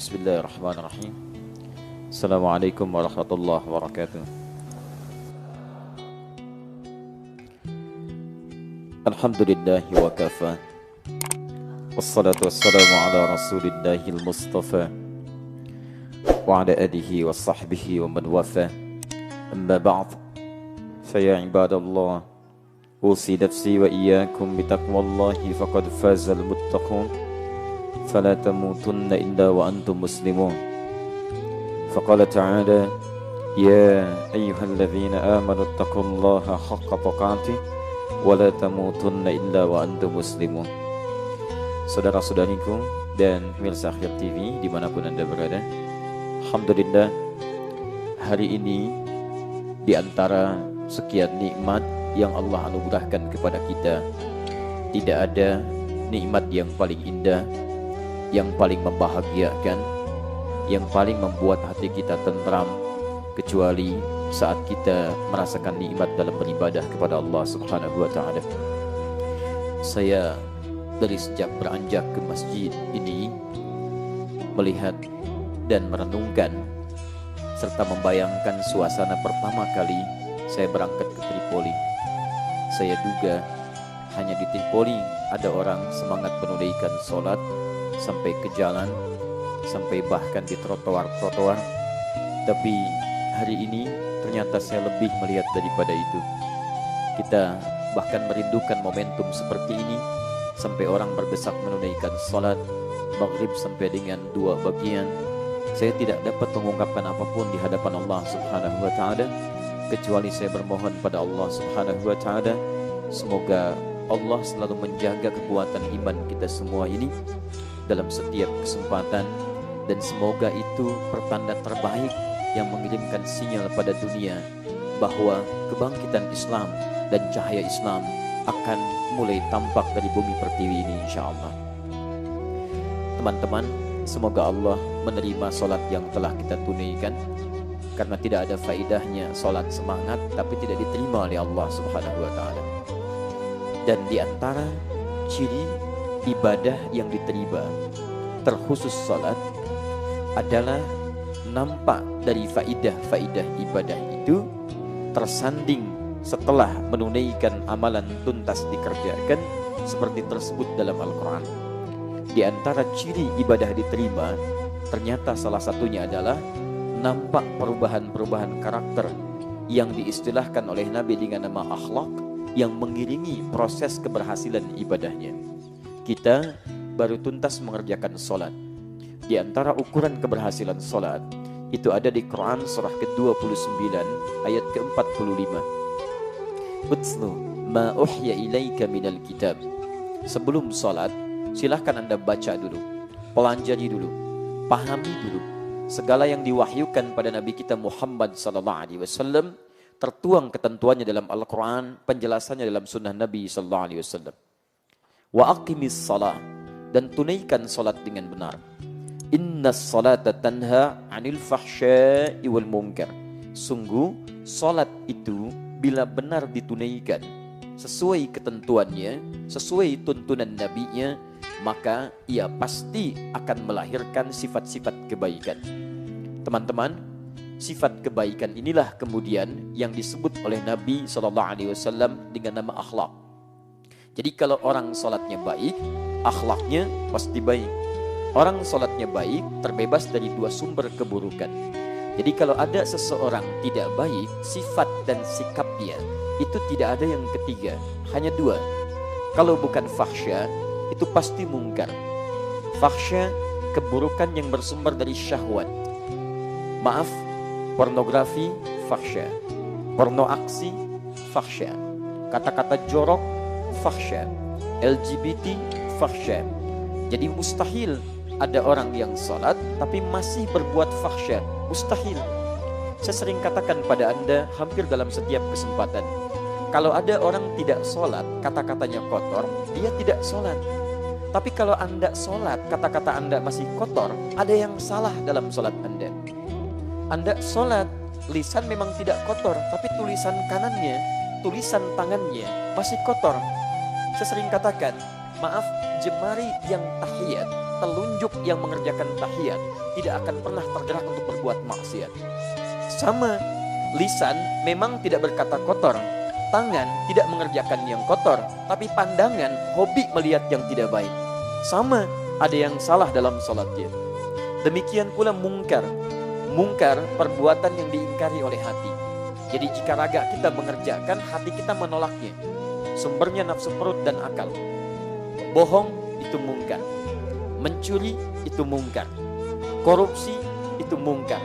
Bismillahirrahmanirrahim. Assalamualaikum warahmatullahi wabarakatuh. Alhamdulillahi wa kafa. Wassalatu wassalamu ala rasulillahil mustafa wa ala alihi wa sahbihi wa man wafa. Amma ba'd. Faya ibadallah, usi nafsi wa iyyakum bitaqwallahi faqad fazal muttaqun. Fala tamutunna illa wa antum muslimun. Faqala ta'ala, ya ayyuhalladzina amanu taqullaha haqqa tuqatih wa la tamutunna illa wa antum muslimun. Saudara-saudariku dan pemirsa Akhir TV dimanapun Anda berada, alhamdulillah hari ini di antara sekian nikmat yang Allah anugerahkan kepada kita, tidak ada nikmat yang paling indah, yang paling membahagiakan, yang paling membuat hati kita tentram kecuali saat kita merasakan nikmat dalam beribadah kepada Allah Subhanahu wa taala. Saya dari sejak beranjak ke masjid ini melihat dan merenungkan serta membayangkan suasana pertama kali saya berangkat ke Tripoli. Saya duga hanya di Tripoli ada orang semangat menunaikan sholat sampai ke jalan, sampai bahkan di trotoar-trotoar. Tapi hari ini ternyata saya lebih melihat daripada itu. Kita bahkan merindukan momentum seperti ini, sampai orang berdesak menunaikan sholat maghrib sampai dengan 2 bagian. Saya tidak dapat mengungkapkan apapun di hadapan Allah Subhanahu wa taala, kecuali saya bermohon pada Allah Subhanahu wa taala, semoga Allah selalu menjaga kekuatan iman kita semua ini dalam setiap kesempatan, dan semoga itu pertanda terbaik yang mengirimkan sinyal pada dunia bahwa kebangkitan Islam dan cahaya Islam akan mulai tampak dari bumi pertiwi ini, insyaallah. Teman-teman, semoga Allah menerima solat yang telah kita tunaikan, karena tidak ada faidahnya solat semangat tapi tidak diterima oleh Allah Subhanahu wa taala. Dan di antara ciri ibadah yang diterima, terkhusus salat, adalah nampak dari faidah-faidah ibadah itu tersanding setelah menunaikan amalan tuntas dikerjakan, seperti tersebut dalam Al-Quran. Di antara ciri ibadah diterima, ternyata salah satunya adalah nampak perubahan-perubahan karakter yang diistilahkan oleh Nabi dengan nama akhlak, yang mengiringi proses keberhasilan ibadahnya. Kita baru tuntas mengerjakan solat. Di antara ukuran keberhasilan solat itu ada di Quran surah ke-29 ayat ke-45. Utlu ma uhya ilaika minal kitab. Sebelum solat, silahkan Anda baca dulu, pelajari dulu, pahami dulu segala yang diwahyukan pada Nabi kita Muhammad sallallahu alaihi wasallam, tertuang ketentuannya dalam Al-Quran, penjelasannya dalam sunnah Nabi sallallahu alaihi wasallam. Wa aqimis salah, dan tunaikan salat dengan benar. Innas salata tanha 'anil fahsya'i wal munkar. Sungguh salat itu bila benar ditunaikan sesuai ketentuannya, sesuai tuntunan nabinya, maka ia pasti akan melahirkan sifat-sifat kebaikan. Teman-teman, sifat kebaikan inilah kemudian yang disebut oleh Nabi SAW dengan nama akhlak. Jadi kalau orang salatnya baik, akhlaknya pasti baik. Orang salatnya baik terbebas dari 2 sumber keburukan. Jadi kalau ada seseorang tidak baik, sifat dan sikapnya itu tidak ada yang ketiga, hanya 2. Kalau bukan fahsya, itu pasti mungkar. Fahsya, keburukan yang bersumber dari syahwat. Maaf, pornografi fahsya, porno aksi fahsya, kata-kata jorok fahsya, LGBT fahsya. Jadi mustahil ada orang yang salat tapi masih berbuat fahsya, mustahil. Saya sering katakan pada Anda hampir dalam setiap kesempatan, kalau ada orang tidak salat, kata-katanya kotor, dia tidak salat. Tapi kalau Anda salat, kata-kata Anda masih kotor, ada yang salah dalam salat Anda. Anda salat, lisan memang tidak kotor, tapi tulisan kanannya, tulisan tangannya masih kotor. Saya sering katakan, maaf, jemari yang tahiyat telunjuk yang mengerjakan tahiyat tidak akan pernah tergerak untuk berbuat maksiat. Sama, lisan memang tidak berkata kotor, tangan tidak mengerjakan yang kotor, tapi pandangan hobi melihat yang tidak baik. Sama, ada yang salah dalam salatnya. Demikian pula mungkar. Mungkar perbuatan yang diingkari oleh hati. Jadi jika raga kita mengerjakan, hati kita menolaknya. Sumbernya nafsu perut dan akal. Bohong itu mungkar. Mencuri itu mungkar. Korupsi itu mungkar.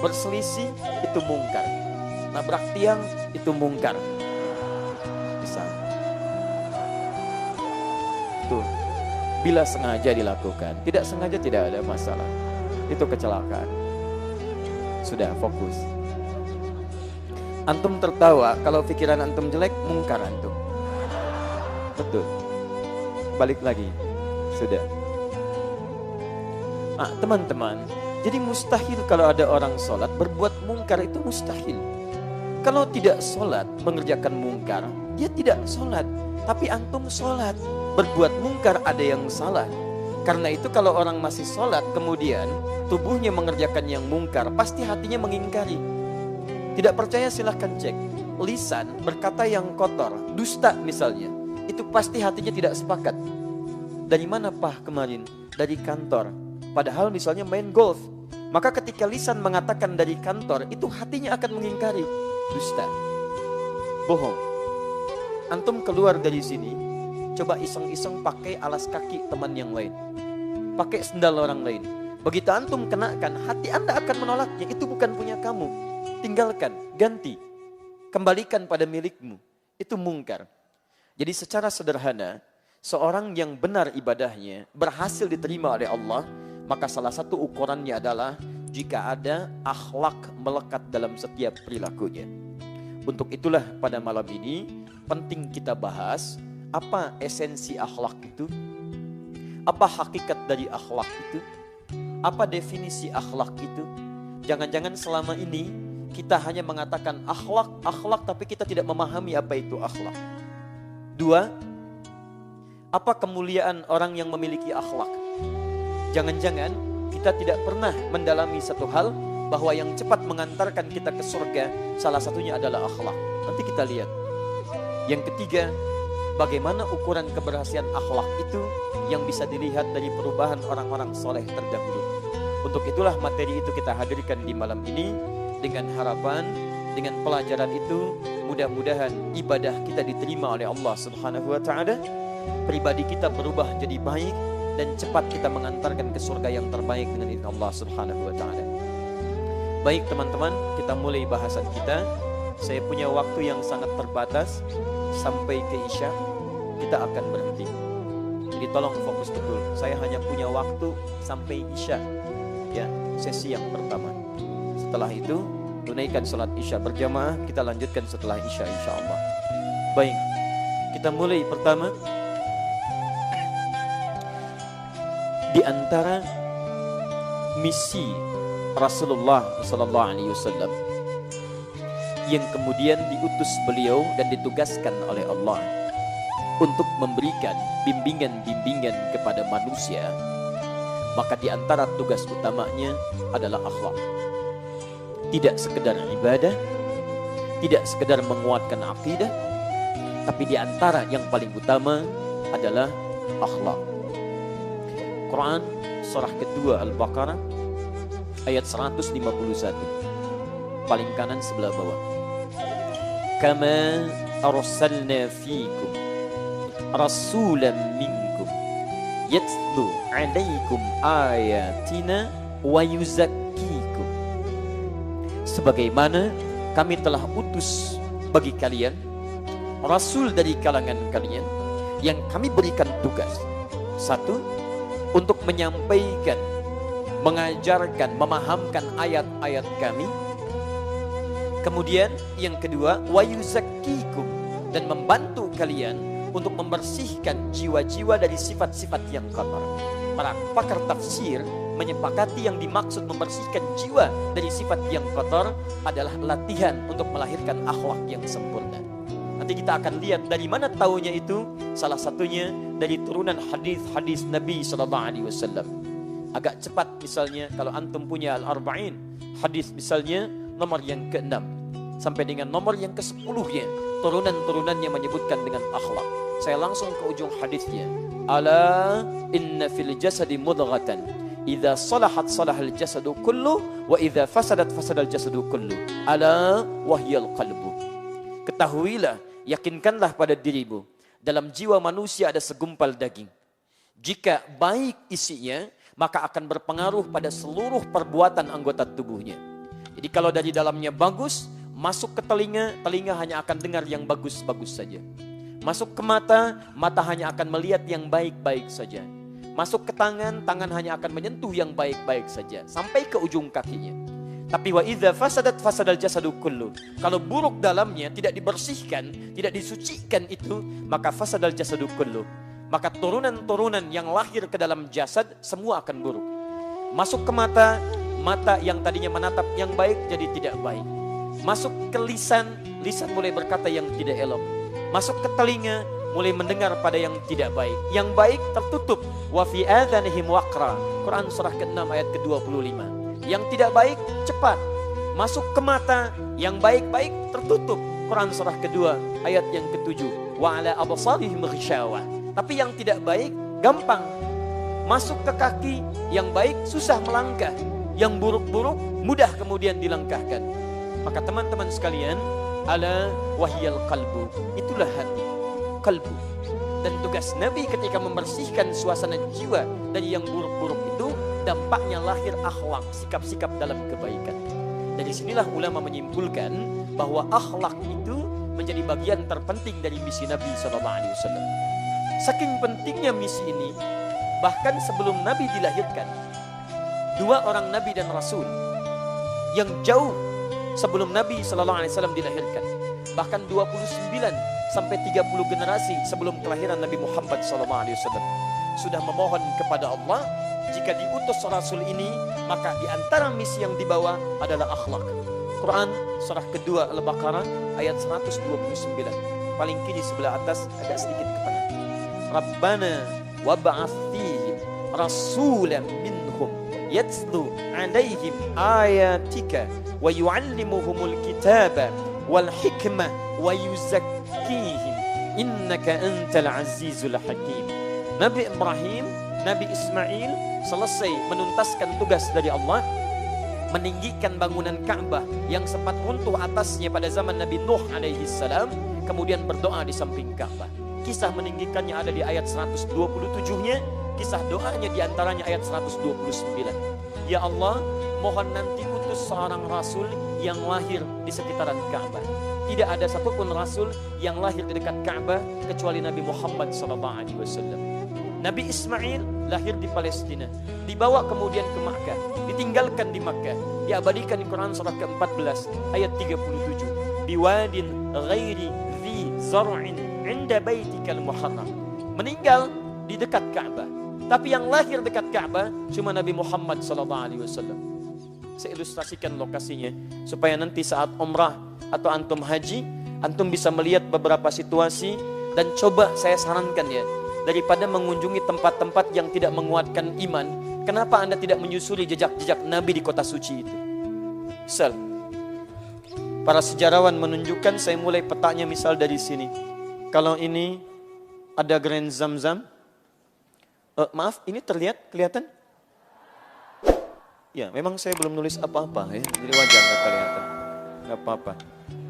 Berselisih itu mungkar. Nabrak tiang itu mungkar. Bisa. Tuh. Bila sengaja dilakukan, tidak sengaja tidak ada masalah. Itu kecelakaan. Sudah fokus. Antum tertawa kalau pikiran antum jelek, mungkar antum. Betul. Balik lagi. Sudah. Teman-teman, jadi mustahil kalau ada orang sholat berbuat mungkar, itu mustahil. Kalau tidak sholat mengerjakan mungkar, dia tidak sholat. Tapi antum sholat, berbuat mungkar, ada yang salah. Karena itu kalau orang masih sholat kemudian tubuhnya mengerjakan yang mungkar, pasti hatinya mengingkari. Tidak percaya silahkan cek. Lisan berkata yang kotor, dusta misalnya, itu pasti hatinya tidak sepakat. Dari mana Pak kemarin? Dari kantor. Padahal misalnya main golf. Maka ketika lisan mengatakan dari kantor, itu hatinya akan mengingkari. Dusta. Bohong. Antum keluar dari sini, coba iseng-iseng pakai alas kaki teman yang lain. Pakai sendal orang lain. Begitu antum kenakan, hati Anda akan menolaknya. Itu bukan punya kamu. Tinggalkan, ganti. Kembalikan pada milikmu. Itu mungkar. Jadi secara sederhana, seorang yang benar ibadahnya berhasil diterima oleh Allah, maka salah satu ukurannya adalah jika ada akhlak melekat dalam setiap perilakunya. Untuk itulah pada malam ini penting kita bahas apa esensi akhlak itu, apa hakikat dari akhlak itu, apa definisi akhlak itu. Jangan-jangan selama ini kita hanya mengatakan akhlak tapi kita tidak memahami apa itu akhlak. Dua, apa kemuliaan orang yang memiliki akhlak? Jangan-jangan kita tidak pernah mendalami satu hal bahwa yang cepat mengantarkan kita ke surga salah satunya adalah akhlak. Nanti kita lihat. Yang ketiga, bagaimana ukuran keberhasilan akhlak itu yang bisa dilihat dari perubahan orang-orang soleh terdahulu. Untuk itulah materi itu kita hadirkan di malam ini dengan harapan, dengan pelajaran itu mudah-mudahan ibadah kita diterima oleh Allah Subhanahu wa taala, pribadi kita berubah jadi baik dan cepat kita mengantarkan ke surga yang terbaik dengan izin Allah Subhanahu wa taala. Baik teman-teman, kita mulai bahasan kita. Saya punya waktu yang sangat terbatas sampai ke Isya. Kita akan berhenti. Jadi tolong fokus betul. Saya hanya punya waktu sampai Isya. Ya, sesi yang pertama. Setelah itu tunaikan salat Isya berjamaah, kita lanjutkan setelah Isya insyaallah. Baik. Kita mulai pertama. Di antara misi Rasulullah SAW yang kemudian diutus beliau dan ditugaskan oleh Allah untuk memberikan bimbingan-bimbingan kepada manusia, maka di antara tugas utamanya adalah akhlak. Tidak sekedar ibadah, tidak sekedar menguatkan akidah, tapi di antara yang paling utama adalah akhlak. Quran surah kedua Al-Baqarah ayat 151, paling kanan sebelah bawah. Kama arsalna fiikum rasulan minkum yatlu alaikum ayatina wa yuzakkikum. Sebagaimana kami telah utus bagi kalian rasul dari kalangan kalian yang kami berikan tugas, satu, untuk menyampaikan, mengajarkan, memahamkan ayat-ayat kami. Kemudian yang kedua, wa yuzakkikum, dan membantu kalian untuk membersihkan jiwa-jiwa dari sifat-sifat yang kotor. Para pakar tafsir menyepakati yang dimaksud membersihkan jiwa dari sifat yang kotor adalah latihan untuk melahirkan akhlak yang sempurna. Nanti kita akan lihat dari mana taunya itu. Salah satunya dari turunan hadis-hadis Nabi sallallahu alaihi wasallam. Agak cepat misalnya kalau antum punya Al-Arba'in, hadis misalnya nomor yang ke-6 sampai dengan nomor yang ke-10-nya, turunan-turunannya menyebutkan dengan akhlak. Saya langsung ke ujung hadisnya. Ala inna fil jasadi mudghatan idza salahat salahal jasadu kullu wa idza fasadat fasadal jasadu kullu. Ala wahyal qalbu. Ketahuilah, yakinkanlah pada dirimu, dalam jiwa manusia ada segumpal daging. Jika baik isinya, maka akan berpengaruh pada seluruh perbuatan anggota tubuhnya. Jadi kalau dari dalamnya bagus, masuk ke telinga, telinga hanya akan dengar yang bagus-bagus saja. Masuk ke mata, mata hanya akan melihat yang baik-baik saja. Masuk ke tangan, tangan hanya akan menyentuh yang baik-baik saja. Sampai ke ujung kakinya. Tapi wa idza fasadat fasadal jasadu kullu. Kalau buruk dalamnya, tidak dibersihkan, tidak disucikan itu, maka fasadal jasadu kullu. Maka turunan-turunan yang lahir ke dalam jasad semua akan buruk. Masuk ke mata, mata yang tadinya menatap yang baik jadi tidak baik. Masuk ke lisan, lisan mulai berkata yang tidak elok. Masuk ke telinga, mulai mendengar pada yang tidak baik. Yang baik tertutup. Wa fi adhanihim waqra. Quran surah ke-6 ayat ke-25. Yang tidak baik cepat masuk ke mata, yang baik-baik tertutup. Quran surah kedua ayat yang ke-7. Wa ala absarihim ghishawah. Tapi yang tidak baik gampang masuk ke kaki, yang baik susah melangkah, yang buruk-buruk mudah kemudian dilangkahkan. Maka teman-teman sekalian, ala wahyal qalbu, itulah hati, kalbu. Dan tugas Nabi ketika membersihkan suasana jiwa dari yang buruk-buruk itu, dampaknya lahir akhlak, sikap-sikap dalam kebaikan. Dari sinilah ulama menyimpulkan bahwa akhlak itu menjadi bagian terpenting dari misi Nabi SAW. Saking pentingnya misi ini, bahkan sebelum Nabi dilahirkan, dua orang Nabi dan Rasul yang jauh sebelum Nabi SAW dilahirkan, bahkan 29 sampai 30 generasi sebelum kelahiran Nabi Muhammad SAW, sudah memohon kepada Allah, jika diutus Rasul ini, maka di antara misi yang dibawa adalah akhlak. Quran surah kedua Al-Baqarah ayat 129, paling kiri sebelah atas, agak sedikit ke tengah. Rabbana wab'ath fihim rasulan minhum yatlu 'alaihim ayatika wa yu'allimuhumul kitaba wal hikmah wa yuzakkihim innaka antal azizul hakim. Nabi Ibrahim, Nabi Ismail selesai menuntaskan tugas dari Allah, meninggikan bangunan Ka'bah yang sempat runtuh atasnya pada zaman Nabi Nuh alaihi salam, kemudian berdoa di samping Ka'bah. Kisah meninggikannya ada di ayat 127-nya, kisah doanya di antaranya ayat 129. Ya Allah, mohon nanti utus seorang rasul yang lahir di sekitaran Ka'bah. Tidak ada satupun rasul yang lahir di dekat Ka'bah kecuali Nabi Muhammad SAW. Nabi Ismail lahir di Palestina, dibawa kemudian ke Makkah, ditinggalkan di Makkah, diabadikan di Quran surah ke-14 ayat 37. Biwadin ghairi dhi zar'in 'inda baitikal muharram. Meninggal di dekat Ka'bah. Tapi yang lahir dekat Ka'bah cuma Nabi Muhammad SAW. Saya ilustrasikan lokasinya supaya nanti saat umrah atau antum haji, antum bisa melihat beberapa situasi. Dan coba saya sarankan ya, daripada mengunjungi tempat-tempat yang tidak menguatkan iman, kenapa Anda tidak menyusuri jejak-jejak Nabi di kota suci itu? Misal, para sejarawan menunjukkan, saya mulai petanya misal dari sini. Kalau ini ada Grand Zamzam, maaf, ini kelihatan? Ya, memang saya belum nulis apa-apa ya, jadi wajar nggak kelihatan, nggak apa-apa.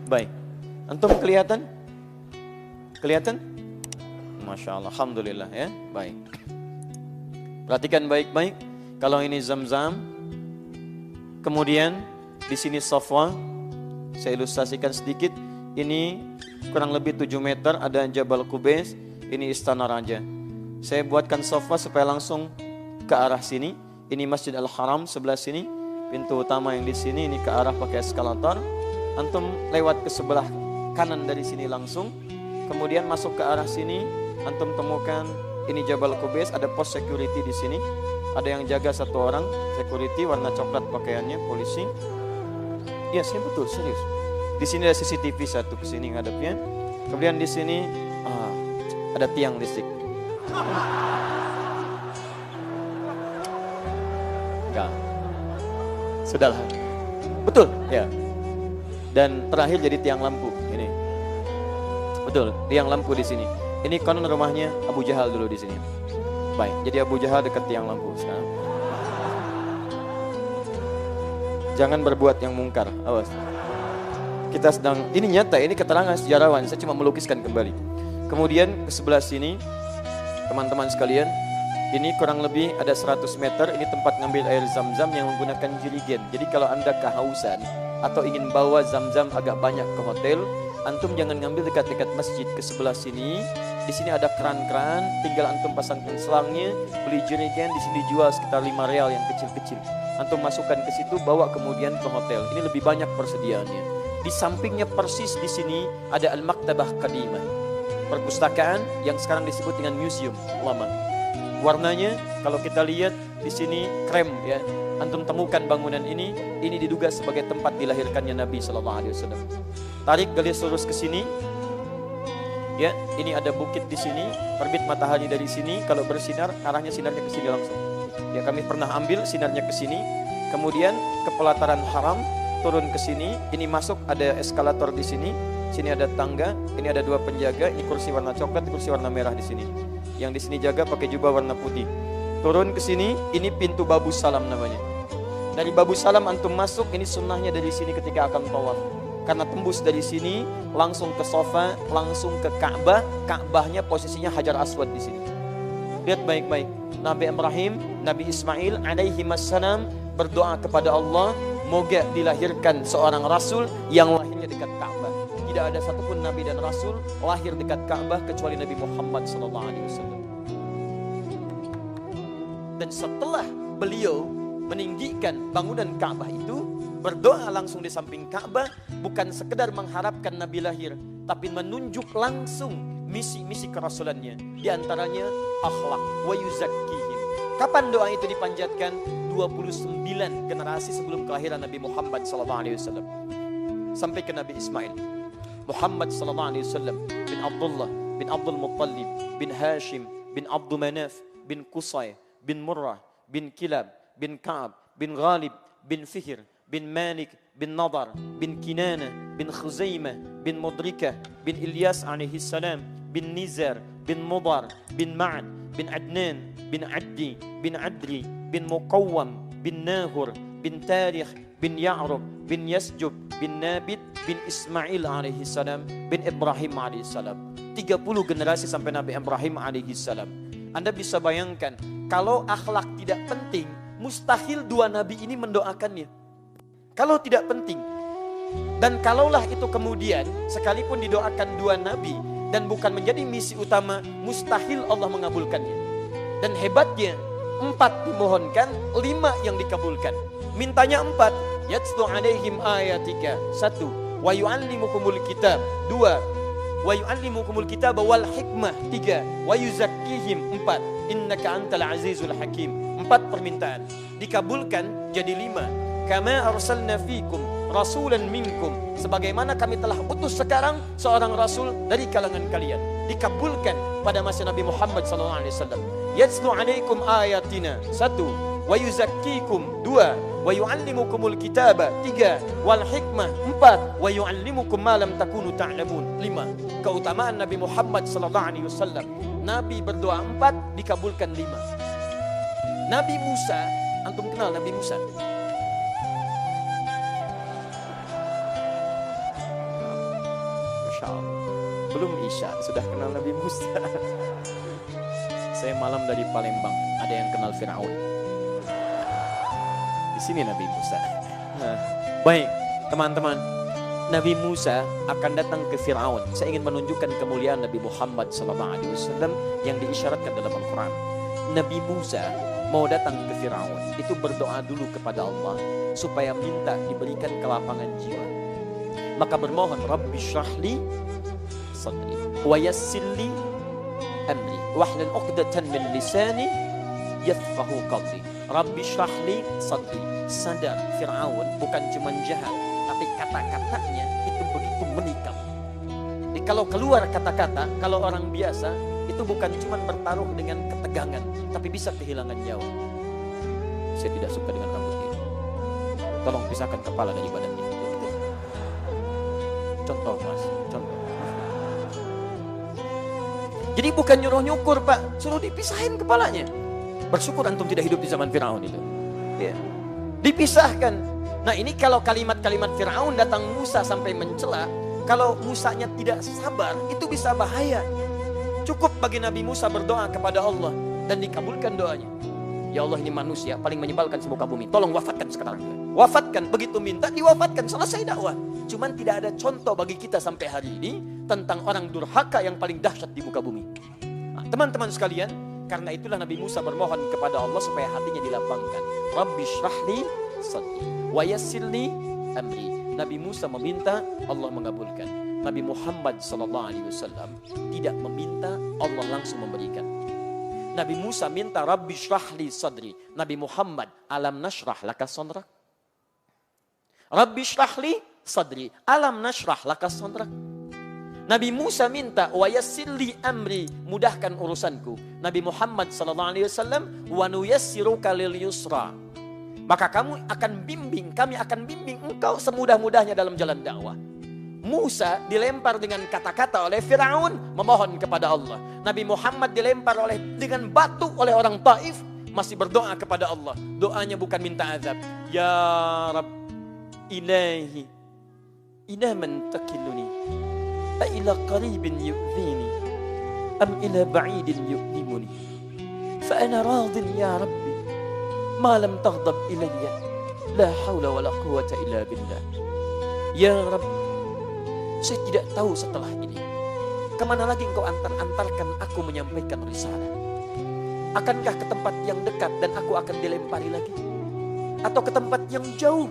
Baik, antum kelihatan? Kelihatan? Masya Allah, alhamdulillah ya, baik. Perhatikan baik-baik. Kalau ini Zamzam, kemudian di sini Safwa, saya ilustrasikan sedikit. Ini kurang lebih 7 meter, ada Jabal Qubais, ini Istana Raja. Saya buatkan Safwa supaya langsung ke arah sini. Ini Masjid Al-Haram sebelah sini, pintu utama yang di sini, ini ke arah pakai eskalator. Antum lewat ke sebelah kanan dari sini langsung, kemudian masuk ke arah sini. Antum temukan ini Jabal Qubais, ada pos security di sini. Ada yang jaga 1 orang, security warna coklat pakaiannya, polisi. Ya, saya betul, serius. Di sini ada CCTV 1 ke sini ngadepnya. Kemudian di sini ada tiang listrik. Enggak. Sudahlah. Betul, ya. Dan terakhir jadi tiang lampu ini. Betul, tiang lampu di sini. Ini konon rumahnya Abu Jahal dulu di sini. Baik, jadi Abu Jahal dekat tiang lampu sekarang. Jangan berbuat yang mungkar, awas. Kita sedang, ini nyata, ini keterangan sejarawan, saya cuma melukiskan kembali. Kemudian ke sebelah sini, teman-teman sekalian, ini kurang lebih ada 100 meter, ini tempat ngambil air zam-zam yang menggunakan jerigen. Jadi kalau Anda kehausan atau ingin bawa zam-zam agak banyak ke hotel, antum jangan ngambil dekat-dekat masjid. Ke sebelah sini, di sini ada keran-keran, tinggal antum pasangkan selangnya, beli jerigen, di sini dijual sekitar 5 real yang kecil-kecil. Antum masukkan ke situ, bawa kemudian ke hotel. Ini lebih banyak persediaannya. Di sampingnya persis di sini ada Al-Maktabah Qadimah, perpustakaan yang sekarang disebut dengan museum lama. Warnanya kalau kita lihat di sini krem ya. Antum temukan bangunan ini diduga sebagai tempat dilahirkannya Nabi sallallahu alaihi wasallam. Tarik garis lurus ke sini. Ya, ini ada bukit di sini, terbit matahari dari sini, kalau bersinar arahnya sinarnya ke sini langsung. Ya, kami pernah ambil sinarnya ke sini. Kemudian ke pelataran haram, turun ke sini, ini masuk ada eskalator di sini. Sini ada tangga, ini ada 2 penjaga, ini kursi warna coklat, kursi warna merah di sini. Yang di sini jaga pakai jubah warna putih. Turun ke sini, ini pintu Babu Salam namanya. Dari Babu Salam antum masuk, ini sunnahnya dari sini ketika akan tawaf. Karena tembus dari sini, langsung ke Sofa, langsung ke Ka'bah. Ka'bahnya posisinya Hajar Aswad di sini. Lihat baik-baik. Nabi Ibrahim, Nabi Ismail alaihi wassalam berdoa kepada Allah, moga dilahirkan seorang Rasul yang lahirnya dekat Ka'bah. Tidak ada satupun Nabi dan Rasul lahir dekat Ka'bah kecuali Nabi Muhammad SAW. Dan setelah beliau meninggikan bangunan Ka'bah itu, berdoa langsung di samping Ka'bah, bukan sekedar mengharapkan Nabi lahir, tapi menunjuk langsung misi-misi kerasulannya. Di antaranya akhlak wa yuzakkihim. Kapan doa itu dipanjatkan? 29 generasi sebelum kelahiran Nabi Muhammad SAW. Sampai ke Nabi Ismail. Muhammad sallallahu alaihi wasallam bin Abdullah bin Abdul Muttalib bin Hashim bin Abdul Manaf bin Qusay bin Murrah bin Kilab bin Ka'ab bin Ghalib bin Fihr bin Malik bin Nadar bin Kinana bin Khuzaimah bin Mudrikah bin Ilyas alaihi salam bin Nizar bin Mudar bin Ma'ad bin Adnan bin Addi bin Adri bin Muqawwam bin Nahur bin Tarikh bin Ya'rub bin Yasjub bin Nabit bin Ismail alaihi salam bin Ibrahim alaihi salam. 30 generasi sampai Nabi Ibrahim alaihi salam. Anda bisa bayangkan, kalau akhlak tidak penting, mustahil 2 nabi ini mendoakannya. Kalau tidak penting. Dan kalaulah itu kemudian, sekalipun didoakan 2 nabi dan bukan menjadi misi utama, mustahil Allah mengabulkannya. Dan hebatnya, 4 dimohonkan, 5 yang dikabulkan. Mintanya 4, yatlu alaihim ayatika. 1, wa yu'allimukumul kitab. 2, wa yu'allimukumul kitab wal hikmah. 3, wa yuzakkihim. 4, innaka antal azizul hakim. 4 permintaan dikabulkan jadi 5. Kama arsalna fikum rasulan minkum. Sebagaimana kami telah utus sekarang seorang rasul dari kalangan kalian. Dikabulkan pada masa Nabi Muhammad SAW. Yatlu alaikum ayatina. 1, wa yuzakkikum. 2, wa yu'allimukumul kitaba. 3, wal hikmah. 4, wa yu'allimukum ma lam takunu ta'lamun. 5, keutamaan Nabi Muhammad SAW. Nabi berdoa 4, dikabulkan 5. Nabi Musa, antum kenal Nabi Musa? Masya Allah, belum Isya sudah kenal Nabi Musa. Saya malam dari Palembang, ada yang kenal Fir'aun. Di sini Nabi Musa. Nah, baik teman-teman, Nabi Musa akan datang ke Fir'aun. Saya ingin menunjukkan kemuliaan Nabi Muhammad SAW yang diisyaratkan dalam Al-Quran. Nabi Musa mau datang ke Fir'aun, itu berdoa dulu kepada Allah supaya minta diberikan kelapangan jiwa. Maka bermohon, Rabbi syrahli sadri wa yassirli amri wahlul 'uqdatan min lisani yafqahu qawli. Rabbi syrahli sadri. Sadar Fir'aun bukan cuma jahat, tapi kata-katanya itu begitu menikam. Jadi kalau keluar kata-kata, kalau orang biasa itu bukan cuma bertaruh dengan ketegangan, tapi bisa kehilangan nyawa. Saya tidak suka dengan rambut ini. Tolong pisahkan kepala dari badannya. Contoh mas, contoh. Jadi bukan nyuruh nyukur pak, suruh dipisahin kepalanya. Bersyukur antum tidak hidup di zaman Firaun itu. Ya. Dipisahkan. Nah ini kalau kalimat-kalimat Firaun datang Musa sampai mencela, kalau Musanya tidak sabar, itu bisa bahaya. Cukup bagi Nabi Musa berdoa kepada Allah dan dikabulkan doanya. Ya Allah, ini manusia paling menyebalkan semuka bumi. Tolong wafatkan sekarang. Wafatkan, begitu minta diwafatkan, selesai dakwah. Cuman tidak ada contoh bagi kita sampai hari ini tentang orang durhaka yang paling dahsyat di muka bumi. Nah, teman-teman sekalian, karena itulah Nabi Musa bermohon kepada Allah supaya hatinya dilapangkan. Rabbi shrahli sadri wa yassirli amri. Nabi Musa meminta, Allah mengabulkan. Nabi Muhammad SAW tidak meminta, Allah langsung memberikan. Nabi Musa minta Rabbi shrahli sadri. Nabi Muhammad, alam nashrah laka sadrak. Rabbi shrahli sadri, alam nashrah laka sadrak. Nabi Musa minta wa yassirli amri, mudahkan urusanku. Nabi Muhammad SAW, wa nuyassiruka lil yusra. Maka kamu akan bimbing, kami akan bimbing engkau semudah-mudahnya dalam jalan dakwah. Musa dilempar dengan kata-kata oleh Firaun, memohon kepada Allah. Nabi Muhammad dilempar dengan batu oleh orang Taif, masih berdoa kepada Allah. Doanya bukan minta azab. Ya Rabb, ilahi, ila man takiluni, a ila qaribin yu'zini, am ila ba'idin yu'limuni. Fa ana radin ya Rabbi, ma lam taghdab ilayya, la hawla wa la quwwata illa billah. Ya Rabb, saya tidak tahu setelah ini kemana lagi engkau antarkan aku menyampaikan risalah. Akankah ke tempat yang dekat dan aku akan dilempari lagi, atau ke tempat yang jauh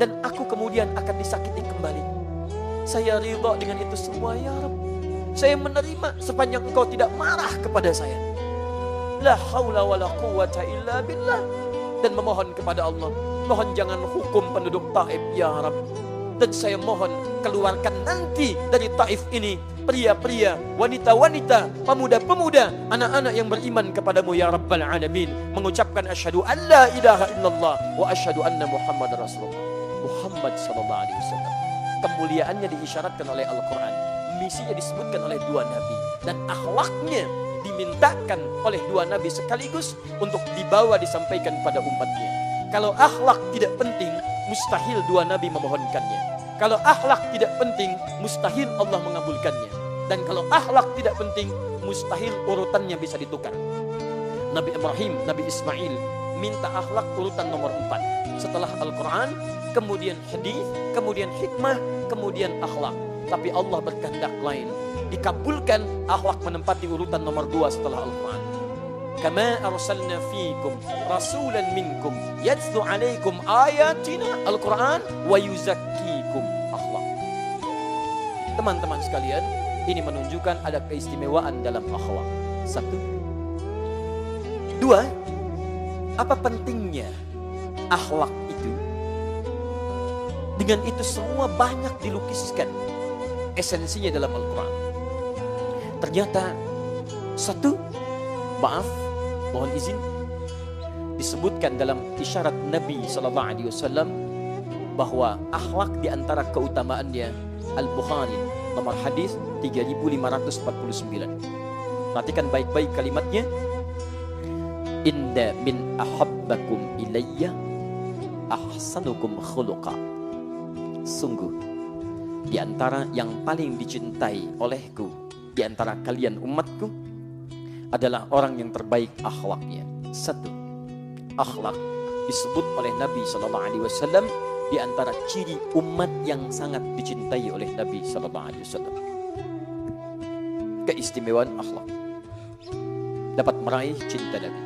dan aku kemudian akan disakiti kembali? Saya ridha dengan itu semua ya Rabb. Saya menerima sepanjang engkau tidak marah kepada saya. La haula wa la quwwata illa billah. Dan memohon kepada Allah, mohon jangan hukum penduduk Taif ya Rabb. Dan saya mohon keluarkan nanti dari Taif ini pria-pria, wanita-wanita, pemuda-pemuda, anak-anak yang beriman kepadamu ya Rabbal Alamin, mengucapkan asyhadu an la ilaha illallah wa asyhadu anna Muhammad Rasulullah. Muhammad sallallahu alaihi wasallam, kemuliaannya diisyaratkan oleh Al-Quran, misinya disebutkan oleh dua nabi, dan akhlaknya dimintakan oleh dua nabi sekaligus untuk dibawa disampaikan pada umatnya. Kalau akhlak tidak penting, mustahil dua nabi memohonkannya. Kalau akhlak tidak penting, mustahil Allah mengabulkannya. Dan kalau akhlak tidak penting, mustahil urutannya bisa ditukar. Nabi Ibrahim, Nabi Ismail minta akhlak urutan nomor 4. Setelah Al-Quran, kemudian hadis, kemudian hikmah, kemudian akhlak. Tapi Allah berkehendak lain. Dikabulkan akhlak menempati urutan nomor 2 setelah Al-Quran. Kama arsalna fiikum rasulan minkum yatlu alaikum ayatina Al-Quran wa yuzakkikum akhlak. Teman-teman sekalian, ini menunjukkan ada keistimewaan dalam akhlak. 1. 2. Apa pentingnya akhlak itu? Dengan itu semua banyak dilukiskan esensinya dalam Al-Quran. Ternyata 1, maaf, mohon izin, disebutkan dalam isyarat Nabi SAW bahwa akhlak diantara keutamaannya, Al-Bukhari nomor hadis 3549. Perhatikan baik-baik kalimatnya. Inna min ahabbakum ilayya ahsanukum khuluqa. Sungguh di antara yang paling dicintai olehku di antara kalian umatku adalah orang yang terbaik akhlaknya. 1. Akhlak disebut oleh Nabi SAW di antara ciri umat yang sangat dicintai oleh Nabi SAW. Keistimewaan akhlak dapat meraih cinta Nabi.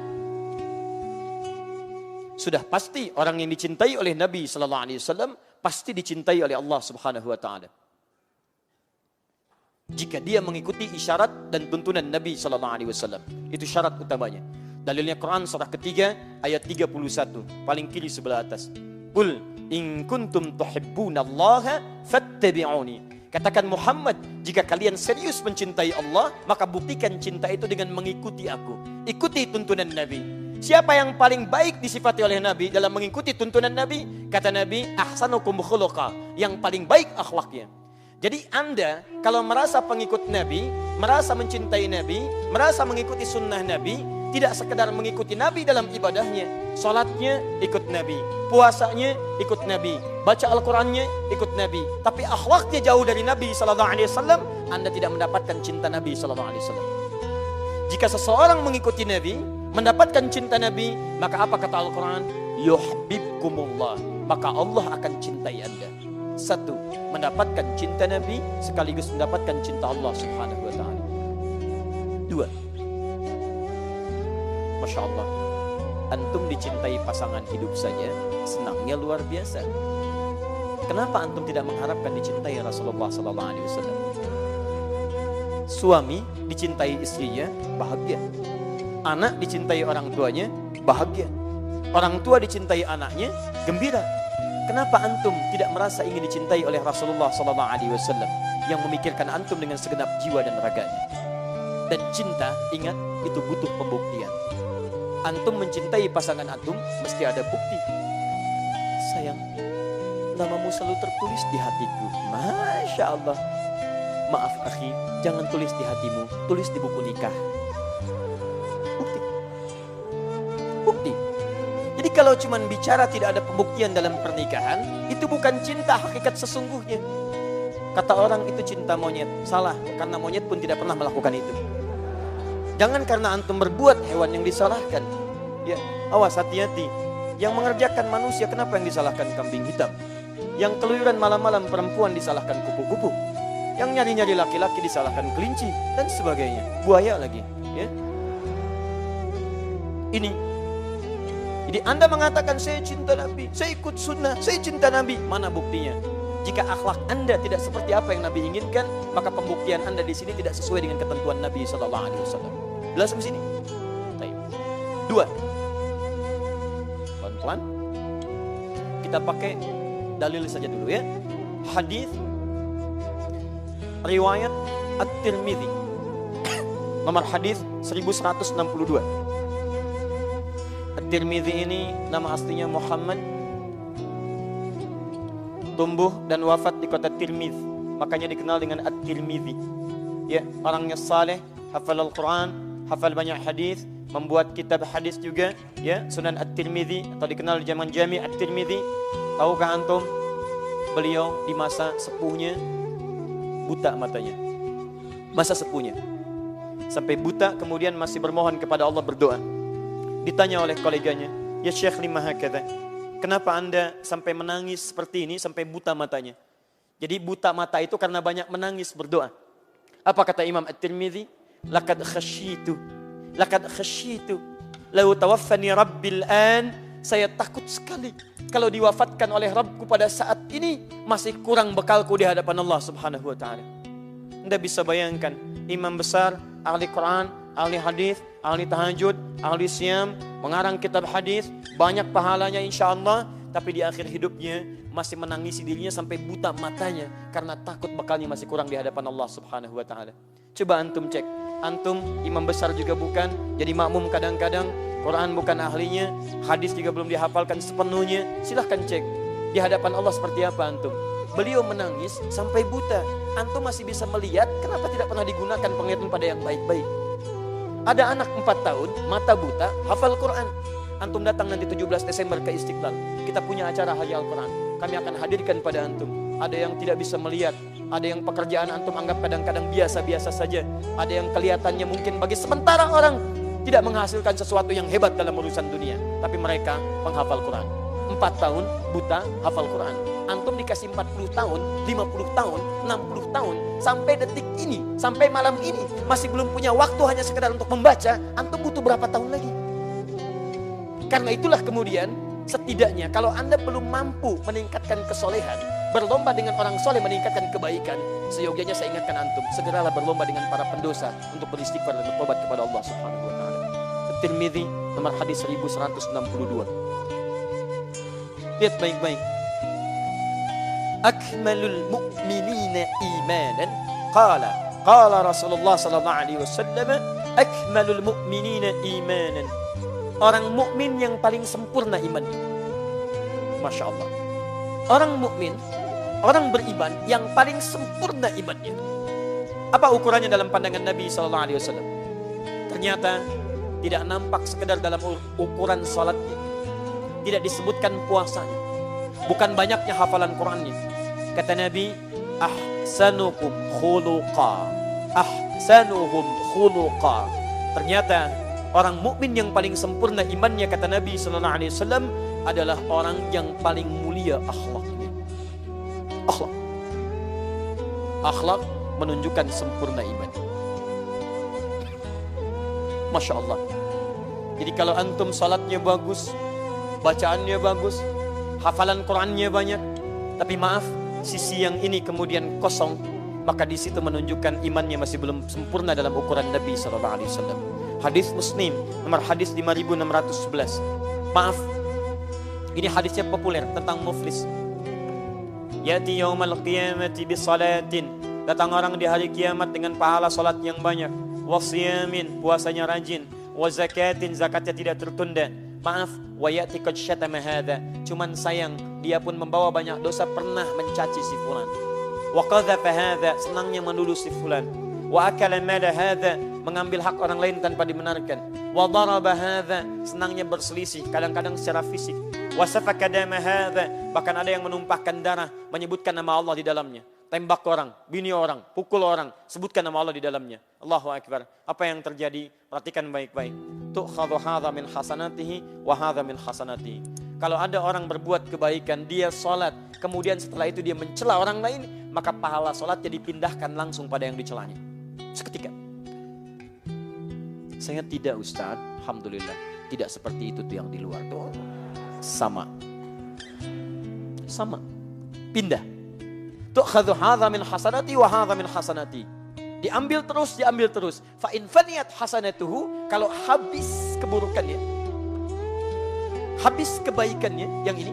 Sudah pasti orang yang dicintai oleh Nabi SAW pasti dicintai oleh Allah Subhanahu Wa Taala. Jika dia mengikuti isyarat dan tuntunan Nabi SAW, itu syarat utamanya. Dalilnya Quran surah ketiga ayat 31, paling kiri sebelah atas. Qul in kuntum tuhibbunallaha fattabi'uni. Katakan, Muhammad, jika kalian serius mencintai Allah, maka buktikan cinta itu dengan mengikuti aku. Ikuti tuntunan Nabi. Siapa yang paling baik disifati oleh Nabi dalam mengikuti tuntunan Nabi? Kata Nabi, ahsanukum khuluqa, yang paling baik akhlaknya. Jadi Anda kalau merasa pengikut Nabi, merasa mencintai Nabi, merasa mengikuti sunnah Nabi, tidak sekedar mengikuti Nabi dalam ibadahnya, salatnya ikut Nabi, puasanya ikut Nabi, baca Al-Qurannya ikut Nabi, tapi akhlaknya jauh dari Nabi SAW, Anda tidak mendapatkan cinta Nabi SAW. Jika seseorang mengikuti Nabi, mendapatkan cinta Nabi, maka apa kata Al-Quran? Yuhibbukumullah, maka Allah akan cintai Anda. Satu, mendapatkan cinta Nabi sekaligus mendapatkan cinta Allah Subhanahu wa ta'ala. Dua, Masya Allah, antum dicintai pasangan hidup saja senangnya luar biasa. Kenapa antum tidak mengharapkan dicintai Rasulullah SAW? Suami dicintai istrinya, bahagia. Anak dicintai orang tuanya, bahagia. Orang tua dicintai anaknya, gembira. Kenapa antum tidak merasa ingin dicintai oleh Rasulullah SAW yang memikirkan antum dengan segenap jiwa dan raganya? Dan cinta, ingat, itu butuh pembuktian. Antum mencintai pasangan antum, mesti ada bukti. Sayang, namamu selalu tertulis di hatiku. Masya Allah. Maaf akhi, jangan tulis di hatimu, tulis di buku nikah. Bukti. Bukti. Jadi kalau cuma bicara tidak ada pembuktian dalam pernikahan, itu bukan cinta hakikat sesungguhnya. Kata orang itu cinta monyet. Salah, karena monyet pun tidak pernah melakukan itu. Jangan karena antum berbuat hewan yang disalahkan. Ya, awas, hati-hati. Yang mengerjakan manusia, kenapa yang disalahkan kambing hitam? Yang keluyuran malam-malam perempuan disalahkan kupu-kupu. Yang nyari-nyari laki-laki disalahkan kelinci dan sebagainya. Buaya lagi, ya. Ini. Jadi Anda mengatakan saya cinta Nabi, saya ikut sunnah, saya cinta Nabi. Mana buktinya? Jika akhlak Anda tidak seperti apa yang Nabi inginkan, maka pembuktian Anda di sini tidak sesuai dengan ketentuan Nabi SAW. Jelas di sini? Dua. Pelan-pelan. Kita pakai dalil saja dulu ya. Hadis riwayat At-Tirmidzi. Nomor hadis 1162. At-Tirmidzi ini nama aslinya Muhammad, tumbuh dan wafat di kota Tirmidz, makanya dikenal dengan At-Tirmidzi. Ya, orangnya saleh, hafal Al-Quran, hafal banyak hadis, membuat kitab hadis juga, ya, Sunan At-Tirmidzi atau dikenal di zaman Jami' At-Tirmidzi. Tahukah antum beliau di masa sepuhnya buta matanya. Masa sepuhnya sampai buta, kemudian masih bermohon kepada Allah, berdoa. Ditanya oleh koleganya, "Ya Syekh, lima hakadha? Kenapa Anda sampai menangis seperti ini, sampai buta matanya?" Jadi buta mata itu karena banyak menangis berdoa. Apa kata Imam At-Tirmidzi? Laqad khasyitu lau tawaffani rabbil an. Saya takut sekali kalau diwafatkan oleh Rabbku pada saat ini, masih kurang bekalku di hadapan Allah Subhanahu wa ta'ala. Anda bisa bayangkan, imam besar, ahli Quran, ahli hadis, ahli tahajud, ahli siam, mengarang kitab hadis, banyak pahalanya insyaAllah, tapi di akhir hidupnya masih menangisi dirinya sampai buta matanya karena takut bekalnya masih kurang di hadapan Allah Subhanahu wa ta'ala. Coba antum cek, antum imam besar juga bukan, jadi makmum kadang-kadang, Quran bukan ahlinya, hadis juga belum dihafalkan sepenuhnya. Silahkan cek di hadapan Allah seperti apa antum. Beliau menangis sampai buta. Antum masih bisa melihat, kenapa tidak pernah digunakan penglihatan pada yang baik-baik? Ada anak 4 tahun, mata buta, hafal Quran. Antum datang nanti 17 Desember ke Istiqlal. Kita punya acara Hari Al-Quran. Kami akan hadirkan pada antum. Ada yang tidak bisa melihat, ada yang pekerjaan antum anggap kadang-kadang biasa-biasa saja. Ada yang kelihatannya mungkin bagi sementara orang tidak menghasilkan sesuatu yang hebat dalam urusan dunia, tapi mereka penghafal Quran. 4 tahun buta, hafal Quran. Antum dikasih 40 tahun, 50 tahun, 60 tahun, sampai detik ini, sampai malam ini masih belum punya waktu hanya sekedar untuk membaca. Antum butuh berapa tahun lagi? Karena itulah kemudian setidaknya kalau Anda belum mampu meningkatkan kesolehan, berlomba dengan orang soleh meningkatkan kebaikan, seyogianya saya ingatkan antum, segeralah berlomba dengan para pendosa untuk beristighfar dan bertobat kepada Allah Subhanahu wa ta'ala. Tirmidzi nomor hadis 1162. Lihat baik-baik. akmalul mu'minina imanan qala Rasulullah sallallahu alaihi wasallam akmalul mu'minina imanan. Orang mukmin yang paling sempurna imannya. Masya Allah. Orang mukmin, orang beriman yang paling sempurna imannya. Apa ukurannya dalam pandangan Nabi sallallahu alaihi wasallam? Ternyata tidak nampak sekedar dalam ukuran salatnya. Tidak disebutkan puasanya. Bukan banyaknya hafalan Qur'annya. Kata Nabi, ahsanukum khuluqa. Ahsanuhum khuluqa. Ternyata orang mukmin yang paling sempurna imannya, kata Nabi sallallahu alaihi wasallam, adalah orang yang paling mulia akhlaknya. Akhlak menunjukkan sempurna iman. Masya Allah. Jadi kalau antum salatnya bagus, bacaannya bagus, hafalan Qur'annya banyak, tapi maaf, sisi yang ini kemudian kosong, maka di situ menunjukkan imannya masih belum sempurna dalam ukuran Nabi sallallahu alaihi wasallam. Hadis Muslim nomor hadis 5611. Maaf, ini hadisnya populer tentang muflis. Yati yaumal qiyamati bi salatin. Datang orang di hari kiamat dengan pahala salat yang banyak, wasiyamin, puasanya rajin, wa zakatin, zakatnya tidak tertunda. Maaf, wa yati qad syatama hadza. Cuman sayang, dia pun membawa banyak dosa, pernah mencaci si fulan. Wa qadhafa hadza, senangnya menuduh si fulan. Wa akala mala hadza, mengambil hak orang lain tanpa dibenarkan. Wa daraba hadza, senangnya berselisih, kadang-kadang secara fisik. Wa safaka dama hadza, bahkan ada yang menumpahkan darah, menyebutkan nama Allah di dalamnya. Tembak orang, bunuh orang, pukul orang, sebutkan nama Allah di dalamnya. Allahu Akbar. Apa yang terjadi? Perhatikan baik-baik. Tu'khadhu hadza min hasanatihi wa hadza min hasanatihi. Kalau ada orang berbuat kebaikan, dia salat, kemudian setelah itu dia mencela orang lain, maka pahala salatnya dipindahkan langsung pada yang dicelanya. Seketika. Saya tidak, Ustaz, alhamdulillah, tidak seperti itu tuh yang di luar tuh. Sama. Pindah. Tu'khadhu hadza min hasanati wa hadza min hasanati. Diambil terus. Fa in faniyat hasanatuhu, kalau habis keburukannya, habis kebaikannya yang ini,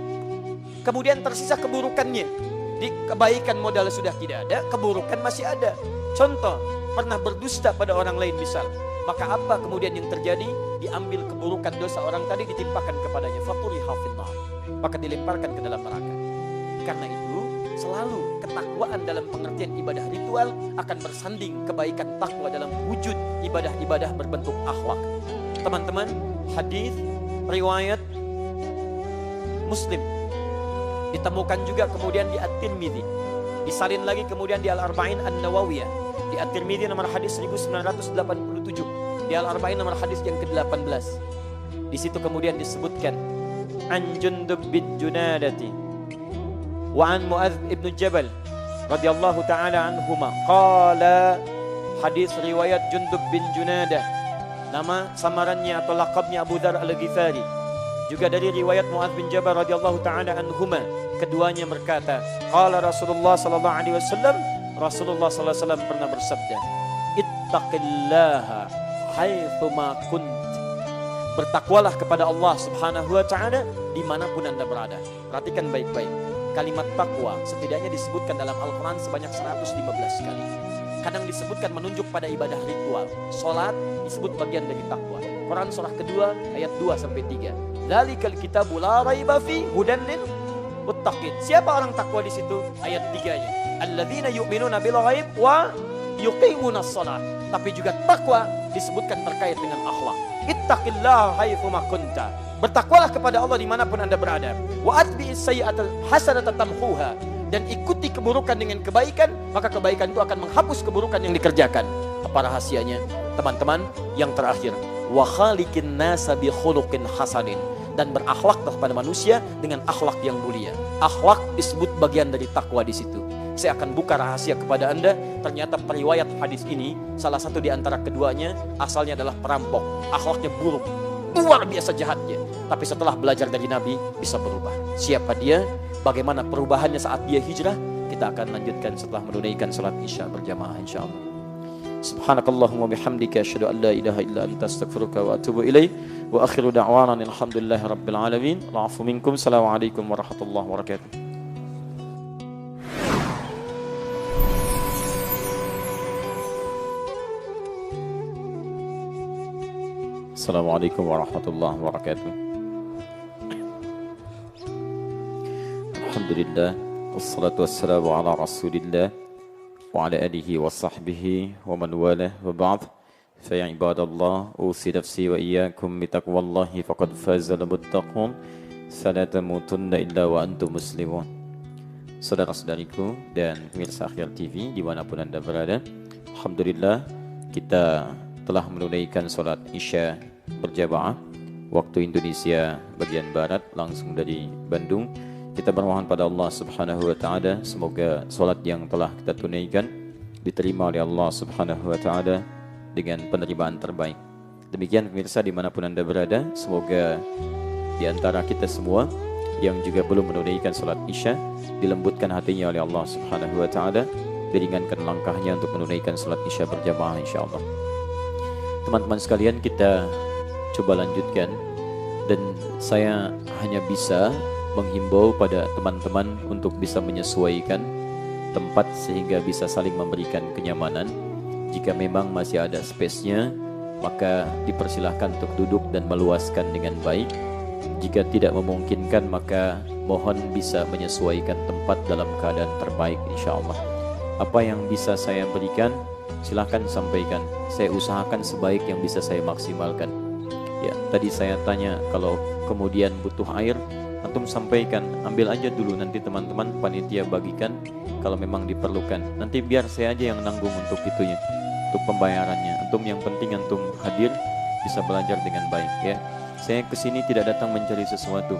kemudian tersisa keburukannya. Di kebaikan modal sudah tidak ada, keburukan masih ada. Contoh, pernah berdusta pada orang lain misal, maka apa kemudian yang terjadi? Diambil keburukan dosa orang tadi, ditimpakan kepadanya. Faturiha finnar, maka dilemparkan ke dalam neraka. Karena itu selalu ketakwaan dalam pengertian ibadah ritual akan bersanding kebaikan takwa dalam wujud ibadah-ibadah berbentuk akhlak. Teman-teman, hadis riwayat Muslim ditemukan juga kemudian di At-Tirmidzi, disalin lagi kemudian di Al-Arba'in An-Nawawiyah, di At-Tirmidzi nomor hadis 1987, di Al-Arba'in nomor hadis yang ke-18. Di situ kemudian disebutkan an Jundub bin Junadati wa an Mu'adz ibn Jabal radhiyallahu taala anhuma qala. Hadis riwayat Jundub bin Junadah, nama samarannya atau laqabnya Abu Dzar Al-Ghifari. Juga dari riwayat Mu'adz bin Jabal radhiyallahu taala anhuma, keduanya berkata, qala Rasulullah sallallahu alaihi wasallam, Rasulullah sallallahu alaihi wasallam pernah bersabda, ittaqillaha haitsu ma kunt. Bertakwalah kepada Allah Subhanahu wa taala dimanapun Anda berada. Perhatikan baik-baik. Kalimat takwa setidaknya disebutkan dalam Al-Quran sebanyak 115 kali. Kadang disebutkan menunjuk pada ibadah ritual. Salat disebut bagian dari takwa. Quran surah kedua ayat 2-3. Dzalikal kitabu la raiba fi hudan lil muttaqin. Siapa orang takwa di situ? Ayat 3-nya. Alladzina yu'minuna bil ghaib wa yuqimunas shalah. Tapi juga takwa disebutkan terkait dengan akhlak. Ittaqillaha haitsu ma kunta. Bertakwalah kepada Allah dimanapun Anda berada. Wa atbi'is sayyi'atal hasanata tamhuha. Dan ikuti keburukan dengan kebaikan, maka kebaikan itu akan menghapus keburukan yang dikerjakan. Apa rahasianya? Teman-teman, yang terakhir, wa khaliqin nasa bi khuluqin hasanin. Dan berakhlaklah kepada manusia dengan akhlak yang mulia. Akhlak disebut bagian dari takwa di situ. Saya akan buka rahasia kepada Anda. Ternyata periwayat hadis ini, salah satu di antara keduanya asalnya adalah perampok. Akhlaknya buruk, luar biasa jahatnya. Tapi setelah belajar dari Nabi bisa berubah. Siapa dia? Bagaimana perubahannya saat dia hijrah? Kita akan lanjutkan setelah menunaikan salat Isya berjamaah insyaallah. Subhanakallahumma bihamdika asyhadu an la ilaha illa anta astaghfiruka wa atubu ilaik. Wa akhiru da'wana alhamdulillahi rabbil alamin. Wa'afu minkum. Assalamualaikum warahmatullahi wabarakatuh. Assalamualaikum warahmatullahi wabarakatuh. Alhamdulillah, wassalatu wassalamu ala rasulillah wa ala alihi wa sahbihi wa man walah wa ba'd. Fa ya ibadallah, usi nafsi wa iyyakum bitaqwallahi faqad fazal muttaqun. Fala tamutunna illa wa antum muslimun. Saudara-saudariku dan pemirsa Akhyar TV dimanapun Anda berada, alhamdulillah kita telah menunaikan sholat Isya berjamaah waktu Indonesia bagian Barat langsung dari Bandung. Kita bermohon pada Allah Subhanahu wa taala semoga sholat yang telah kita tunaikan diterima oleh Allah Subhanahu wa taala dengan penerimaan terbaik. Demikian pemirsa dimanapun Anda berada, semoga di antara kita semua yang juga belum menunaikan sholat Isya dilembutkan hatinya oleh Allah Subhanahu wa taala, diringankan langkahnya untuk menunaikan sholat Isya berjamaah insyaallah. Teman-teman sekalian, kita coba lanjutkan, dan saya hanya bisa menghimbau pada teman-teman untuk bisa menyesuaikan tempat sehingga bisa saling memberikan kenyamanan. Jika memang masih ada space-nya, maka dipersilahkan untuk duduk dan meluaskan dengan baik. Jika tidak memungkinkan, maka mohon bisa menyesuaikan tempat dalam keadaan terbaik insyaallah. Apa yang bisa saya berikan, silahkan sampaikan. Saya usahakan sebaik yang bisa saya maksimalkan. Ya, tadi saya tanya kalau kemudian butuh air, antum sampaikan, ambil aja dulu, nanti teman-teman panitia bagikan kalau memang diperlukan. Nanti biar saya aja yang nanggung untuk itunya, untuk pembayarannya. Antum yang penting antum hadir, bisa belajar dengan baik ya. Saya kesini tidak datang mencari sesuatu.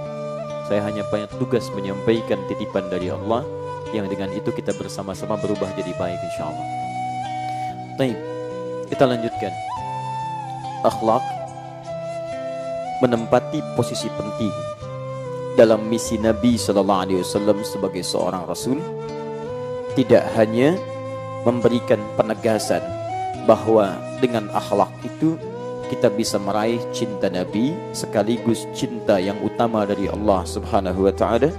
Saya hanya punya tugas menyampaikan titipan dari Allah, yang dengan itu kita bersama-sama berubah jadi baik insyaallah. Baik, kita lanjutkan. Akhlak menempati posisi penting dalam misi Nabi Sallallahu Alaihi Wasallam sebagai seorang Rasul. Tidak hanya memberikan penegasan bahwa dengan akhlak itu kita bisa meraih cinta Nabi sekaligus cinta yang utama dari Allah Subhanahu Wa Taala.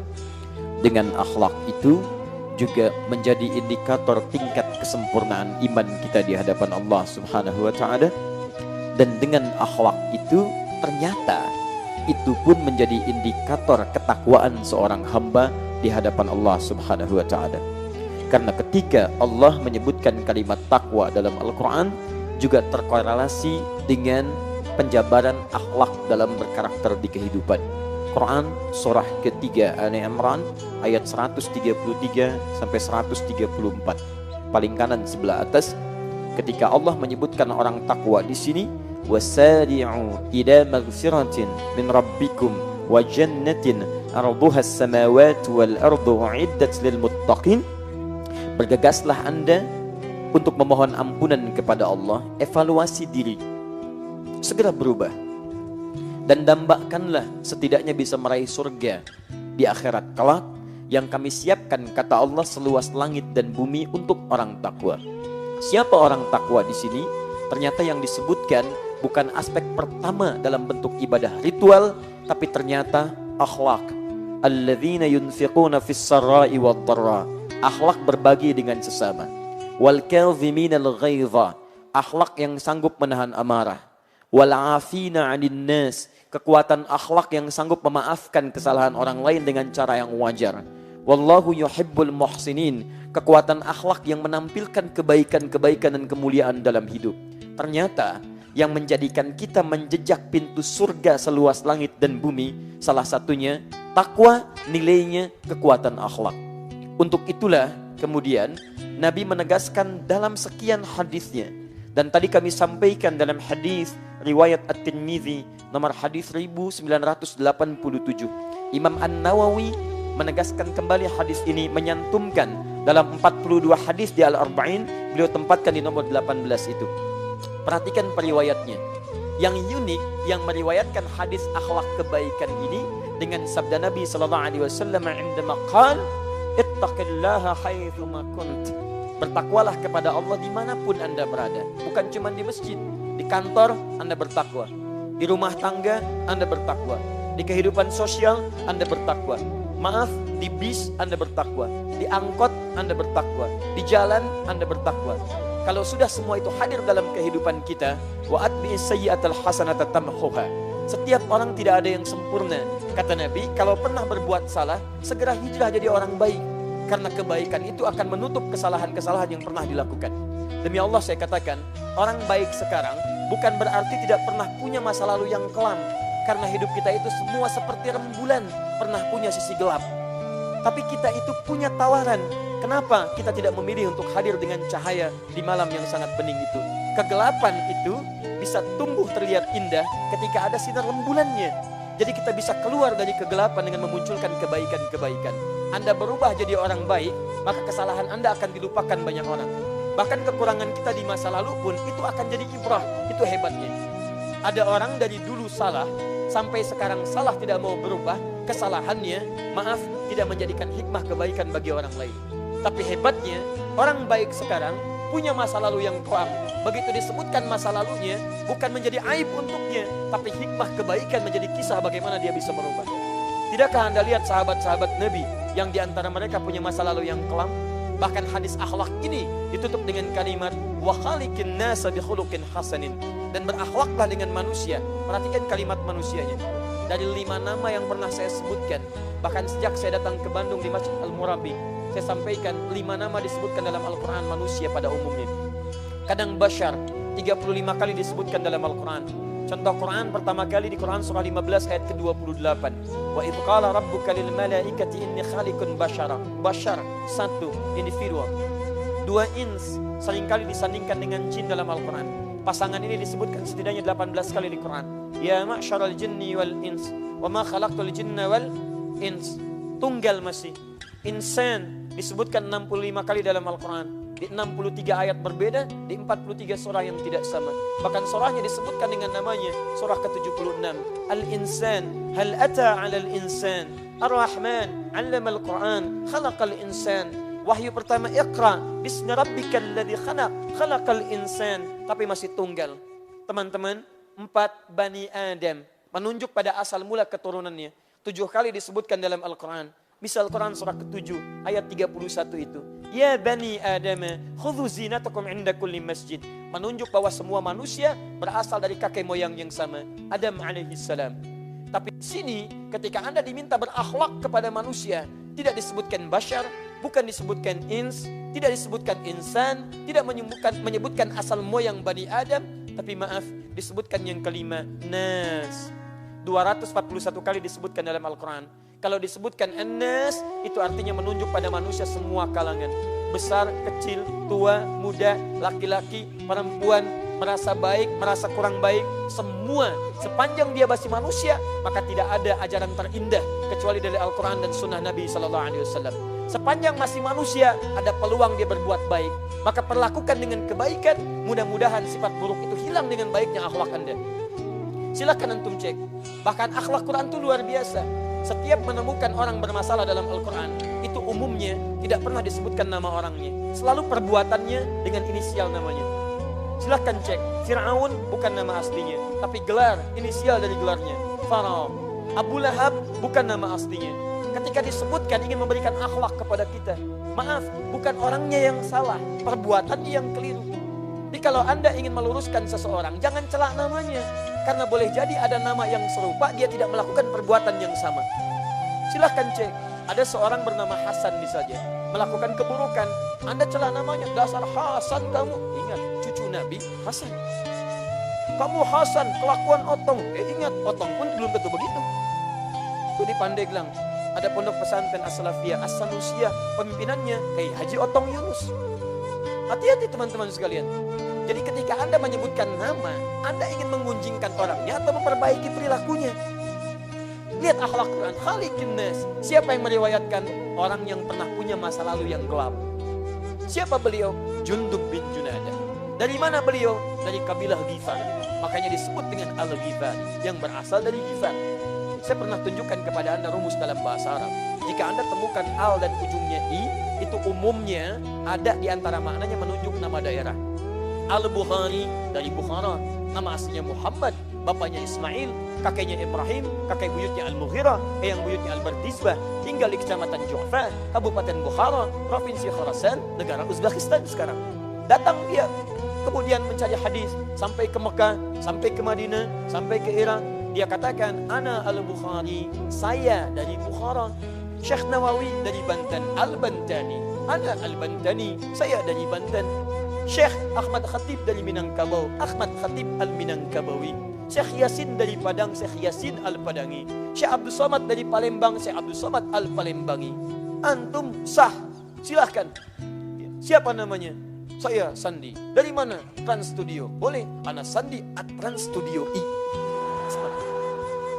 Dengan akhlak itu juga menjadi indikator tingkat kesempurnaan iman kita di hadapan Allah Subhanahu wa taala. Dan dengan akhlak itu ternyata itu pun menjadi indikator ketakwaan seorang hamba di hadapan Allah Subhanahu wa taala. Karena ketika Allah menyebutkan kalimat takwa dalam Al-Qur'an juga terkorelasi dengan penjabaran akhlak dalam berkarakter di kehidupan. Quran surah ketiga Ali Imran ayat 133 sampai 134. Paling kanan sebelah atas, ketika Allah menyebutkan orang takwa di sini, wasari'u ila maghfiratin min rabbikum wa jannatin arduha as-samawati wal ardu uiddat lil muttaqin. Bergegaslah Anda untuk memohon ampunan kepada Allah, evaluasi diri, segera berubah, dan dambakanlah setidaknya bisa meraih surga di akhirat kelak yang kami siapkan, kata Allah, seluas langit dan bumi untuk orang takwa. Siapa orang takwa di sini? Ternyata yang disebutkan bukan aspek pertama dalam bentuk ibadah ritual, tapi ternyata akhlak. Alladzina yunfiquna fis sarai wad dharra. Akhlak berbagi dengan sesama. Wal kadhiminal ghaidha. Akhlak yang sanggup menahan amarah. Wal afina 'anil nas. Kekuatan akhlak yang sanggup memaafkan kesalahan orang lain dengan cara yang wajar. Wallahu yuhibbul muhsinin. Kekuatan akhlak yang menampilkan kebaikan-kebaikan dan kemuliaan dalam hidup. Ternyata yang menjadikan kita menjejak pintu surga seluas langit dan bumi, salah satunya takwa, nilainya kekuatan akhlak. Untuk itulah kemudian Nabi menegaskan dalam sekian hadisnya, dan tadi kami sampaikan dalam hadis riwayat At-Tirmidzi nomor hadis 1987. Imam An-Nawawi menegaskan kembali hadis ini, menyantumkan dalam 42 hadis di Al-Arba'in, beliau tempatkan di nomor 18 itu. Perhatikan periwayatnya. Yang unik, yang meriwayatkan hadis akhlak kebaikan ini dengan sabda Nabi sallallahu alaihi wasallam indama qala ittaqillaha haitsu ma kunt. Bertakwalah kepada Allah dimanapun Anda berada. Bukan cuma di masjid, di kantor Anda bertakwa, di rumah tangga Anda bertakwa, di kehidupan sosial Anda bertakwa. Maaf, di bis Anda bertakwa, di angkot Anda bertakwa, di jalan Anda bertakwa. Kalau sudah semua itu hadir dalam kehidupan kita, wa atbi'is sayyi'atal hasanata tamhuha. Setiap orang tidak ada yang sempurna. Kata Nabi, kalau pernah berbuat salah, segera hijrah jadi orang baik. Karena kebaikan itu akan menutup kesalahan-kesalahan yang pernah dilakukan. Demi Allah saya katakan, orang baik sekarang bukan berarti tidak pernah punya masa lalu yang kelam. Karena hidup kita itu semua seperti rembulan, pernah punya sisi gelap. Tapi kita itu punya tawaran. Kenapa kita tidak memilih untuk hadir dengan cahaya di malam yang sangat bening itu? Kegelapan itu bisa tumbuh terlihat indah ketika ada sinar rembulannya. Jadi kita bisa keluar dari kegelapan dengan memunculkan kebaikan-kebaikan. Anda berubah jadi orang baik, maka kesalahan Anda akan dilupakan banyak orang. Bahkan kekurangan kita di masa lalu pun itu akan jadi ibrah. Itu hebatnya. Ada orang dari dulu salah, sampai sekarang salah tidak mau berubah, kesalahannya, maaf, tidak menjadikan hikmah kebaikan bagi orang lain. Tapi hebatnya, orang baik sekarang punya masa lalu yang kelam. Begitu disebutkan masa lalunya, bukan menjadi aib untuknya, tapi hikmah kebaikan menjadi kisah bagaimana dia bisa merubah. Tidakkah Anda lihat sahabat-sahabat Nabi yang diantara mereka punya masa lalu yang kelam? Bahkan hadis akhlak ini ditutup dengan kalimat wa khaliqin nasa bi khuluqin hasanin, dan berakhlaklah dengan manusia. Perhatikan kalimat manusianya. Dari 5 nama yang pernah saya sebutkan, bahkan sejak saya datang ke Bandung di Masjid Al-Murabi, saya sampaikan 5 nama disebutkan dalam Al-Quran manusia pada umumnya. Kadang Bashar 35 kali disebutkan dalam Al-Quran. Contoh Quran pertama kali di Quran surah 15 ayat ke-28. Wa idh qala rabbuka lil malaikati inni khaliqun bashara. Bashar, 1 individual. 2 ins seringkali disandingkan dengan jin dalam Al-Quran. Pasangan ini disebutkan setidaknya 18 kali di Quran. Ya ma'syaral jinni wal ins wa ma khalaqtul jinna wal ins. Tunggal masih. Insan disebutkan 65 kali dalam Al-Quran. Di 63 ayat berbeda, di 43 surah yang tidak sama. Bahkan surahnya disebutkan dengan namanya, surah ke-76. Al-Insan, hal ata 'alal insan, Ar-Rahman, 'allamal Qur'an, khalaqal insan. Wahyu pertama, Iqra, bismi rabbikal ladzi khalaq, khalaqal insan. Tapi masih tunggal. Teman-teman, 4 Bani Adam, menunjuk pada asal mula keturunannya. 7 kali disebutkan dalam Al-Quran. Misal Quran surah ke-7 ayat 31 itu. Ya Bani Adam, khudhu zinatakum inda kulli masjid. Menunjuk bahwa semua manusia berasal dari kakek moyang yang sama, Adam alaihissalam. Tapi di sini ketika Anda diminta berakhlak kepada manusia, tidak disebutkan bashar, bukan disebutkan ins, tidak disebutkan insan, tidak menyebutkan asal moyang Bani Adam, tapi maaf, disebutkan yang kelima, nas. 241 kali disebutkan dalam Al-Quran. Kalau disebutkan an-nas, itu artinya menunjuk pada manusia semua kalangan. Besar, kecil, tua, muda, laki-laki, perempuan, merasa baik, merasa kurang baik, semua. Sepanjang dia masih manusia, maka tidak ada ajaran terindah kecuali dari Al-Quran dan Sunnah Nabi SAW. Sepanjang masih manusia, ada peluang dia berbuat baik. Maka perlakukan dengan kebaikan, mudah-mudahan sifat buruk itu hilang dengan baiknya akhlak Anda. Silakan antum cek. Bahkan akhlak Quran itu luar biasa. Setiap menemukan orang bermasalah dalam Al-Quran, itu umumnya tidak pernah disebutkan nama orangnya. Selalu perbuatannya dengan inisial namanya. Silahkan cek, Fir'aun bukan nama aslinya, tapi gelar, inisial dari gelarnya, Faraon. Abu Lahab bukan nama aslinya. Ketika disebutkan ingin memberikan akhlak kepada kita, maaf, bukan orangnya yang salah, perbuatannya yang keliru. Jadi kalau Anda ingin meluruskan seseorang, jangan celak namanya. Karena boleh jadi ada nama yang serupa, dia tidak melakukan perbuatan yang sama. Silahkan cek, ada seorang bernama Hasan misalnya, melakukan keburukan. Anda celak namanya, dasar Hasan kamu. Ingat, cucu Nabi Hasan. Kamu Hasan, kelakuan Otong. Ingat, Otong pun belum tentu begitu. Itu di Pandeglang, ada pondok pesantren As-Salafiyah, As-Sanusiyah, pemimpinannya Kiai Haji Otong Yunus. Hati-hati teman-teman sekalian. Jadi ketika Anda menyebutkan nama, Anda ingin mengunjingkan orangnya atau memperbaiki perilakunya. Lihat akhlak Quran, khaliqin nas. Siapa yang meriwayatkan? Orang yang pernah punya masa lalu yang gelap. Siapa beliau? Jundub bin Junadah. Dari mana beliau? Dari kabilah Ghifar. Makanya disebut dengan Al-Ghifar, yang berasal dari Ghifar. Saya pernah tunjukkan kepada Anda rumus dalam bahasa Arab. Jika Anda temukan al dan ujungnya i, itu umumnya ada di antara maknanya menunjuk nama daerah. Al-Bukhari dari Bukhara, nama aslinya Muhammad, bapaknya Ismail, kakeknya Ibrahim, kakek buyutnya Al-Mughirah, eyang buyutnya Al-Bardizbah, tinggal di kecamatan Ju'fa, Kabupaten Bukhara, Provinsi Khorasan, negara Uzbekistan sekarang. Datang dia, kemudian mencari hadis sampai ke Mekah, sampai ke Madinah, sampai ke Irak. Dia katakan, ana al-Bukhari, saya dari Bukhara. Syekh Nawawi dari Banten, Al-Bantani. Ana Al-Bantani, saya dari Banten. Syekh Ahmad Khatib dari Minangkabau, Ahmad Khatib Al-Minangkabawi. Syekh Yasin dari Padang, Syekh Yasin Al-Padangi. Syekh Abdul Somad dari Palembang, Syekh Abdul Somad Al-Palembangi. Antum sah, silahkan. Siapa namanya? Saya Sandi. Dari mana? Trans Studio. Boleh, ana Sandi at Trans Studio I.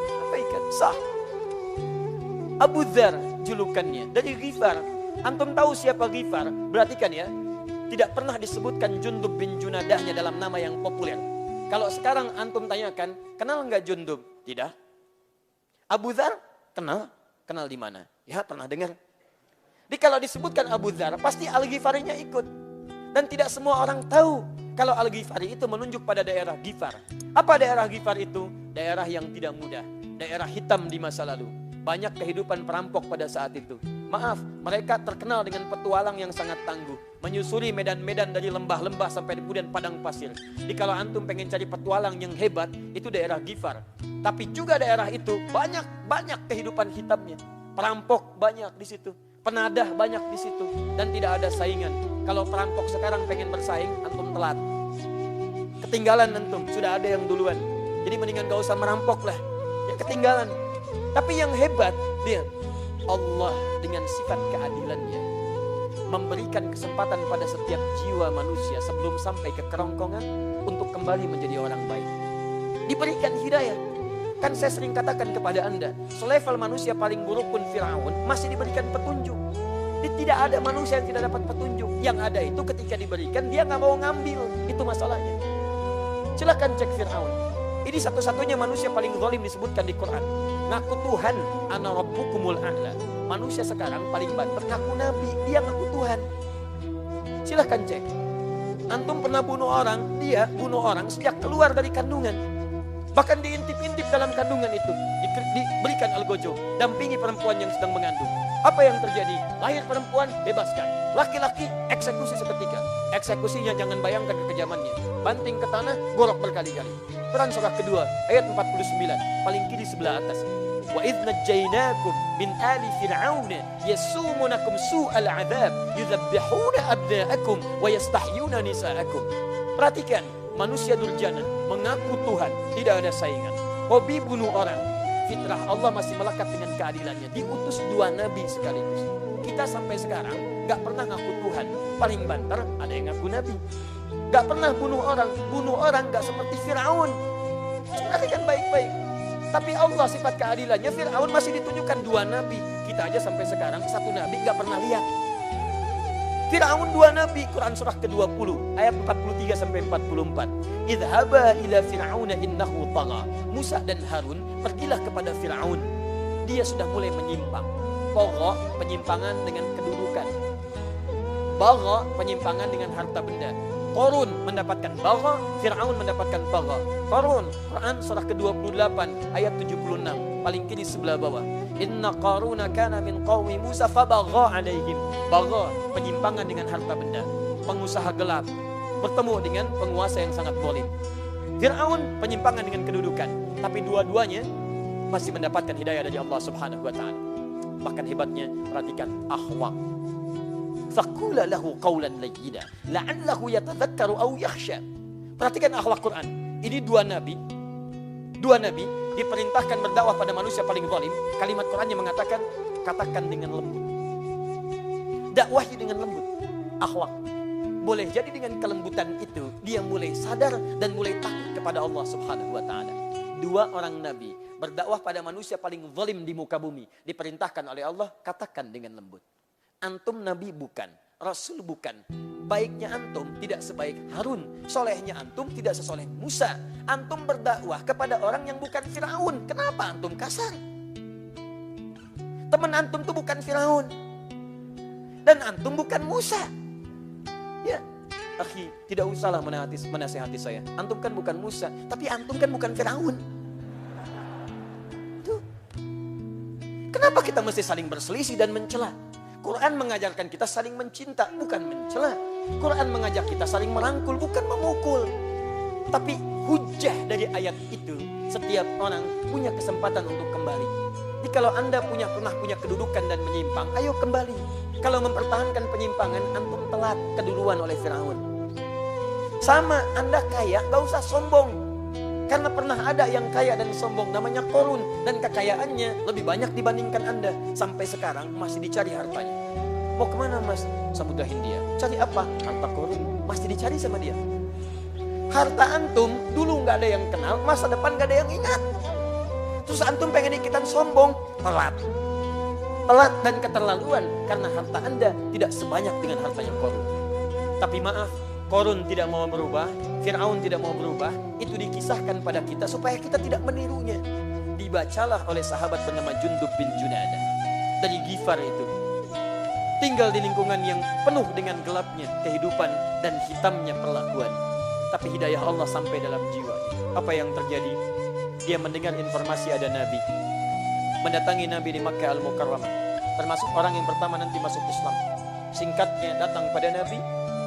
Sampaikan, sah. Abu Dzar julukannya dari Ghifar. Antum tahu siapa Ghifar? Perhatikan ya. Tidak pernah disebutkan Jundub bin Junadahnya dalam nama yang populer. Kalau sekarang antum tanyakan, kenal enggak Jundub? Tidak. Abu Dzar? Kenal. Kenal di mana? Ya, pernah dengar. Jadi kalau disebutkan Abu Dzar, pasti Al-Ghifarinya ikut. Dan tidak semua orang tahu kalau Al-Ghifari itu menunjuk pada daerah Ghifar. Apa daerah Ghifar itu? Daerah yang tidak mudah. Daerah hitam di masa lalu. Banyak kehidupan perampok pada saat itu. Maaf, mereka terkenal dengan petualang yang sangat tangguh. Menyusuri medan-medan dari lembah-lembah sampai kemudian padang pasir. Jadi kalau antum pengen cari petualang yang hebat, itu daerah Ghifar. Tapi juga daerah itu banyak kehidupan hitamnya. Perampok banyak di situ. Penadah banyak di situ. Dan tidak ada saingan. Kalau perampok sekarang pengen bersaing, antum telat. Ketinggalan antum, sudah ada yang duluan. Jadi mendingan gak usah merampok lah. Ya ketinggalan. Tapi yang hebat, dia Allah dengan sifat keadilannya memberikan kesempatan pada setiap jiwa manusia sebelum sampai ke kerongkongan untuk kembali menjadi orang baik. Diberikan hidayah. Kan saya sering katakan kepada Anda, selevel manusia paling buruk pun Firaun masih diberikan petunjuk. Tidak ada manusia yang tidak dapat petunjuk. Yang ada itu ketika diberikan dia nggak mau ngambil. Itu masalahnya. Silakan cek Firaun. Ini satu-satunya manusia paling zalim disebutkan di Quran. Ngaku Tuhan, ana rabbukumul a'la. Manusia sekarang paling banter ngaku nabi, dia ngaku Tuhan. Silahkan cek. Antum pernah bunuh orang, dia bunuh orang sejak keluar dari kandungan. Bahkan diintip-intip dalam kandungan itu. Diberikan algojo, dampingi perempuan yang sedang mengandung. Apa yang terjadi? Lahir perempuan, bebaskan. Laki-laki, eksekusi seketika. Eksekusinya jangan bayangkan kekejamannya. Banting ke tanah, gorok berkali-kali. Quran surah kedua, ayat 49. Paling kiri sebelah atas. Wa idh najjaynakum min ali fir'aun yasumunakum su'al 'adzab yudzabbihuna abna'akum wa yastahyuna nisa'akum. Perhatikan, manusia durjana mengaku Tuhan, tidak ada saingan. Hobi bunuh orang. Fitrah Allah masih melekat dengan keadilannya. Diutus 2 nabi sekaligus. Kita sampai sekarang gak pernah ngaku Tuhan. Paling banter ada yang ngaku nabi. Gak pernah bunuh orang gak seperti Firaun. Perhatikan baik-baik. Tapi Allah sifat keadilannya, Firaun masih ditunjukkan 2 nabi. Kita aja sampai sekarang 1 nabi gak pernah lihat. Firaun 2 nabi, Quran surah ke-20 ayat 43 sampai 44. Idhaba ila fir'auna innahu tagha. Musa dan Harun pergilah kepada Firaun. Dia sudah mulai menyimpang. Tagha, penyimpangan dengan kedudukan. Bagha, penyimpangan dengan harta benda. Qarun mendapatkan bagha, Firaun mendapatkan tagha. Qarun, Quran surah ke-28 ayat 76, paling kiri sebelah bawah. Inna Qaruna kana min qaumi Musa fabagha alaihim. Bagha, penyimpangan dengan harta benda. Pengusaha gelap bertemu dengan penguasa yang sangat zalim. Firaun penyimpangan dengan kedudukan, tapi dua-duanya masih mendapatkan hidayah dari Allah Subhanahu wa taala. Bahkan hebatnya, perhatikan akhlak. Faqula lahu qawlan layyina la'allahu yatadhakkaru aw yakhsha. Perhatikan akhlak Quran. Ini 2 nabi diperintahkan berdakwah pada manusia paling zalim. Kalimat Qurannya mengatakan, katakan dengan lembut. Dakwahi dengan lembut. Akhlak. Boleh jadi dengan kelembutan itu dia mulai sadar dan mulai takut kepada Allah Subhanahu wa taala. 2 orang nabi berdakwah pada manusia paling zalim di muka bumi, diperintahkan oleh Allah, katakan dengan lembut. Antum nabi bukan, rasul bukan. Baiknya antum tidak sebaik Harun, solehnya antum tidak sesoleh Musa. Antum berdakwah kepada orang yang bukan Firaun. Kenapa antum kasar? Teman antum tuh bukan Firaun. Dan antum bukan Musa. Ya, akhi, tidak usahlah menasihati saya. Antum kan bukan Musa, tapi antum kan bukan Firaun. Tuh. Kenapa kita mesti saling berselisih dan mencela? Quran mengajarkan kita saling mencinta, bukan mencela. Quran mengajak kita saling merangkul, bukan memukul. Tapi hujah dari ayat itu, setiap orang punya kesempatan untuk kembali. Jadi kalau Anda pernah punya kedudukan dan menyimpang, ayo kembali. Kalau mempertahankan penyimpangan, antum telat keduluan oleh Firaun. Sama, Anda kaya, gak usah sombong. Karena pernah ada yang kaya dan sombong, namanya Korun. Dan kekayaannya lebih banyak dibandingkan Anda. Sampai sekarang masih dicari hartanya. Mau kemana mas? Samudra Hindia. Cari apa? Harta Korun. Masih dicari sama dia. Harta antum dulu gak ada yang kenal, masa depan gak ada yang ingat. Terus antum pengen ikutan sombong, telat. Telat dan keterlaluan. Karena harta Anda tidak sebanyak dengan hartanya Korun. Tapi maaf, Korun tidak mau berubah, Fir'aun tidak mau berubah. Itu dikisahkan pada kita supaya kita tidak menirunya. Dibacalah oleh sahabat bernama Jundub bin Junadah dari Ghifar itu. Tinggal di lingkungan yang penuh dengan gelapnya kehidupan dan hitamnya perlakuan. Tapi hidayah Allah sampai dalam jiwa. Apa yang terjadi? Dia mendengar informasi ada Nabi. Mendatangi Nabi di Makkah Al-Mukarramah. Termasuk orang yang pertama nanti masuk Islam. Singkatnya datang pada Nabi.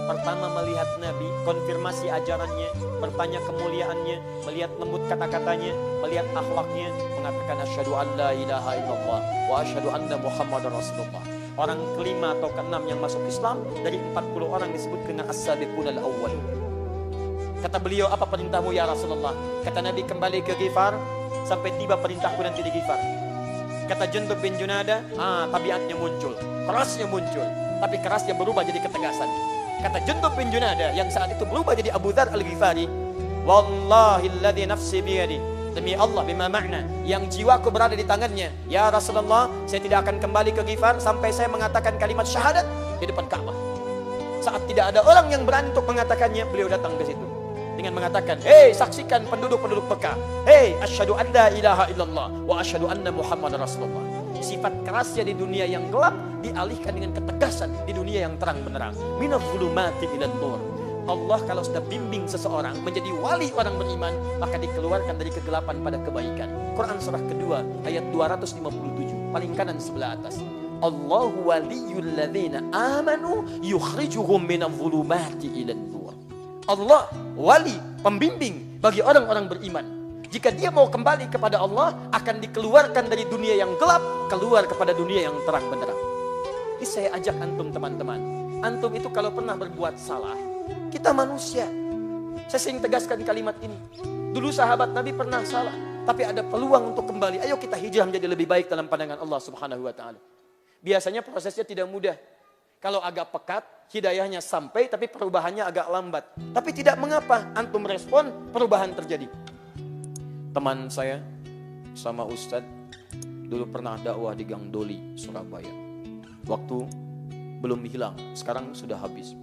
Pertama melihat Nabi, konfirmasi ajarannya, bertanya kemuliaannya, melihat lembut kata-katanya, melihat akhlaknya, mengatakan asyhadu an la ilaha illallah wa asyhadu anna Muhammadar Rasulullah. Orang kelima atau keenam yang masuk Islam dari 40 orang disebut dengan as-sabiqunal awwalun. Kata beliau, apa perintahmu ya Rasulullah? Kata Nabi, kembali ke Ghifar sampai tiba perintahku nanti di Ghifar. Kata Jundub bin Junadah, tabiatnya muncul, kerasnya muncul, tapi kerasnya berubah jadi ketegasan. Kata Jundub bin Junadah yang saat itu berubah jadi Abu Dzar Al-Ghifari, wallahilladzi nafsi biyadi, demi Allah bima makna, yang jiwaku berada di tangannya, ya Rasulullah, saya tidak akan kembali ke Ghifar sampai saya mengatakan kalimat syahadat di depan Ka'bah. Saat tidak ada orang yang berani untuk mengatakannya, beliau datang ke situ dengan mengatakan, hei saksikan penduduk-penduduk Mekah, hei asyhadu an la ilaha illallah wa asyhadu anna Muhammadar Rasulullah. Sifat kerasnya di dunia yang gelap dialihkan dengan ketegasan di dunia yang terang benderang. Minadh dhulumati ilan nur. Allah kalau sudah bimbing seseorang menjadi wali orang beriman, maka dikeluarkan dari kegelapan pada kebaikan. Quran surah kedua ayat 257, paling kanan sebelah atas. Allahu waliyul ladzina amanu yukhrijuhum minadh dhulumati ilan nur. Allah wali, pembimbing bagi orang-orang beriman. Jika dia mau kembali kepada Allah, akan dikeluarkan dari dunia yang gelap, keluar kepada dunia yang terang benderang. Ini saya ajak antum teman-teman. Antum itu kalau pernah berbuat salah, kita manusia. Saya sering tegaskan kalimat ini. Dulu sahabat Nabi pernah salah, tapi ada peluang untuk kembali. Ayo kita hijrah menjadi lebih baik dalam pandangan Allah Subhanahu wa taala. Biasanya prosesnya tidak mudah. Kalau agak pekat, hidayahnya sampai, tapi perubahannya agak lambat. Tapi tidak mengapa, antum respon, perubahan terjadi. Teman saya sama Ustadz dulu pernah dakwah di Gang Doli, Surabaya. Waktu belum hilang, sekarang sudah habis.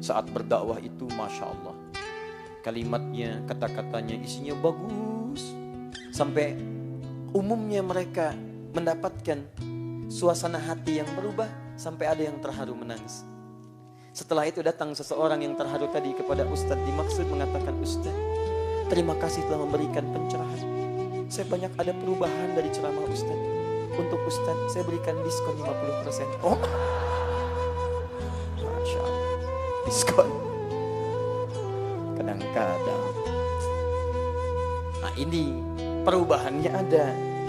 Saat berdakwah itu Masya Allah, kalimatnya, kata-katanya, isinya bagus. Sampai umumnya mereka mendapatkan suasana hati yang berubah, sampai ada yang terharu menangis. Setelah itu datang seseorang yang terharu tadi kepada Ustadz, dimaksud mengatakan, Ustadz, terima kasih telah memberikan pencerahan. Saya banyak ada perubahan dari ceramah Ustaz. Untuk Ustaz, saya berikan diskon 50%. Oh, Masya Allah, diskon. Kadang-kadang. Nah ini perubahannya ada.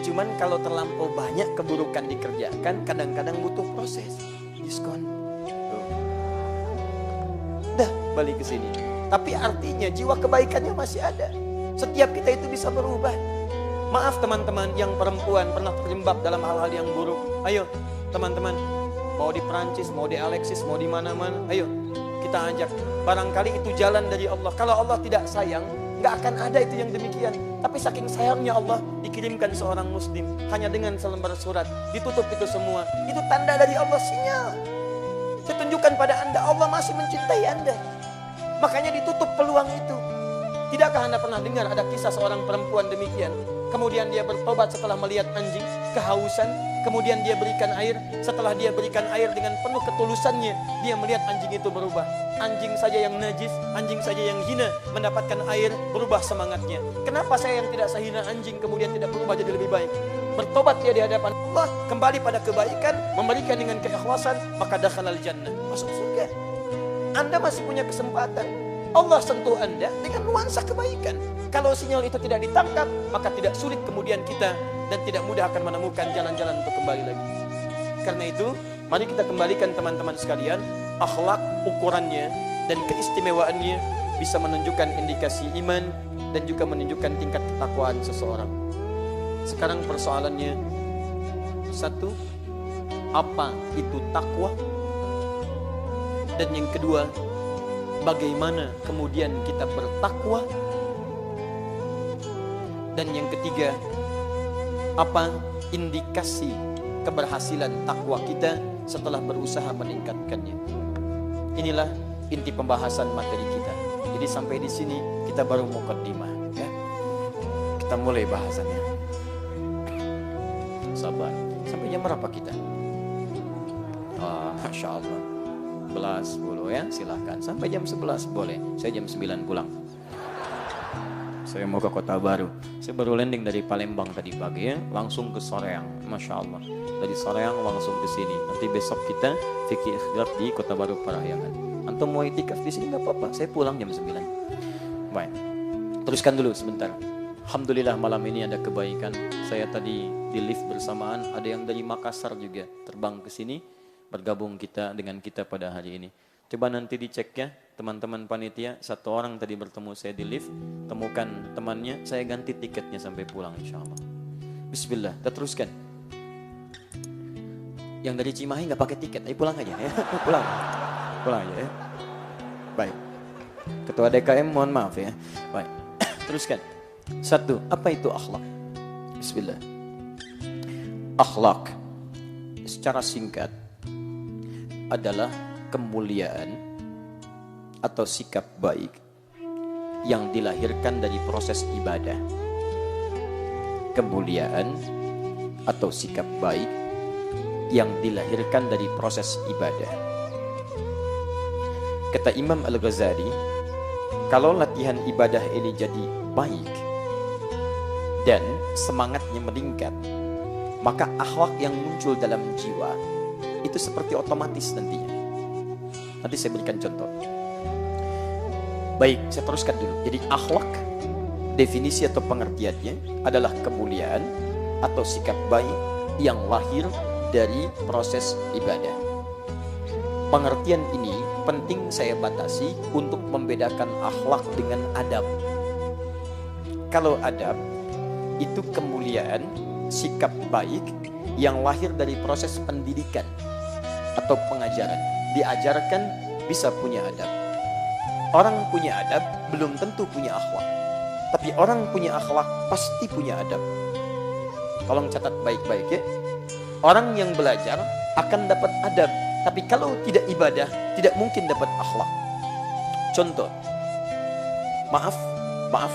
Cuman kalau terlampau banyak keburukan dikerjakan, kadang-kadang butuh proses. Diskon. Dah, balik ke sini. Tapi artinya jiwa kebaikannya masih ada. Setiap kita itu bisa berubah. Maaf teman-teman yang perempuan pernah terjebak dalam hal-hal yang buruk. Ayo teman-teman, mau di Perancis, mau di Alexis, mau di mana-mana, ayo kita ajak. Barangkali itu jalan dari Allah. Kalau Allah tidak sayang, nggak akan ada itu yang demikian. Tapi saking sayangnya Allah, dikirimkan seorang muslim hanya dengan selembar surat, ditutup itu semua. Itu tanda dari Allah, sinyal. Saya tunjukkan pada Anda, Allah masih mencintai Anda. Makanya ditutup peluang itu. Tidakkah Anda pernah dengar ada kisah seorang perempuan demikian? Kemudian dia bertobat setelah melihat anjing kehausan. Kemudian dia berikan air. Setelah dia berikan air dengan penuh ketulusannya, dia melihat anjing itu berubah. Anjing saja yang najis, anjing saja yang hina mendapatkan air, berubah semangatnya. Kenapa saya yang tidak sehina anjing kemudian tidak berubah jadi lebih baik? Bertobat dia di hadapan Allah, kembali pada kebaikan, memberikan dengan keikhlasan, maka dakhalal jannah, masuk surga. Anda masih punya kesempatan. Allah sentuh Anda dengan nuansa kebaikan. Kalau sinyal itu tidak ditangkap, maka tidak sulit kemudian kita dan tidak mudah akan menemukan jalan-jalan untuk kembali lagi. Karena itu, mari kita kembalikan teman-teman sekalian, akhlak ukurannya dan keistimewaannya bisa menunjukkan indikasi iman dan juga menunjukkan tingkat ketakwaan seseorang. Sekarang persoalannya, satu, apa itu takwa? Dan yang kedua, bagaimana kemudian kita bertakwa? Dan yang ketiga, apa indikasi keberhasilan takwa kita setelah berusaha meningkatkannya? Inilah inti pembahasan materi kita. Jadi sampai di sini kita baru mukaddimah, ya. Kita mulai bahasannya. Sabar. Sampai jam berapa kita? Masya Allah. 10 ya, silahkan. Sampai jam 11 boleh. Saya jam 9 pulang. Saya mau ke Kota Baru. Saya baru landing dari Palembang tadi pagi ya, langsung ke Soreang. Masya Allah. Dari Soreang langsung ke sini. Nanti besok kita fikih ikhtilaf di Kota Baru Parahyangan. Antum mau itikaf di sini nggak apa-apa. Saya pulang jam 9. Baik. Teruskan dulu sebentar. Alhamdulillah malam ini ada kebaikan. Saya tadi di lift bersamaan. Ada yang dari Makassar juga terbang ke sini, bergabung dengan kita pada hari ini. Coba nanti dicek ya, teman-teman panitia. Satu orang tadi bertemu saya di lift, temukan temannya, saya ganti tiketnya sampai pulang insya Allah. Bismillah, kita teruskan. Yang dari Cimahi nggak pakai tiket, ayo pulang aja ya. pulang aja ya. Baik. Ketua DKM mohon maaf ya. Baik. Teruskan. Satu, apa itu akhlak? Bismillah. Akhlak secara singkat adalah kemuliaan atau sikap baik yang dilahirkan dari proses ibadah. Kemuliaan atau sikap baik yang dilahirkan dari proses ibadah. Kata Imam Al-Ghazali, kalau latihan ibadah ini jadi baik dan semangatnya meningkat, maka akhlak yang muncul dalam jiwa itu seperti otomatis nantinya. Nanti saya berikan contoh. Baik, saya teruskan dulu. Jadi akhlak, definisi atau pengertiannya adalah kemuliaan atau sikap baik yang lahir dari proses ibadah. Pengertian ini penting saya batasi untuk membedakan akhlak dengan adab. Kalau adab, itu kemuliaan, sikap baik yang lahir dari proses pendidikan atau pengajaran. Diajarkan bisa punya adab. Orang punya adab belum tentu punya akhlak. Tapi orang punya akhlak pasti punya adab. Tolong catat baik-baik ya. Orang yang belajar akan dapat adab. Tapi kalau tidak ibadah, tidak mungkin dapat akhlak. Contoh. Maaf.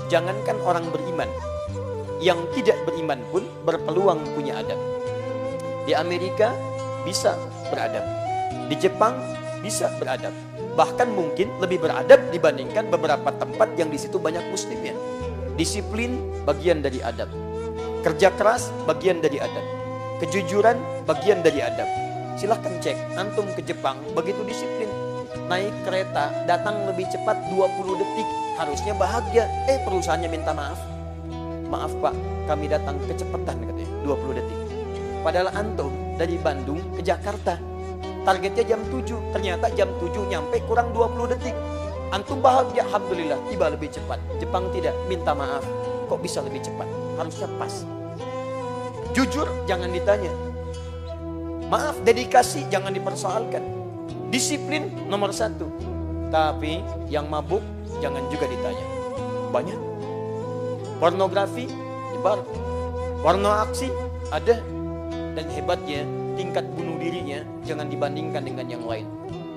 Jangankan orang beriman. Yang tidak beriman pun berpeluang punya adab. Di Amerika bisa beradab. Di Jepang bisa beradab. Bahkan mungkin lebih beradab dibandingkan beberapa tempat yang di situ banyak muslimnya. Disiplin bagian dari adab. Kerja keras bagian dari adab. Kejujuran bagian dari adab. Silahkan cek, antum ke Jepang begitu disiplin. Naik kereta datang lebih cepat 20 detik. Harusnya bahagia. Perusahaannya minta maaf. Maaf Pak, kami datang kecepatan katanya 20 detik. Padahal antum dari Bandung ke Jakarta targetnya jam 7, ternyata jam 7 nyampe kurang 20 detik. Antum bahagia, alhamdulillah tiba lebih cepat. Jepang tidak, minta maaf. Kok bisa lebih cepat? Harusnya pas. Jujur jangan ditanya. Maaf, dedikasi jangan dipersoalkan. Disiplin nomor 1. Tapi yang mabuk jangan juga ditanya. Banyak. Pornografi nyebar. Porno aksi ada. Dan hebatnya tingkat bunuh dirinya jangan dibandingkan dengan yang lain.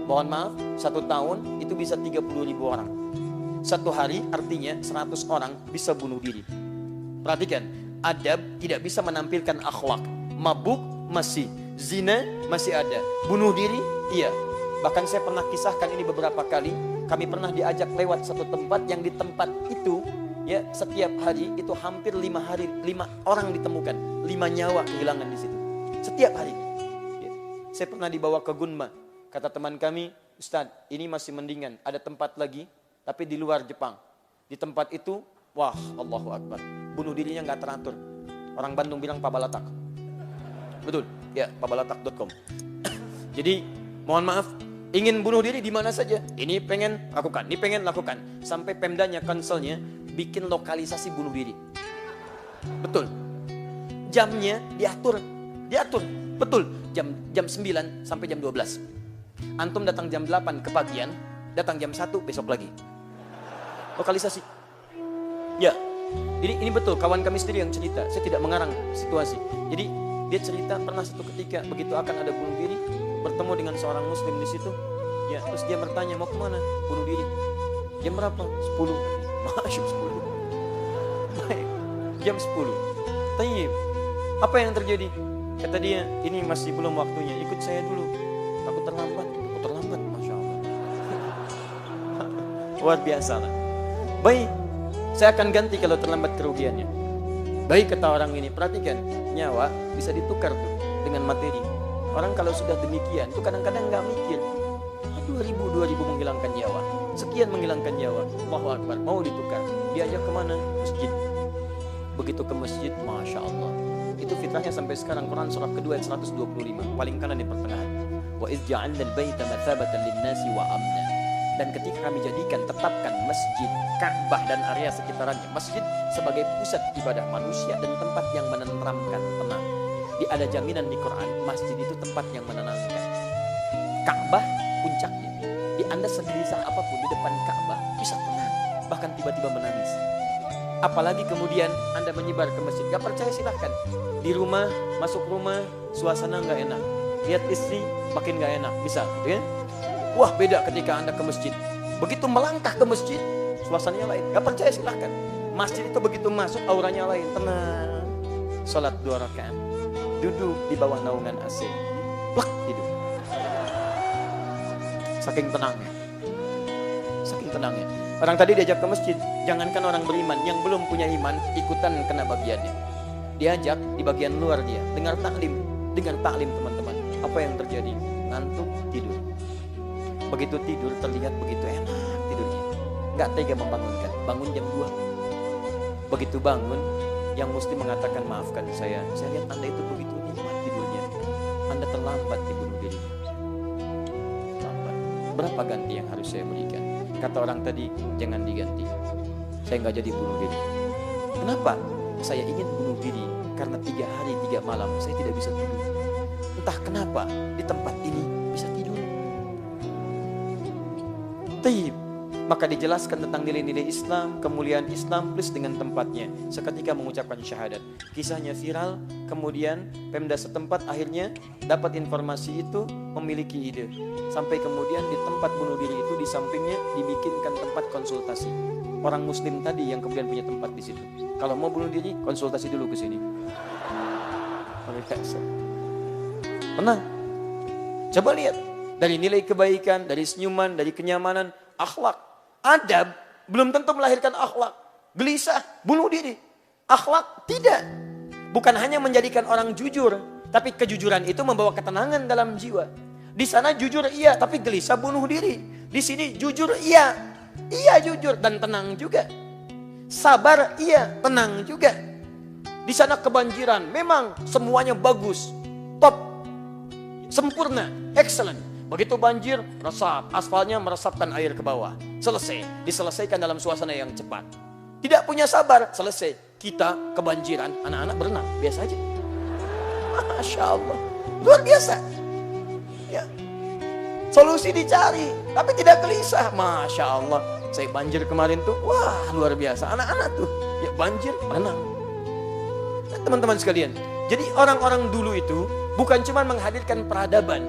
Mohon maaf, 1 tahun itu bisa 30.000 orang. Satu hari artinya 100 orang bisa bunuh diri. Perhatikan, adab tidak bisa menampilkan akhlak. Mabuk masih, zina masih ada, bunuh diri iya. Bahkan saya pernah kisahkan ini beberapa kali. Kami pernah diajak lewat satu tempat yang di tempat itu ya setiap hari itu hampir 5 orang ditemukan, 5 nyawa kehilangan di situ setiap hari. Ya. Saya pernah dibawa ke Gunma, kata teman kami, Ustadz ini masih mendingan, ada tempat lagi tapi di luar Jepang. Di tempat itu, wah Allahu Akbar, bunuh dirinya nggak teratur. Orang Bandung bilang pabalatak, betul ya, pabalatak.com. Jadi mohon maaf, ingin bunuh diri di mana saja, ini pengen lakukan, ini pengen lakukan, sampai Pemdanya, konselnya bikin lokalisasi bunuh diri. Betul. Jamnya diatur, betul. Jam 9 sampai jam 12. Antum datang jam 8 kepagian, datang jam 1 besok lagi. Lokalisasi. Ya. Ini betul, kawan kami sendiri yang cerita. Saya tidak mengarang situasi. Jadi dia cerita pernah satu ketika begitu akan ada bunuh diri, bertemu dengan seorang muslim di situ. Ya, terus dia bertanya, mau kemana? Bunuh diri. Jam berapa? 10. Masya 10. Baik. Jam 10. Tayyib. Apa yang terjadi? Kata dia, ini masih belum waktunya. Ikut saya dulu. Takut terlambat. Masya Allah. Luar biasa lah. Baik. Saya akan ganti kalau terlambat kerugiannya. Baik, kata orang ini. Perhatikan, nyawa bisa ditukar tuh dengan materi. Orang kalau sudah demikian tuh kadang-kadang nggak mikir. 2000 menghilangkan nyawa, sekian menghilangkan nyawa. Allahu Akbar, mau ditukar. Diajak kemana? Masjid. Begitu ke masjid, Masya Allah. Itu fitrahnya sampai sekarang. Quran surah kedua ayat 125, paling kanan di pertengahan. Wa idh ja'alna al-baita mathabatan lin-nasi wa amna. Dan ketika kami jadikan, tetapkan masjid, Ka'bah dan area sekitarnya, masjid sebagai pusat ibadah manusia dan tempat yang menenteramkan, tenang. Ada jaminan di Quran, masjid itu tempat yang menenangkan. Ka'bah puncaknya. Di Anda segelisah apapun di depan Ka'bah bisa tenang, bahkan tiba-tiba menangis. Apalagi kemudian Anda menyebar ke masjid. Gak percaya silahkan. Di rumah, masuk rumah, suasana gak enak. Lihat istri, makin gak enak. Bisa, gitu ya? Wah, beda ketika Anda ke masjid. Begitu melangkah ke masjid, suasananya lain. Gak percaya silahkan. Masjid itu begitu masuk, auranya lain. Tenang. Salat 2 rakaat. Duduk di bawah naungan AC. Plak, tidur. Saking tenangnya. Orang tadi diajak ke masjid. Jangankan orang beriman, yang belum punya iman ikutan kena bagiannya. Diajak di bagian luar dia. Dengar taklim teman-teman. Apa yang terjadi? Ngantuk, tidur. Begitu tidur terlihat begitu enak tidurnya. Gak tega membangunkan. Bangun jam 2. Begitu bangun, yang muslim mengatakan, maafkan saya lihat Anda itu begitu nikmat tidurnya. Anda terlambat di bunuh diri. Berapa ganti yang harus saya berikan? Kata orang tadi, jangan diganti. Saya nggak jadi bunuh diri. Kenapa? Saya ingin bunuh diri karena 3 hari 3 malam saya tidak bisa tidur. Entah kenapa di tempat ini bisa tidur. Taib. Maka dijelaskan tentang nilai-nilai Islam, kemuliaan Islam plus dengan tempatnya. Seketika mengucapkan syahadat. Kisahnya viral, kemudian Pemda setempat akhirnya dapat informasi itu, memiliki ide. Sampai kemudian di tempat bunuh diri itu di sampingnya dibikinkan tempat konsultasi. Orang muslim tadi yang kemudian punya tempat di situ. Kalau mau bunuh diri, konsultasi dulu ke sini. Tenang. Coba lihat. Dari nilai kebaikan, dari senyuman, dari kenyamanan, akhlak. Adab belum tentu melahirkan akhlak. Gelisah, bunuh diri. Akhlak tidak. Bukan hanya menjadikan orang jujur, tapi kejujuran itu membawa ketenangan dalam jiwa. Di sana jujur iya, tapi gelisah bunuh diri. Di sini jujur iya. Iya jujur dan tenang juga. Sabar iya, tenang juga. Di sana kebanjiran, memang semuanya bagus. Top. Sempurna, excellent. Begitu banjir, resap. Aspalnya meresapkan air ke bawah. Selesai. Diselesaikan dalam suasana yang cepat. Tidak punya sabar, selesai. Kita kebanjiran, anak-anak berenang. Biasa aja. Masya Allah. Luar biasa. Ya. Solusi dicari, tapi tidak gelisah. Masya Allah. Saya banjir kemarin tuh, wah luar biasa. Anak-anak tuh, ya banjir, berenang. Nah, teman-teman sekalian. Jadi orang-orang dulu itu bukan cuma menghadirkan peradaban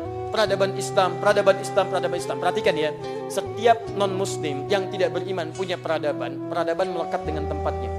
Islam. Perhatikan ya, Setiap non-muslim yang tidak beriman punya peradaban melekat dengan tempatnya.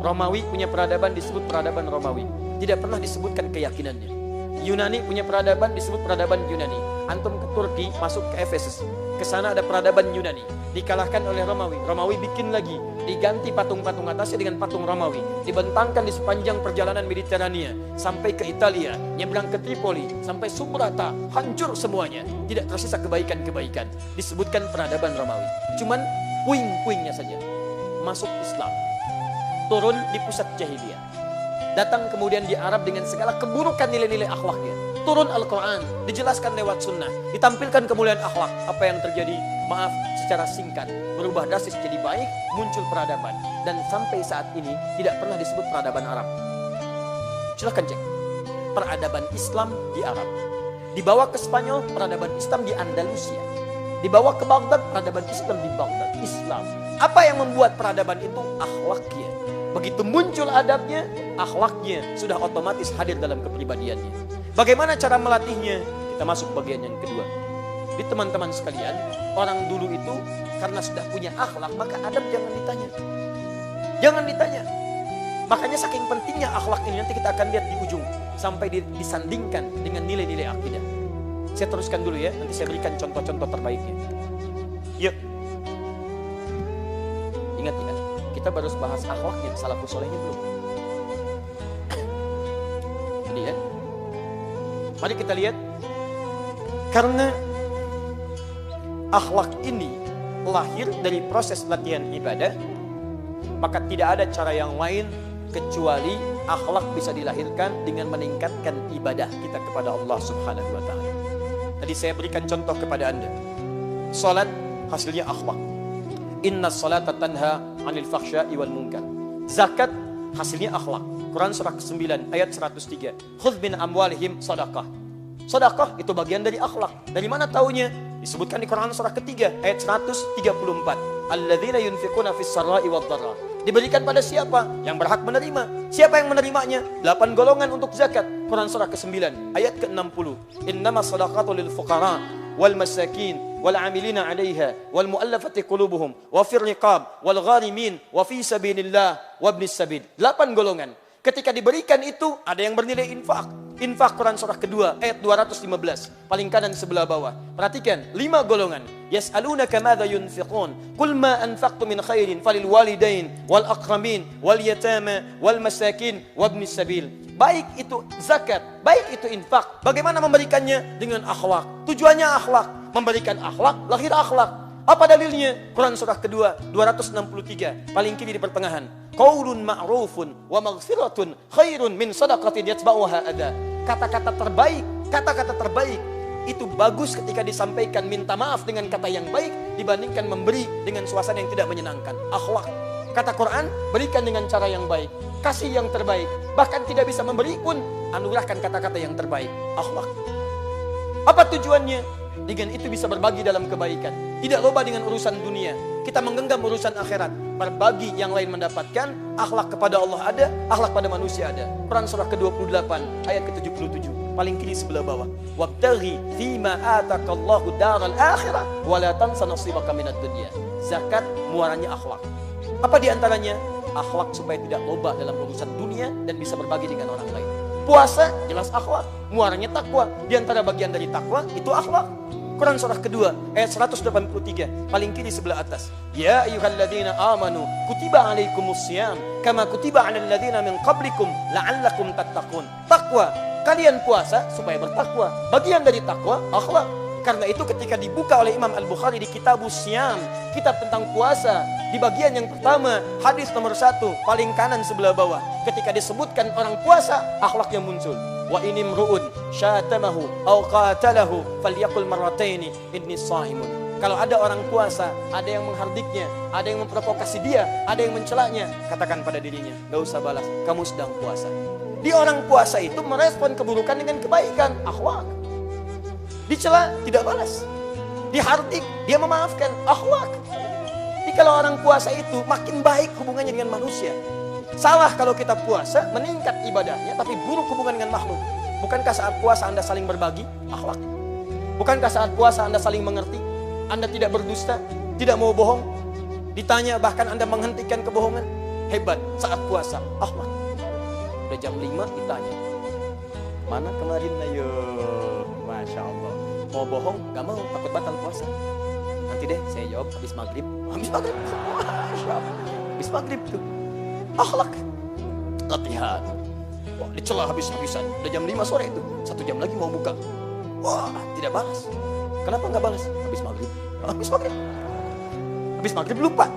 Romawi punya peradaban disebut peradaban Romawi, tidak pernah disebutkan keyakinannya. Yunani punya peradaban disebut peradaban Yunani. Antum ke Turki, masuk ke Efesus, ke sana ada peradaban Yunani, dikalahkan oleh Romawi. Romawi bikin lagi, diganti patung-patung atasnya dengan patung Romawi, dibentangkan di sepanjang perjalanan Mediterania sampai ke Italia, nyebrang ke Tripoli sampai Subrata, hancur semuanya, tidak tersisa kebaikan-kebaikan. Disebutkan peradaban Romawi. Cuman puing-puingnya saja. Masuk Islam, turun di pusat jahiliyah, datang kemudian di Arab dengan segala keburukan nilai-nilai akhlaknya. Turun Al-Quran, dijelaskan lewat sunnah, ditampilkan kemuliaan akhlak. Apa yang terjadi? Maaf, secara singkat, berubah drastis jadi baik, muncul peradaban. Dan sampai saat ini tidak pernah disebut peradaban Arab. Silahkan cek. Peradaban Islam di Arab. Dibawa ke Spanyol, peradaban Islam di Andalusia. Dibawa ke Baghdad, peradaban Islam di Baghdad. Islam. Apa yang membuat peradaban itu? Akhlaknya. Begitu muncul adabnya, akhlaknya sudah otomatis hadir dalam kepribadiannya. Bagaimana cara melatihnya? Kita masuk bagian yang kedua. Di teman-teman sekalian, orang dulu itu karena sudah punya akhlak, maka adab jangan ditanya. Jangan ditanya. Makanya saking pentingnya akhlak ini, nanti kita akan lihat di ujung. Sampai disandingkan dengan nilai-nilai akidah. Saya teruskan dulu ya, nanti saya berikan contoh-contoh terbaiknya. Yuk. Ingat ya, kita baru bahas akhlaknya, salafus solehnya belum. Ini ya. Mari kita lihat. Karena akhlak ini lahir dari proses latihan ibadah, maka tidak ada cara yang lain kecuali akhlak bisa dilahirkan dengan meningkatkan ibadah kita kepada Allah Subhanahu wa taala. Tadi saya berikan contoh kepada Anda. Salat hasilnya akhlak. Inna salata tanha 'anil fahsya'i wal munkar. Zakat hasilnya akhlak. Quran surah ke-9 ayat 103. Khudz min amwalihim sadaqah. Sedekah itu bagian dari akhlak. Dari mana taunya? Disebutkan di Quran surah ketiga ayat 134. Alladzina yunfiquna fis sarra'i wad dharra. Diberikan pada siapa? Yang berhak menerima. Siapa yang menerimanya? 8 golongan untuk zakat. Quran surah ke-9 ayat ke-60. Innamas shadaqatu lil fuqara wal masakin wal 'amilina 'alaiha wal mu'allafati qulubuhum wa fir riqab wal gharimin wa fi sabilillah wa ibnis sabil. 8 golongan. Ketika diberikan itu ada yang bernilai infak. Infak Quran surah kedua ayat 215 paling kanan sebelah bawah. Perhatikan 5 golongan. Yas'alunaka madza yunfiqun qul ma anfaqtum min khairin falil walidain wal aqramin wal yatama wal masakin wabnis sabil. Baik itu zakat, baik itu infak. Bagaimana memberikannya? Dengan akhlak. Tujuannya akhlak. Memberikan akhlak, lahir akhlak. Apa dalilnya? Quran surah kedua 263 paling kiri di pertengahan. Qaulun ma'rufun wa maghfiratun khairun min sadaqatin yatba'uha adha. Kata-kata terbaik itu bagus ketika disampaikan minta maaf dengan kata yang baik dibandingkan memberi dengan suasana yang tidak menyenangkan. Akhlak. Kata Quran, berikan dengan cara yang baik, kasih yang terbaik. Bahkan tidak bisa memberi pun anugerahkan kata-kata yang terbaik. Akhlak. Apa tujuannya? Dengan itu bisa berbagi dalam kebaikan. Tidak loba dengan urusan dunia. Kita menggenggam urusan akhirat. Berbagi yang lain mendapatkan. Akhlak kepada Allah ada, akhlak pada manusia ada. Quran surah ke-28 ayat ke-77 paling kiri sebelah bawah. Wabtaghi fima atakallahu daral akhirah wa la tansa nasibaka minad dunya. Zakat muaranya akhlak. Apa diantaranya? Akhlak supaya tidak loba dalam urusan dunia dan bisa berbagi dengan orang lain. Puasa jelas akhlak, muaranya takwa. Di antara bagian dari takwa itu akhlak. Quran surah kedua ayat 183 paling kiri sebelah atas. Ya ayyuhalladzina amanu kutiba alaikumusiyam kama kutiba alal ladzina min qablikum la'allakum tattaqun. Takwa, kalian puasa supaya bertakwa. Bagian dari takwa akhlak. Karena itu ketika dibuka oleh Imam Al-Bukhari di Kitabus Siyam, kitab tentang puasa, di bagian yang pertama, hadis nomor 1, paling kanan sebelah bawah. Ketika disebutkan orang puasa, akhlaknya muncul. Wa inim ru'un syatamahu aw qatalahu falyaqul marrataini inni shaimun. Kalau ada orang puasa, ada yang menghardiknya, ada yang memprovokasi dia, ada yang mencelanya, katakan pada dirinya, gak usah balas, kamu sedang puasa. Di orang puasa itu merespon keburukan dengan kebaikan, akhlak. Dicela, tidak balas. Dihardik, dia memaafkan, akhlak. Jadi kalau orang puasa itu makin baik hubungannya dengan manusia. Salah kalau kita puasa, meningkat ibadahnya, tapi buruk hubungan dengan makhluk. Bukankah saat puasa Anda saling berbagi? Akhlak. Bukankah saat puasa Anda saling mengerti? Anda tidak berdusta, tidak mau bohong. Ditanya bahkan Anda menghentikan kebohongan. Hebat saat puasa. Akhlak. Udah jam 5 ditanya. Mana kemarin ayo? Masya Allah. Mau bohong, gak mau, takut batal puasa. Nanti deh saya jawab habis maghrib. Habis maghrib. Masya Allah. Habis maghrib tuh. Akhlak. Latihan. Wah, dicela habis-habisan. Udah jam 5 sore itu. 1 jam lagi mau buka. Wah, tidak balas. Kenapa nggak balas? Habis maghrib. Habis maghrib. Habis maghrib lupa.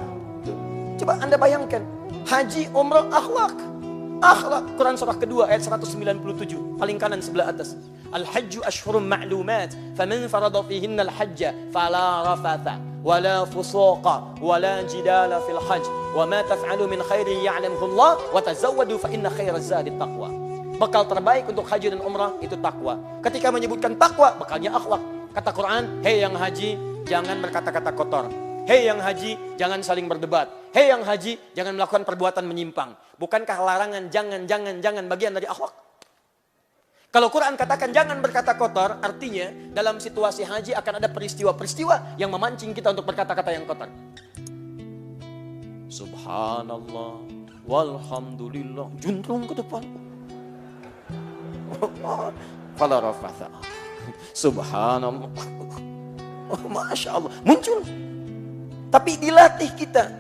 Tuh. Coba Anda bayangkan. Haji, umrah, akhlak. Akhlak. Quran surah kedua ayat 197. Paling kanan sebelah atas. Al-hajju ashhurum ma'lumat. Faman farada fihinna al-hajja. Fala rafatha. Wala fusuqa. Wala jidala fil hajj. Wa ma taf'alu min khairin ya'lamhu Allah. Wa tazawwadu fa inna khairaz zadi taqwa. Bekal terbaik untuk haji dan umrah itu takwa. Ketika menyebutkan takwa, bekalnya akhlak. Kata Quran, hei yang haji, jangan berkata-kata kotor. Hei yang haji, jangan saling berdebat. Hei yang haji, jangan melakukan perbuatan menyimpang. Bukankah larangan jangan bagian dari akhlak? Kalau Quran katakan jangan berkata kotor, artinya dalam situasi haji akan ada peristiwa-peristiwa yang memancing kita untuk berkata-kata yang kotor. Subhanallah, walhamdulillah, juntrung ke depan. Fala rafatha. Subhanallah. Masya Allah. Muncul. Tapi dilatih kita.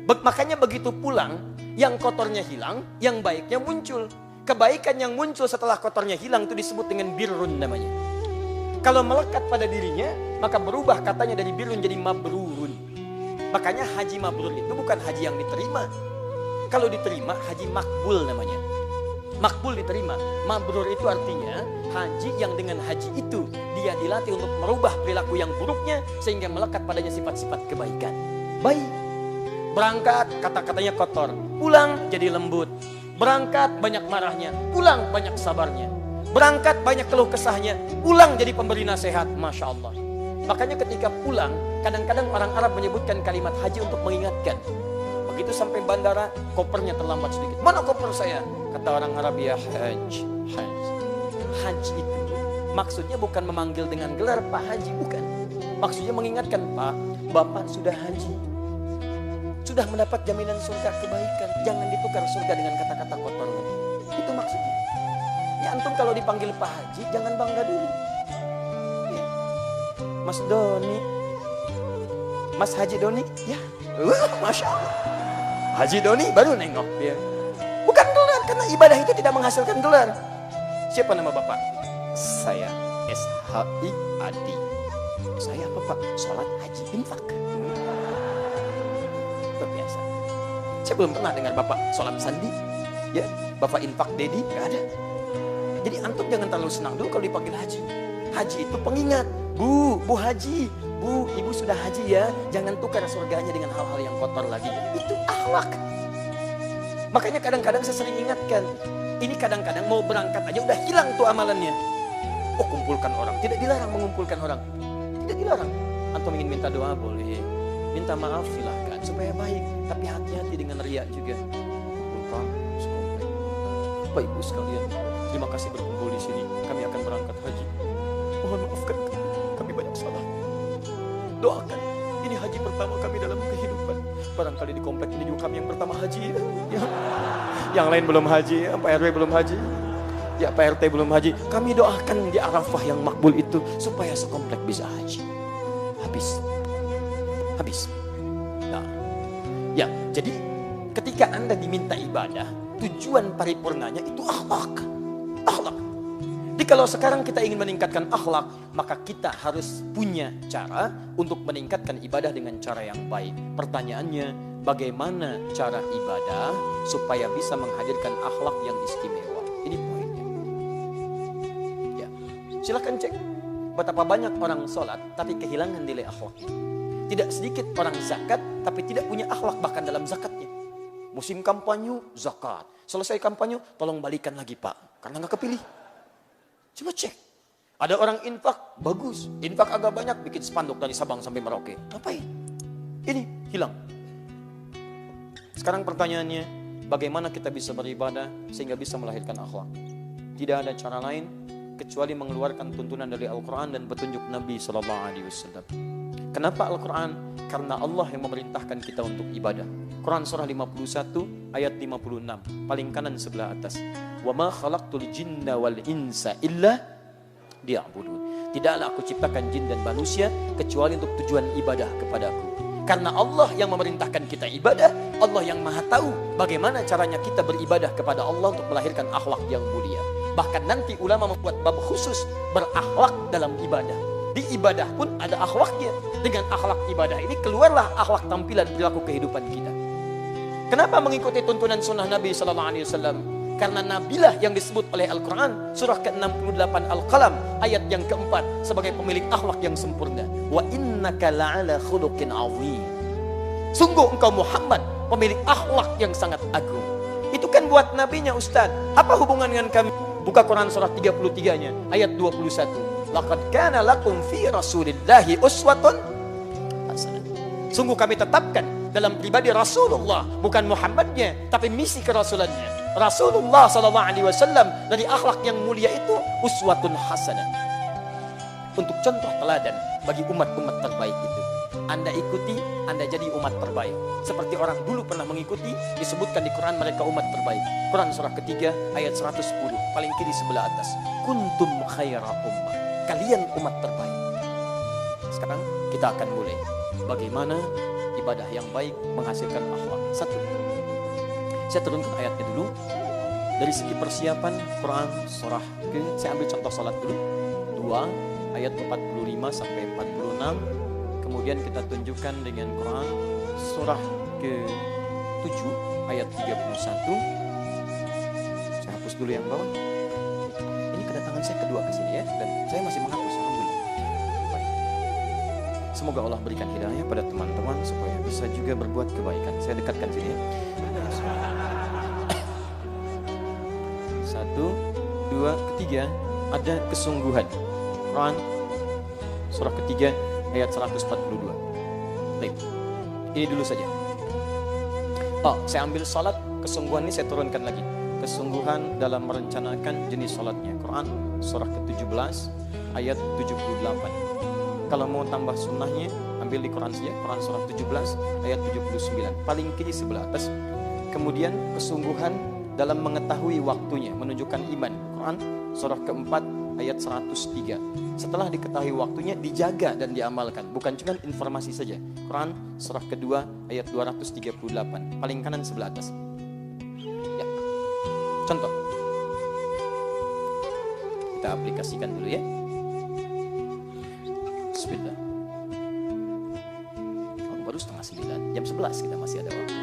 Makanya begitu pulang, yang kotornya hilang, yang baiknya muncul. Kebaikan yang muncul setelah kotornya hilang itu disebut dengan birrun namanya. Kalau melekat pada dirinya, maka berubah katanya dari birrun jadi mabrurun. Makanya haji mabrur itu bukan haji yang diterima. Kalau diterima, haji makbul namanya. Makbul diterima. Mabrur itu artinya haji yang dengan haji itu dia dilatih untuk merubah perilaku yang buruknya sehingga melekat padanya sifat-sifat kebaikan. Baik. Berangkat kata-katanya kotor, pulang jadi lembut. Berangkat banyak marahnya, pulang banyak sabarnya. Berangkat banyak keluh kesahnya, pulang jadi pemberi nasihat. Masya Allah. Makanya ketika pulang, kadang-kadang orang Arab menyebutkan kalimat haji untuk mengingatkan. Begitu sampai bandara, kopernya terlambat sedikit. Mana koper saya? Kata orang Arab, ya haji. Haji itu maksudnya bukan memanggil dengan gelar Pak Haji, bukan. Maksudnya mengingatkan, Pak, Bapak sudah haji. Sudah mendapat jaminan surga kebaikan. Jangan ditukar surga dengan kata-kata kotor lagi. Itu maksudnya. Ya antum kalau dipanggil Pak Haji, jangan bangga dulu. Ya. Mas Doni. Mas Haji Doni, ya. Masya Allah. Haji Doni baru nengok dia. Bukan gelar, karena ibadah itu tidak menghasilkan gelar. Siapa nama Bapak? Saya SHI Adi. Saya apa Pak? Sholat haji infak. Luar biasa. Saya belum pernah dengar Bapak sholat sandi. Ya, Bapak infak Dedi, gak ada. Jadi antum jangan terlalu senang dulu kalau dipanggil haji. Haji itu pengingat. Bu Haji. Bu, ibu sudah haji ya. Jangan tukar surganya dengan hal-hal yang kotor lagi. Itu akhlak. Makanya kadang-kadang saya sering ingatkan. Ini kadang-kadang mau berangkat aja udah hilang tuh amalannya. Oh, kumpulkan orang. Tidak dilarang mengumpulkan orang. Tidak dilarang. Antum ingin minta doa boleh. Minta maaf silahkan. Supaya baik. Tapi hati-hati dengan riya juga. Kumpulkan sekomplek. Bapak ibu sekalian. Terima kasih berkumpul di sini. Kami akan berangkat haji. Mohon maafkan kami. Kami banyak salah. Doakan. Ini haji pertama kami dalam kehidupan. Barangkali di komplek ini juga kami yang pertama haji. Ya. Yang lain belum haji. Pak RW belum haji. Ya Pak RT belum haji. Kami doakan di Arafah yang makbul itu supaya sekomplek bisa haji. Habis. Nah. Ya, jadi ketika Anda diminta ibadah, tujuan paripurnanya itu akhlak. Akhlak. Jadi kalau sekarang kita ingin meningkatkan akhlak, maka kita harus punya cara untuk meningkatkan ibadah dengan cara yang baik. Pertanyaannya, bagaimana cara ibadah supaya bisa menghadirkan akhlak yang istimewa? Ini poinnya. Ya, silakan cek betapa banyak orang sholat tapi kehilangan nilai akhlak. Tidak sedikit orang zakat tapi tidak punya akhlak bahkan dalam zakatnya. Musim kampanye, zakat. Selesai kampanye, tolong balikan lagi Pak, karena nggak kepilih. Coba cek. Ada orang infak, bagus. Infak agak banyak, bikin spanduk dari Sabang sampai Merauke. Ngapain? Ini hilang. Sekarang pertanyaannya, bagaimana kita bisa beribadah sehingga bisa melahirkan akhlak? Tidak ada cara lain kecuali mengeluarkan tuntunan dari Al-Quran dan petunjuk Nabi SAW. Kenapa Al-Quran? Karena Allah yang memerintahkan kita untuk ibadah. Quran surah 51 ayat 56, paling kanan sebelah atas. Wa ma khalaqtul jinna wal insa illa liya'budun. Tidaklah aku ciptakan jin dan manusia kecuali untuk tujuan ibadah kepadaku. Karena Allah yang memerintahkan kita ibadah, Allah yang maha tahu bagaimana caranya kita beribadah kepada Allah untuk melahirkan akhlak yang mulia. Bahkan nanti ulama membuat bab khusus berakhlak dalam ibadah. Di ibadah pun ada akhlaknya. Dengan akhlak ibadah ini keluarlah akhlak tampilan perilaku kehidupan kita. Kenapa mengikuti tuntunan sunnah Nabi SAW? Karena Nabilah yang disebut oleh Al-Quran surah ke-68 Al-Qalam ayat yang keempat sebagai pemilik akhlak yang sempurna. Wa innaka la'ala khuluqin azim. Sungguh engkau Muhammad pemilik akhlak yang sangat agung. Itu kan buat nabinya Ustaz. Apa hubungan dengan kami? Buka Quran surah 33-nya ayat 21. Laqad kana lakum fi rasulillahi uswatun hasanah. Sungguh kami tetapkan dalam pribadi Rasulullah, bukan Muhammadnya, tapi misi kerasulannya. Rasulullah SAW dari akhlak yang mulia itu uswatun hasanah. Untuk contoh teladan bagi umat-umat terbaik itu. Anda ikuti, Anda jadi umat terbaik. Seperti orang dulu pernah mengikuti, disebutkan di Quran mereka umat terbaik. Quran surah ketiga ayat 110, paling kiri sebelah atas. Kuntum khaira ummah. Kalian umat terbaik. Sekarang kita akan mulai. Bagaimana ibadah yang baik menghasilkan akhlak. Satu, saya turunkan ayatnya dulu. Dari segi persiapan Quran surah saya ambil contoh salat dulu. 2 ayat 45 sampai 46. Kemudian kita tunjukkan dengan Quran surah ke-7 ayat 31. Saya hapus dulu yang bawah. Ini kedatangan saya kedua ke sini ya, dan saya masih menghapus. Alhamdulillah. Baik. Semoga Allah berikan hidayah pada teman-teman supaya bisa juga berbuat kebaikan. Saya dekatkan sini ya. 1, 2, ketiga ada kesungguhan. Quran surah ketiga ayat 142. Baik, ini dulu saja. Saya ambil salat, kesungguhan ini saya turunkan lagi. Kesungguhan dalam merencanakan jenis salatnya. Quran surah ke-17 ayat 78. Kalau mau tambah sunnahnya, ambil di Quran saja. Quran surah 17 ayat 79. Paling kiri sebelah atas. Kemudian kesungguhan dalam mengetahui waktunya, menunjukkan iman. Quran surah keempat ayat 103. Setelah diketahui waktunya, dijaga dan diamalkan. Bukan cuma informasi saja. Quran surah kedua ayat 238. Paling kanan sebelah atas. Ya. Contoh. Kita aplikasikan dulu ya. Bismillah. Baru setengah 9. Jam 11 kita masih ada waktu.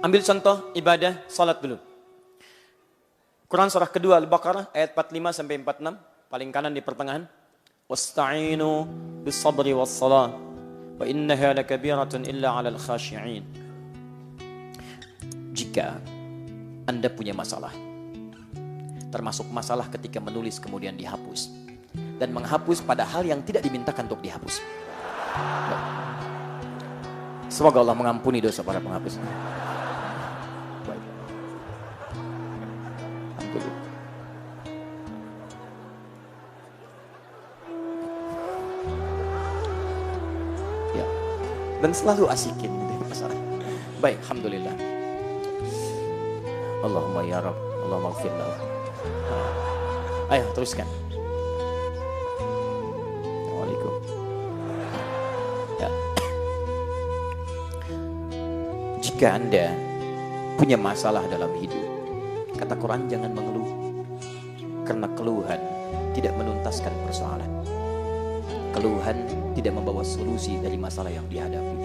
Ambil contoh ibadah salat dulu. Quran surah kedua Al-Baqarah ayat 45 sampai 46, paling kanan di pertengahan. Wasta'inu bis-sabri was-salah wa innaha lakabiratun illa 'alal khashi'in. Jika Anda punya masalah, termasuk masalah ketika menulis kemudian dihapus, dan menghapus pada hal yang tidak dimintakan untuk dihapus. Semoga Allah mengampuni dosa para penghapus. Dan selalu asikin masalah. Baik, alhamdulillah. Allahumma ya Rabb, Allahumma ighfir lahu. Ayo teruskan. Assalamualaikum. Ya. Jika Anda punya masalah dalam hidup, kata Quran jangan mengeluh. Karena keluhan tidak menuntaskan persoalan. Keluhan tidak membawa solusi dari masalah yang dihadapi.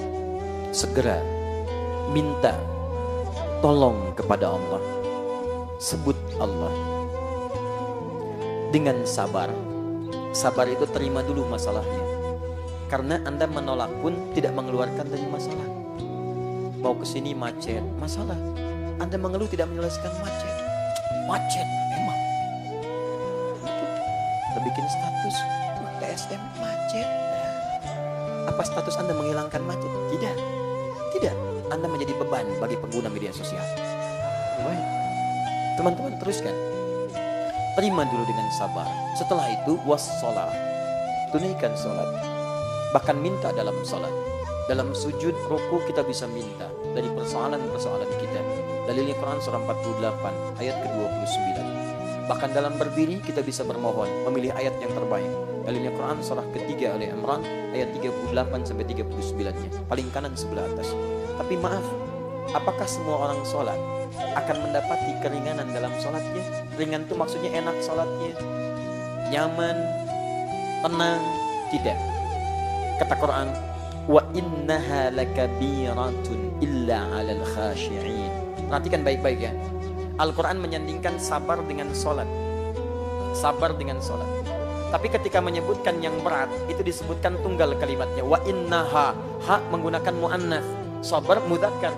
Segera minta tolong kepada Allah. Sebut Allah. Dengan sabar. Sabar itu terima dulu masalahnya. Karena Anda menolak pun tidak mengeluarkan dari masalah. Mau kesini macet, masalah. Anda mengeluh tidak menyelesaikan macet. Macet, memang. Kita bikin status. TSM macet. Apa status Anda menghilangkan macet? Tidak. Tidak. Anda menjadi beban bagi pengguna media sosial. Baik. Teman-teman teruskan. terima dulu dengan sabar. Setelah itu wassalah, tunaikan sholat. Bahkan minta dalam sholat. Dalam sujud, ruku kita bisa minta dari persoalan-persoalan kita. Dalilnya Quran surah 48 ayat ke-29. Bahkan dalam berdiri kita bisa bermohon, memilih ayat yang terbaik. Dalilnya Quran surah ketiga Ali Imran ayat 38 sampai 39-nya, paling kanan sebelah atas. Tapi maaf, apakah semua orang sholat akan mendapati keringanan dalam sholatnya? Ringan itu maksudnya enak sholatnya, nyaman, tenang? Tidak. Kata Quran, wa innaha lakabiratun illa 'alal khashi'in. Perhatikan baik-baik ya. Al-Quran menyandingkan sabar dengan sholat. Sabar dengan sholat. Tapi ketika menyebutkan yang berat, itu disebutkan tunggal kalimatnya. Wa innaha, ha menggunakan mu'annas. Sabar mudzakkar.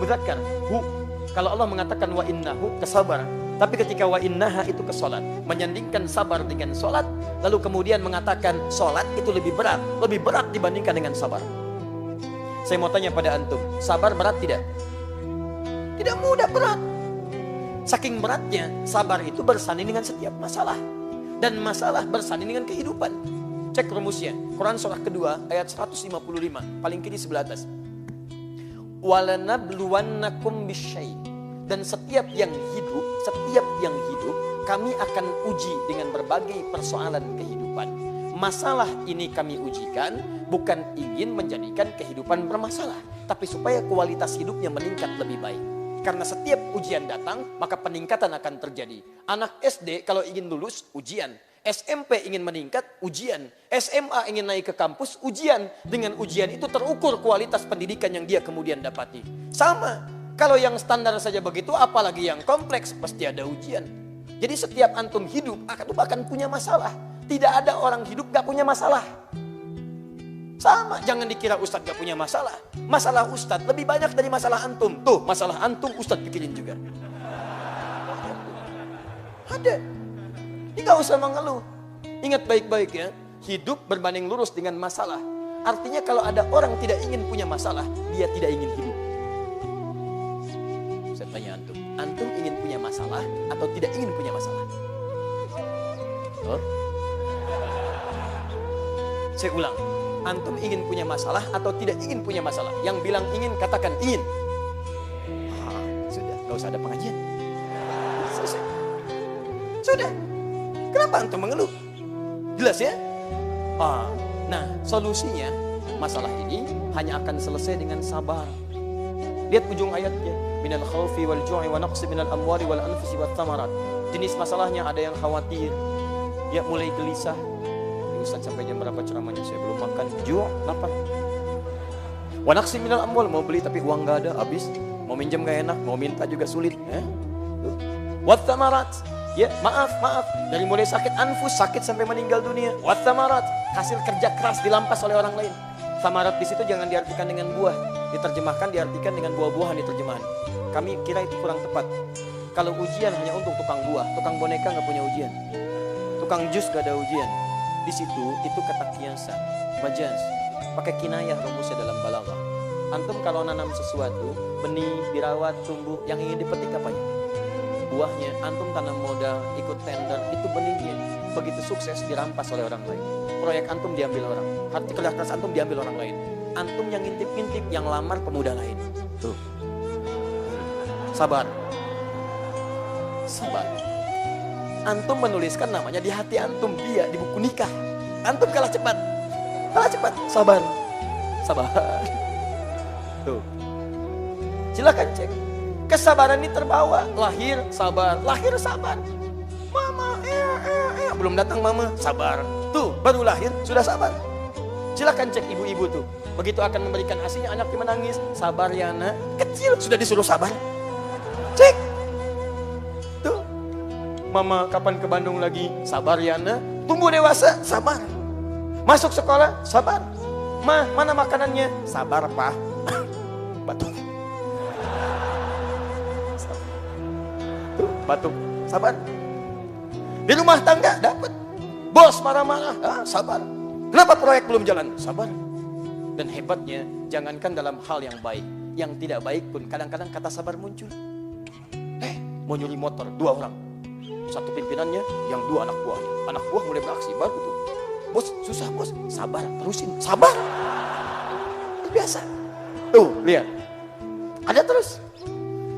Mudzakkar, hu. Kalau Allah mengatakan wa innahu, kesabar. Tapi ketika wa innaha itu ke sholat. Menyandingkan sabar dengan sholat. Lalu kemudian mengatakan sholat itu lebih berat. Lebih berat dibandingkan dengan sabar. Saya mau tanya pada antum, sabar berat tidak? Tidak mudah, berat. Saking beratnya, sabar itu bersanding dengan setiap masalah. Dan masalah bersanding dengan kehidupan. Cek rumusnya. Quran surah kedua ayat 155. Paling kiri sebelah atas. Walanabluwannakum bisyai. Dan setiap yang hidup, kami akan uji dengan berbagai persoalan kehidupan. Masalah ini kami ujikan bukan ingin menjadikan kehidupan bermasalah, tapi supaya kualitas hidupnya meningkat lebih baik. Karena setiap ujian datang, maka peningkatan akan terjadi. Anak SD kalau ingin lulus, ujian. SMP ingin meningkat, ujian. SMA ingin naik ke kampus, ujian. Dengan ujian itu terukur kualitas pendidikan yang dia kemudian dapati. Sama, kalau yang standar saja begitu, apalagi yang kompleks, pasti ada ujian. Jadi setiap antum hidup akan punya masalah. Tidak ada orang hidup gak punya masalah. Sama, jangan dikira Ustadz gak punya masalah. Masalah Ustadz lebih banyak dari masalah antum. Tuh, masalah antum Ustadz pikirin juga. Ada. Ini gak usah mengeluh. Ingat baik-baik ya. Hidup berbanding lurus dengan masalah. Artinya kalau ada orang tidak ingin punya masalah, dia tidak ingin hidup. Saya tanya antum. Antum ingin punya masalah atau tidak ingin punya masalah? Oh? Saya ulang. Antum ingin punya masalah atau tidak ingin punya masalah? Yang bilang ingin, katakan ingin. Sudah, gak usah ada pengajian. Selesai. Sudah. Kenapa antum mengeluh? Jelas ya? Nah, solusinya masalah ini hanya akan selesai dengan sabar. Lihat ujung ayatnya. Minal khawfi wal ju'i wa naqsi minal amwali wal anfusi wat thamarat. Jenis masalahnya ada yang khawatir. Ya mulai gelisah. Ustaz sampai jam berapa ceramahnya? Saya belum makan. Ju', lapar. Wa naqsi minal amwal, mau beli tapi uang gak ada, habis. Mau minjem gak enak, mau minta juga sulit. Wat thamarat. Ya, maaf. Dari mulai sakit anfus, sakit sampai meninggal dunia. Wat thamarat. Hasil kerja keras dilampas oleh orang lain. Thamarat di situ jangan diartikan dengan buah. Diterjemahkan diartikan dengan buah-buahan di terjemahan. Kami kira itu kurang tepat. Kalau ujian hanya untuk tukang buah, tukang boneka gak punya ujian. Tukang jus gak ada ujian. Di situ itu kata kiasan, majaz, pakai kinayah rumusnya dalam balaghah. Antum kalau nanam sesuatu, benih dirawat, tumbuh, yang ingin dipetik apanya? Buahnya. Antum tanam modal, ikut tender, itu benihnya. Begitu sukses dirampas oleh orang lain. Proyek antum diambil orang, hati kerja keras antum diambil orang lain. Antum yang ngintip-ngintip, yang lamar pemuda lain. Tuh. Sabar. Antum menuliskan namanya di hati antum, dia di buku nikah. Antum kalah cepat. Sabar. Tuh. Silakan cek. Kesabaran ini terbawa. Lahir sabar. Mama, belum datang mama, sabar. Tuh, baru lahir sudah sabar. Silakan cek ibu-ibu tuh. Begitu akan memberikan ASINya, anaknya menangis. Sabar ya nak. Kecil sudah disuruh sabar. Cek. Mama kapan ke Bandung lagi? Sabar ya nak. Tumbuh dewasa, sabar. Masuk sekolah, sabar. Ma, mana makanannya? Sabar pak. Batuk. Batuk, sabar. Di rumah tangga dapat. Bos marah-marah, sabar. Kenapa proyek belum jalan? Sabar. Dan hebatnya, jangankan dalam hal yang baik, yang tidak baik pun kadang-kadang kata sabar muncul. Mau nyuri motor, 2 orang. Satu pimpinannya, yang dua anak buahnya. Anak buah mulai beraksi, baru tuh. Bos, susah bos. Sabar, terusin. Sabar. Biasa. Tuh, lihat. Ada terus.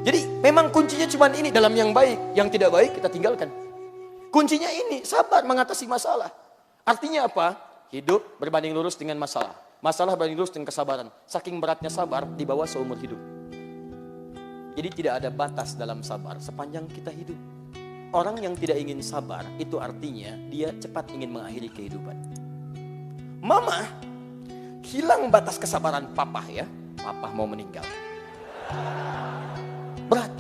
Jadi memang kuncinya cuma ini dalam yang baik. Yang tidak baik kita tinggalkan. Kuncinya ini, sabar mengatasi masalah. Artinya apa? Hidup berbanding lurus dengan masalah. Masalah berbanding lurus dengan kesabaran. Saking beratnya sabar, dibawa seumur hidup. Jadi tidak ada batas dalam sabar sepanjang kita hidup. Orang yang tidak ingin sabar, itu artinya dia cepat ingin mengakhiri kehidupan. Mama, hilang batas kesabaran papa ya. Papa mau meninggal. Berat.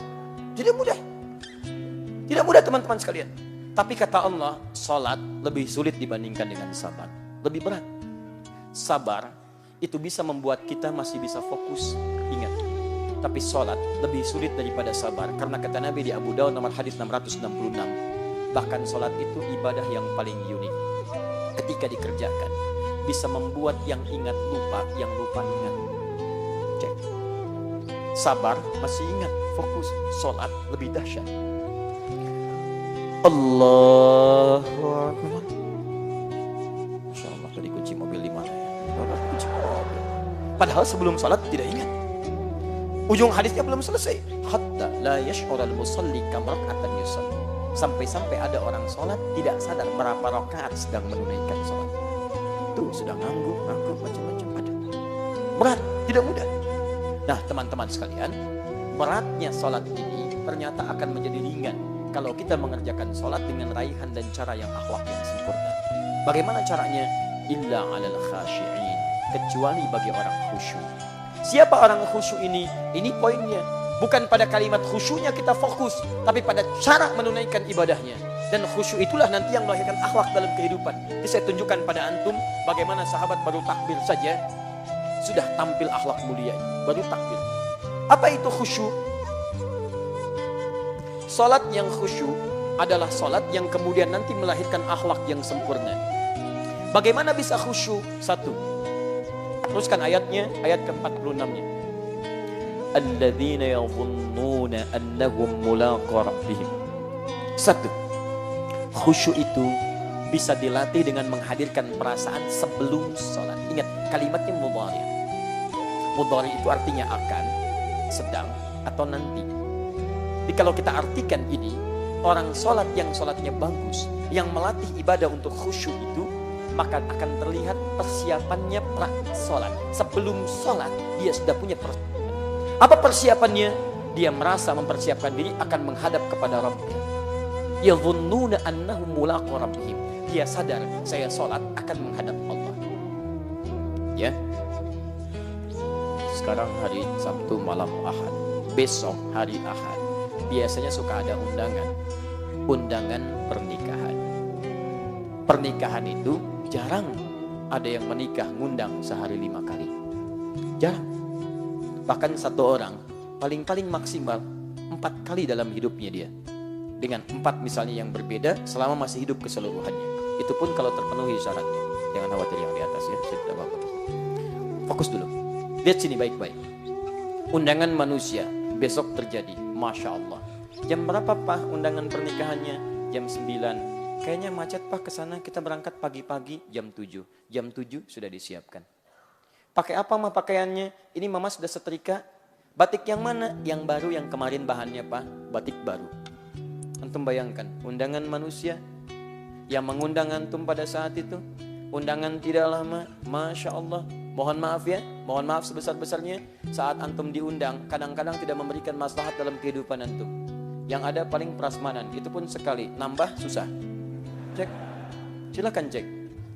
Tidak mudah. Tidak mudah teman-teman sekalian. Tapi kata Allah, salat lebih sulit dibandingkan dengan sabar. Lebih berat. Sabar itu bisa membuat kita masih bisa fokus. Ingat. Tapi salat lebih sulit daripada sabar. Karena kata Nabi di Abu Daud nomor hadis 666. Bahkan salat itu ibadah yang paling unik. Ketika dikerjakan, bisa membuat yang ingat lupa, yang lupa ingat. Cek. Sabar masih ingat, fokus. Salat lebih dahsyat. Allahu Akbar. Masya Allah, tadi kunci mobil di mana ya? Kunci mobil. Padahal sebelum salat tidak ingat. Ujung hadisnya belum selesai. Hatta la yash'ural musalli kam rak'atan yusalli. Sampai-sampai ada orang sholat tidak sadar berapa rakaat sedang menunaikan sholat. Itu sudah ngangguk macam-macam ada. Berat, tidak mudah. Nah teman-teman sekalian, beratnya sholat ini ternyata akan menjadi ringan kalau kita mengerjakan sholat dengan raihan dan cara yang akhlak yang sempurna. Bagaimana caranya? Illa 'alal khashi'in, kecuali bagi orang khusyuk. Siapa orang khusyuk ini? Ini poinnya. Bukan pada kalimat khusyuknya kita fokus, tapi pada cara menunaikan ibadahnya. Dan khusyuk itulah nanti yang melahirkan akhlak dalam kehidupan. Jadi saya tunjukkan pada antum bagaimana sahabat baru takbir saja sudah tampil akhlak mulia. Baru takbir. Apa itu khusyuk? Salat yang khusyuk adalah salat yang kemudian nanti melahirkan akhlak yang sempurna. Bagaimana bisa khusyuk? Satu. Teruskan ayatnya, ayat ke-46-nya. Alladzina yadhunnuna annahum mulaqu rabbihim. Satu. Khusyuk itu bisa dilatih dengan menghadirkan perasaan sebelum sholat. Ingat, kalimatnya mudhari. Mudhari itu artinya akan, sedang, atau nanti. Jadi kalau kita artikan ini, orang sholat yang sholatnya bagus, yang melatih ibadah untuk khusyuk itu, maka akan terlihat persiapannya pra-sholat. Sebelum sholat, dia sudah punya persiapan. Apa persiapannya? Dia merasa mempersiapkan diri akan menghadap kepada Rabbnya. Yadhunnuna annahum mulaqu rabbihim. Dia sadar, saya sholat akan menghadap Allah. Ya. Sekarang hari Sabtu malam Ahad. Besok hari Ahad. Biasanya suka ada undangan. Undangan pernikahan. Pernikahan itu jarang ada yang menikah ngundang sehari 5 kali. Jarang. Bahkan satu orang paling-paling maksimal 4 kali dalam hidupnya dia. Dengan 4 misalnya yang berbeda selama masih hidup keseluruhannya. Itu pun kalau terpenuhi syaratnya. Jangan khawatir yang di atas ya. Saya tidak apa-apa. Fokus dulu. Lihat sini baik-baik. Undangan manusia besok terjadi. Masya Allah. Jam berapa Pak undangan pernikahannya? Jam 9. Kayaknya macet Pak, kesana kita berangkat pagi-pagi jam 7. Jam 7 sudah disiapkan. Pakai apa mah pakaiannya? Ini mama sudah setrika. Batik yang mana? Yang baru, yang kemarin bahannya Pak. Batik baru. Antum bayangkan, undangan manusia yang mengundang antum pada saat itu. Undangan tidak lama, Masya Allah. Mohon maaf ya, mohon maaf sebesar-besarnya. Saat antum diundang, kadang-kadang tidak memberikan maslahat dalam kehidupan antum. Yang ada paling prasmanan, itu pun sekali. Nambah susah. Cek, silakan cek,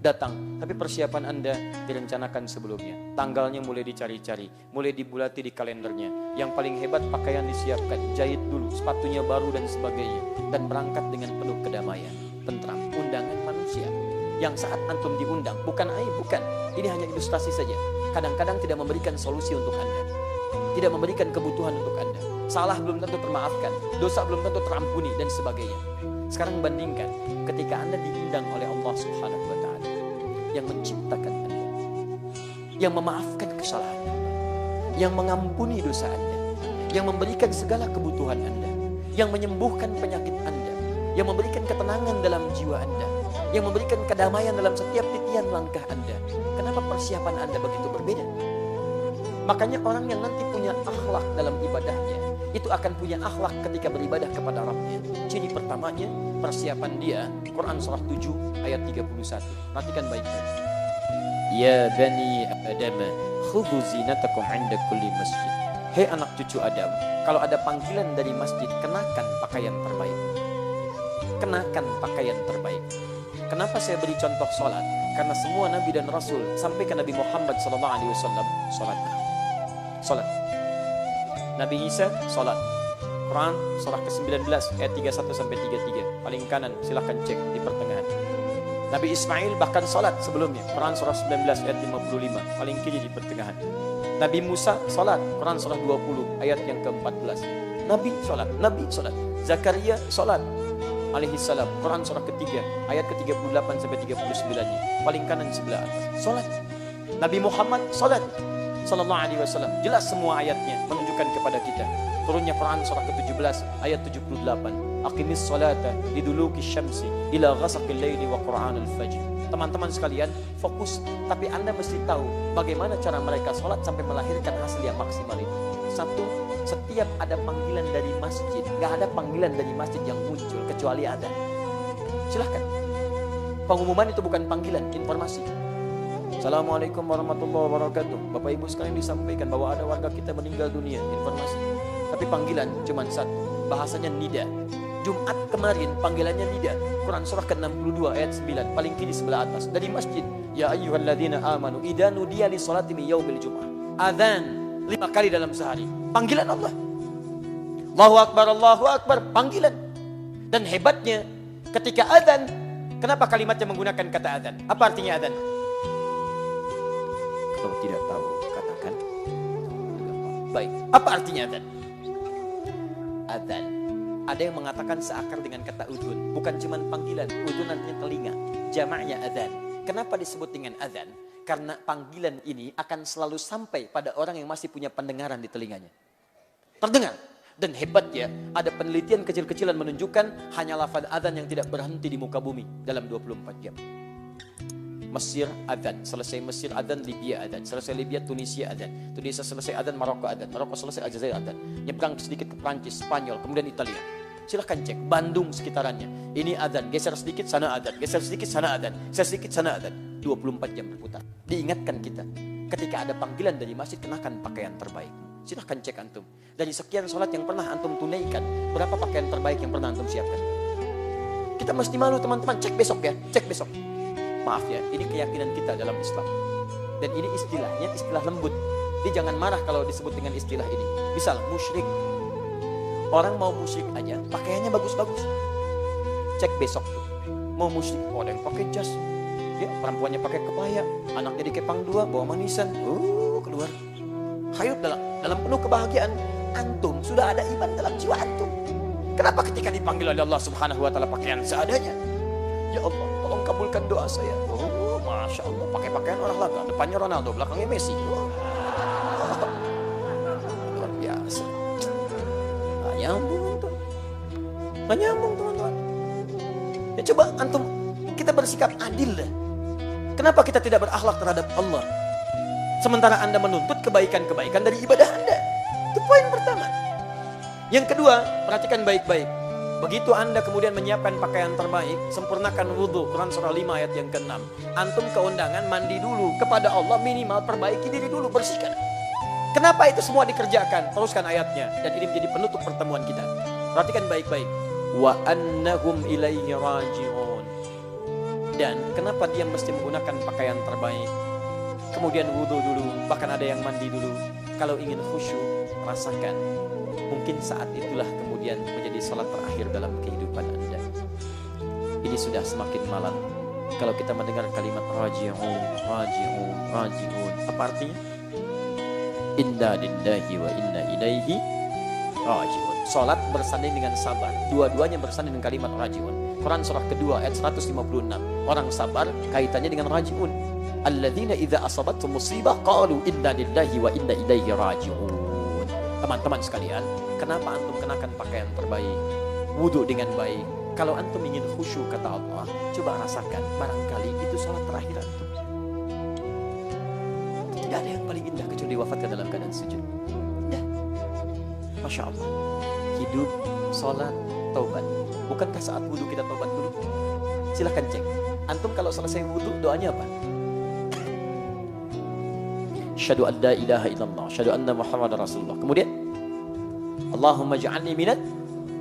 datang. Tapi persiapan Anda direncanakan sebelumnya. Tanggalnya mulai dicari-cari, mulai dibulati di kalendernya. Yang paling hebat pakaian disiapkan, jahit dulu, sepatunya baru dan sebagainya. Dan berangkat dengan penuh kedamaian, tentram. Undangan manusia. Yang saat antum diundang, bukan aib, bukan. Ini hanya ilustrasi saja. Kadang-kadang tidak memberikan solusi untuk Anda. Tidak memberikan kebutuhan untuk Anda. Salah belum tentu termaafkan, dosa belum tentu terampuni dan sebagainya. Sekarang bandingkan ketika Anda diundang oleh Allah Subhanahu wa taala yang menciptakan Anda, yang memaafkan kesalahan Anda, yang mengampuni dosa Anda, yang memberikan segala kebutuhan Anda, yang menyembuhkan penyakit Anda, yang memberikan ketenangan dalam jiwa Anda, yang memberikan kedamaian dalam setiap titian langkah Anda. Kenapa persiapan Anda begitu berbeda? Makanya orang yang nanti punya akhlak dalam ibadahnya, itu akan punya akhlak ketika beribadah kepada Rabbnya. Ciri pertamanya, persiapan dia, Quran surah 7 ayat 31. Perhatikan baik-baik. Ya bani Adam, khudhu zinatakum 'inda kulli masjid. Hei anak cucu Adam, kalau ada panggilan dari masjid, kenakan pakaian terbaik. Kenakan pakaian terbaik. Kenapa saya beri contoh sholat? Karena semua Nabi dan Rasul sampai ke Nabi Muhammad SAW sholat. Sholat. Nabi Isa sholat. Quran surah ke-19 ayat 31 sampai 33. Paling kanan silahkan cek di pertengahan. Nabi Ismail bahkan sholat sebelumnya. Quran surah 19 ayat 55. Paling kiri di pertengahan. Nabi Musa sholat. Quran surah 20 ayat yang ke-14. Nabi sholat. Nabi sholat. Zakaria sholat alaihi salam. Quran surah ketiga ayat ke-38 sampai 39-nya. Paling kanan sebelah atas. Sholat. Nabi Muhammad sholat sallallahu alaihi wasallam. Jelas semua ayatnya menunjukkan kepada kita. Turunnya Quran surah ke-17 ayat 78. Aqimis salata liduluki syamsi ila ghasaqil laili wa Qur'anal fajr. Teman-teman sekalian, fokus. Tapi Anda mesti tahu bagaimana cara mereka sholat sampai melahirkan hasil yang maksimal itu. Satu, setiap ada panggilan dari masjid, gak ada panggilan dari masjid yang muncul kecuali ada. Silahkan. Pengumuman itu bukan panggilan, informasi. Assalamualaikum warahmatullahi wabarakatuh. Bapak Ibu sekalian, disampaikan bahwa ada warga kita meninggal dunia, informasi. Tapi panggilan cuma satu, bahasanya nida. Jumat kemarin panggilannya nida. Quran surah ke-62 ayat 9, paling kiri sebelah atas. Dari masjid, ya ayyuhalladzina amanu idza nudiya li sholati min yaumil jum'ah. Adzan 5 kali dalam sehari. Panggilan Allah. Allahu Akbar, panggilan. Dan hebatnya ketika adzan, kenapa kalimatnya menggunakan kata adzan? Apa artinya adzan? Kalau tidak tahu, katakan. Baik, apa artinya adzan? Adzan. Ada yang mengatakan seakar dengan kata udhun. Bukan cuma panggilan, udhun artinya telinga. Jamaknya adzan. Kenapa disebut dengan adzan? Karena panggilan ini akan selalu sampai pada orang yang masih punya pendengaran di telinganya. Terdengar. Dan hebatnya, ada penelitian kecil-kecilan menunjukkan hanya lafaz adzan yang tidak berhenti di muka bumi dalam 24 jam. Mesir adzan, selesai Mesir adzan, Libya adzan, selesai Libya Tunisia adzan, Tunisia selesai adzan, Maroko adzan, Maroko selesai Aljazair adzan, nyebrang sedikit ke Prancis, Spanyol, kemudian Italia. Silahkan cek Bandung sekitarannya. Ini adzan, geser sedikit sana adzan, geser sedikit sana adzan, geser sedikit sana adzan. 24 jam berputar. Diingatkan kita, ketika ada panggilan dari masjid, kenakan pakaian terbaik. Silahkan cek antum. Dari sekian sholat yang pernah antum tunaikan, berapa pakaian terbaik yang pernah antum siapkan? Kita mesti malu teman-teman, cek besok ya, cek besok. Maaf ya, ini keyakinan kita dalam Islam. Dan ini istilahnya istilah lembut. Jadi jangan marah kalau disebut dengan istilah ini. Misal musyrik. Orang mau musyrik aja, pakaiannya bagus-bagus. Cek besok tuh. Mau musyrik, ada yang pakai jas. Ya, perempuannya pakai kebaya, anaknya dikepang 2, bawa manisan. Keluar. Hayut dalam penuh kebahagiaan. Antum sudah ada iman dalam jiwa antum. Kenapa ketika dipanggil oleh Allah Subhanahu wa taala pakaian seadanya? Ya Allah, tolong kabulkan doa saya. Masya Allah, pakai pakaian orang laga, depannya Ronaldo, belakangnya Messi. Luar biasa. Nggak nyambung tuh. Nggak nyambung teman-teman. Ya coba antum, kita bersikap adil deh. Kenapa kita tidak berakhlak terhadap Allah? Sementara Anda menuntut kebaikan-kebaikan dari ibadah Anda. Itu poin pertama. Yang kedua, perhatikan baik-baik. Begitu Anda kemudian menyiapkan pakaian terbaik, sempurnakan wudhu. Quran surah 5 ayat yang ke-6. Antum ke undangan, mandi dulu. Kepada Allah minimal perbaiki diri dulu, bersihkan. Kenapa itu semua dikerjakan? Teruskan ayatnya. Dan ini menjadi penutup pertemuan kita. Perhatikan baik-baik. Wa annahum ilaihi raji'un. Dan kenapa dia mesti menggunakan pakaian terbaik? Kemudian wudhu dulu, bahkan ada yang mandi dulu. Kalau ingin khusyuk, rasakan. Mungkin saat itulah kemudian menjadi salat terakhir dalam kehidupan Anda. Ini sudah semakin malam. Kalau kita mendengar kalimat raji'un, raji'un, raji'un, apa artinya? Inna lillahi wa inna ilaihi raji'un. Salat bersanding dengan sabar. Dua-duanya bersanding dengan kalimat raji'un. Quran surah kedua ayat 156. Orang sabar kaitannya dengan raji'un. Alladzina idza asabathum musibah qalu inna lillahi wa inna ilaihi raji'un. Teman-teman sekalian, kenapa antum kenakan pakaian terbaik, wudhu dengan baik, Kalau antum ingin khusyuk kata Allah, coba rasakan, barangkali itu sholat terakhir antum. Tidak ada yang paling indah kecuali diwafatkan dalam keadaan sujud. Indah. Masya Allah. Hidup, sholat, taubat. Bukankah saat wudhu kita taubat dulu? Silahkan cek. Antum kalau selesai wudhu doanya apa? Asyhadu an la ilaha illallah, asyhadu anna Muhammadar Rasulullah. Kemudian Allahumma ja'alni minat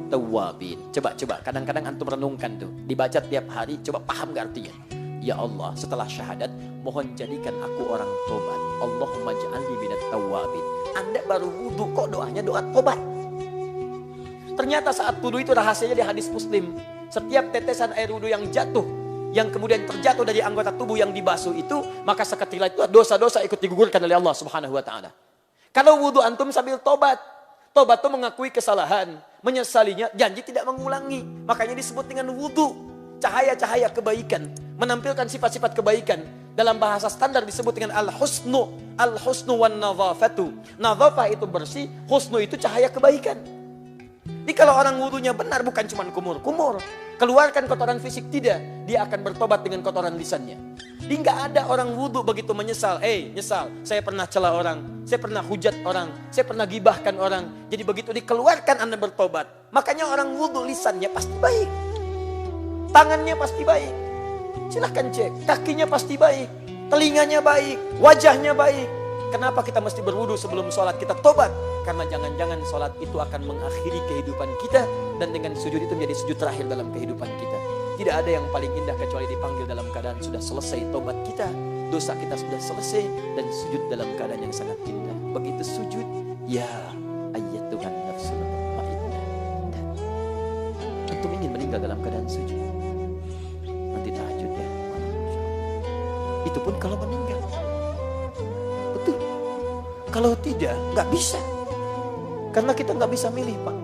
tawwabin. Coba kadang-kadang antum renungkan tuh, dibaca tiap hari, coba paham gak artinya? Ya Allah, setelah syahadat mohon jadikan aku orang tobat. Allahumma ja'alni minat tawwabin. Anda baru wudhu kok doanya doa tobat. Ternyata saat wudhu itu rahasianya di hadis Muslim. Setiap tetesan air wudhu yang jatuh, yang kemudian terjatuh dari anggota tubuh yang dibasuh itu, maka seketika itu dosa-dosa ikut digugurkan oleh Allah Subhanahu wa taala. Kalau wudhu antum sambil tobat itu mengakui kesalahan, menyesalinya, janji tidak mengulangi. Makanya disebut dengan wudhu, cahaya-cahaya kebaikan, menampilkan sifat-sifat kebaikan. Dalam bahasa standar disebut dengan al-husnu wan nadhafatu. Nadhafah itu bersih, husnu itu cahaya kebaikan. Jadi kalau orang wudhunya benar, bukan cuma kumur-kumur, keluarkan kotoran fisik, tidak, dia akan bertobat dengan kotoran lisannya. Jadi nggak ada orang wudhu begitu menyesal, nyesal, saya pernah cela orang, saya pernah hujat orang, saya pernah gibahkan orang. Jadi begitu dikeluarkan Anda bertobat. Makanya orang wudhu lisannya pasti baik, tangannya pasti baik, silahkan cek, kakinya pasti baik, telinganya baik, wajahnya baik. Kenapa kita mesti berwudu sebelum sholat? Kita tobat. Karena jangan-jangan sholat itu akan mengakhiri kehidupan kita. Dan dengan sujud itu menjadi sujud terakhir dalam kehidupan kita. Tidak ada yang paling indah kecuali dipanggil dalam keadaan sudah selesai tobat kita. Dosa kita sudah selesai. Dan sujud dalam keadaan yang sangat indah. Begitu sujud, ya ayyatuhan nafsul mutmainnah. Antum ingin meninggal dalam keadaan sujud? Nanti tahajud ya. Itu pun kalau meninggal. Betul. Kalau tidak, nggak bisa. Karena kita nggak bisa milih, Pak.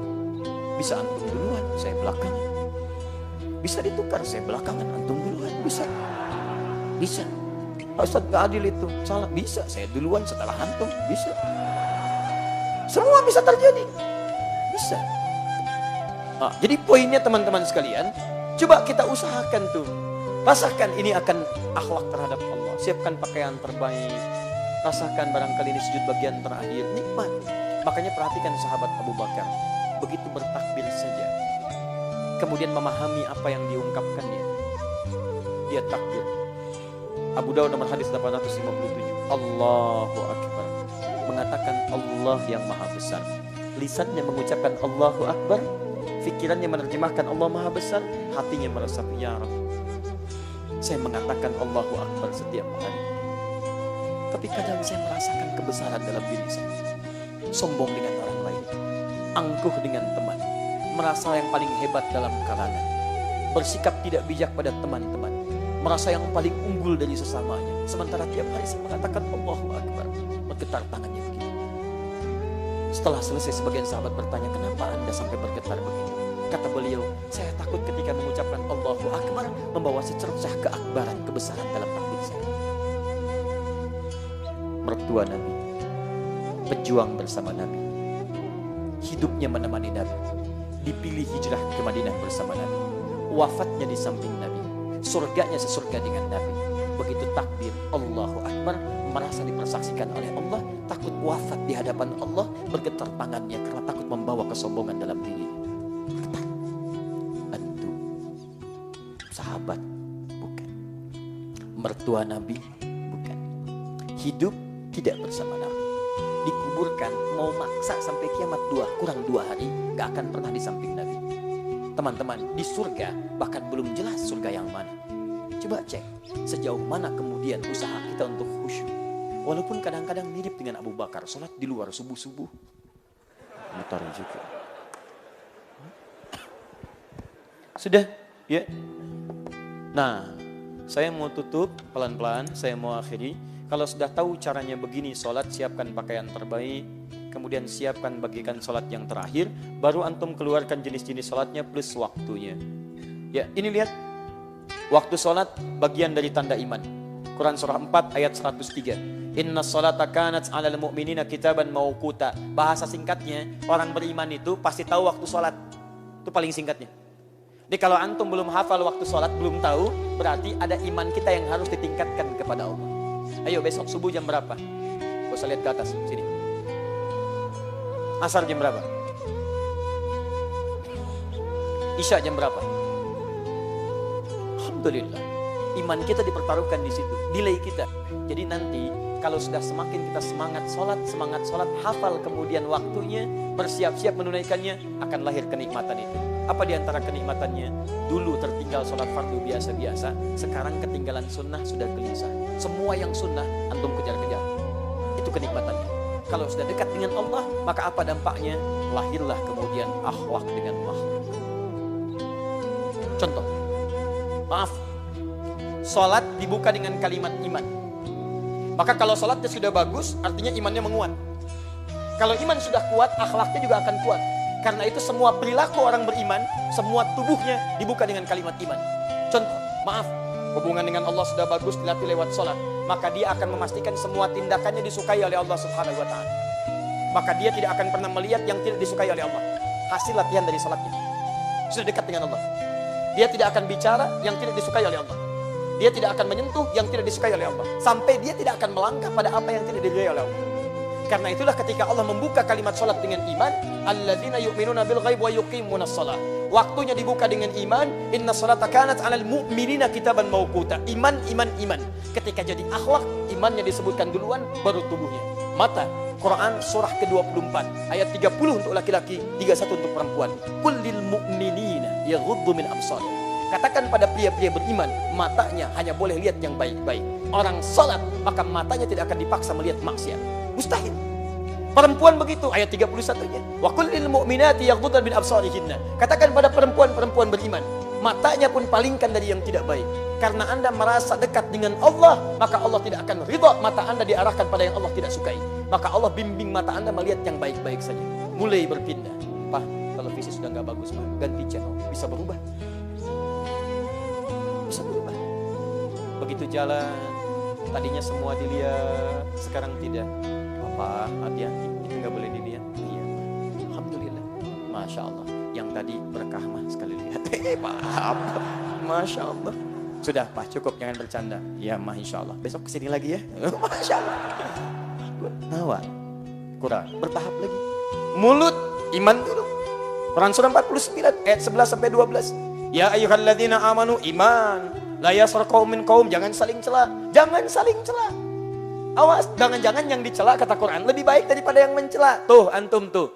Bisa antum duluan, saya belakangan. Bisa ditukar, saya belakangan, antum duluan. Bisa. Bisa. Ustaz nggak adil itu, salah. Bisa, saya duluan setelah antum. Bisa. Semua bisa terjadi. Bisa. Nah, jadi poinnya teman-teman sekalian, coba kita usahakan tuh. Rasakan ini akan akhlak terhadap Allah. Siapkan pakaian terbaik. Rasakan barangkali ini sujud bagian terakhir. Nikmat. Makanya perhatikan sahabat Abu Bakar. Begitu bertakbir saja. Kemudian memahami apa yang diungkapkannya. Dia takbir. Abu Dawud nomor hadis 857. Allahu Akbar. Mengatakan Allah yang maha besar. Lisannya mengucapkan Allahu Akbar. Pikirannya menerjemahkan Allah maha besar. Hatinya merasa ya Rabb. Saya mengatakan Allahu Akbar setiap hari. Tapi kadang saya merasakan kebesaran dalam diri saya. Sombong dengan orang lain. Angkuh dengan teman. Merasa yang paling hebat dalam kalangan. Bersikap tidak bijak pada teman-teman. Merasa yang paling unggul dari sesamanya. Sementara tiap hari saya mengatakan Allahu Akbar. Bergetar tangannya begini. Setelah selesai sebagian sahabat bertanya, kenapa Anda sampai bergetar begini? Kata beliau, saya takut ketika mengucapkan Allahu Akbar membawa secercah keakbaran, kebesaran dalam takbir saya. Mertua Nabi, pejuang bersama Nabi, hidupnya menemani Nabi, dipilih hijrah ke Madinah bersama Nabi, wafatnya di samping Nabi, surganya sesurga dengan Nabi. Begitu takbir Allahu Akbar, merasa dipersaksikan oleh Allah, takut wafat di hadapan Allah, bergetar tangannya karena takut membawa kesombongan dalam diri. Bergetar. Antum sahabat bukan, mertua Nabi bukan, hidup tidak bersama Nabi, dikuburkan mau maksa sampai kiamat kurang 2 hari gak akan pernah di samping Nabi. Teman-teman, di surga bahkan belum jelas surga yang mana. Coba cek sejauh mana kemudian usaha kita untuk khusyuk. Walaupun kadang-kadang mirip dengan Abu Bakar, sholat di luar subuh-subuh. Mutar juga. Sudah, ya. Nah, saya mau tutup pelan-pelan, saya mau akhiri. Kalau sudah tahu caranya begini sholat, siapkan pakaian terbaik, kemudian siapkan bagikan sholat yang terakhir, baru antum keluarkan jenis-jenis sholatnya plus waktunya. Ya, ini lihat, waktu sholat bagian dari tanda iman. Quran surah 4 ayat 103. Inna sholata kanat 'alal mu'minina kitaban mauquta. Bahasa singkatnya, orang beriman itu pasti tahu waktu sholat. Itu paling singkatnya. Jadi kalau antum belum hafal waktu sholat, belum tahu, berarti ada iman kita yang harus ditingkatkan kepada Allah. Ayo besok subuh jam berapa? Gak usah lihat ke atas, sini. Asar jam berapa? Isya jam berapa? Alhamdulillah, iman kita dipertaruhkan di situ, nilai kita. Jadi nanti kalau sudah semakin kita semangat sholat, hafal kemudian waktunya, bersiap-siap menunaikannya, akan lahir kenikmatan itu. Apa di antara kenikmatannya? Dulu tertinggal sholat fardu biasa-biasa, sekarang ketinggalan sunnah sudah gelisah. Semua yang sunnah antum kejar-kejar. Itu kenikmatannya. Kalau sudah dekat dengan Allah, maka apa dampaknya? Lahirlah kemudian akhlak dengan makhluk. Contoh, maaf, sholat dibuka dengan kalimat iman. Maka kalau sholatnya sudah bagus, artinya imannya menguat. Kalau iman sudah kuat, akhlaknya juga akan kuat. Karena itu semua perilaku orang beriman, semua tubuhnya dibuka dengan kalimat iman. Contoh, maaf, hubungan dengan Allah sudah bagus dilatih lewat sholat. Maka dia akan memastikan semua tindakannya disukai oleh Allah Subhanahu wa Ta'ala. Maka dia tidak akan pernah melihat yang tidak disukai oleh Allah. Hasil latihan dari sholatnya. Sudah dekat dengan Allah. Dia tidak akan bicara yang tidak disukai oleh Allah. Dia tidak akan menyentuh yang tidak disukai oleh Allah. Sampai dia tidak akan melangkah pada apa yang tidak diridhai oleh Allah. Karena itulah ketika Allah membuka kalimat sholat dengan iman, alladzina yu'minuna bil ghaib wa yuqimunas shalah. Waktunya dibuka dengan iman, inna sholata kanat 'alal mu'minina kitaban mauquta. Iman. Ketika jadi akhlak, imannya disebutkan duluan, baru tubuhnya. Mata, Quran surah ke-24 ayat 30 untuk laki-laki, 31 untuk perempuan. Qul lil mu'minina yaghuddu min absarihim. Katakan pada pria-pria beriman, matanya hanya boleh lihat yang baik-baik. Orang salat, maka matanya tidak akan dipaksa melihat maksiat. Mustahil. Perempuan begitu, ayat 31-nya. Wa qul lil mu'minati yaghuddna min absarihinna. Katakan pada perempuan-perempuan beriman, matanya pun palingkan dari yang tidak baik. Karena Anda merasa dekat dengan Allah, maka Allah tidak akan ridha mata Anda diarahkan pada yang Allah tidak sukai. Maka Allah bimbing mata Anda melihat yang baik-baik saja. Mulai berpindah. Pak, televisi sudah nggak bagus, Pak. Ganti channel. Bisa berubah. Bisa berubah. Begitu jalan, tadinya semua dilihat, sekarang tidak. Apa? Hati-hati. Itu nggak boleh dilihat. Iya. Alhamdulillah. Masya Allah. Yang tadi berkah mah sekali lihat. Maaf. Masya Allah. Sudah Pak, cukup, jangan bercanda. Ya mah insya Allah. Besok kesini lagi ya. Masya Allah. Nawa. Quran. Bertahap lagi. Mulut, iman dulu. Quran surah 49 ayat 11 sampai 12. Ya ayyuhalladzina amanu, iman. La yaskhar qaumin qaum, jangan saling cela. Jangan saling cela. Awas, jangan-jangan yang dicela kata Quran lebih baik daripada yang mencela. Tuh antum tuh.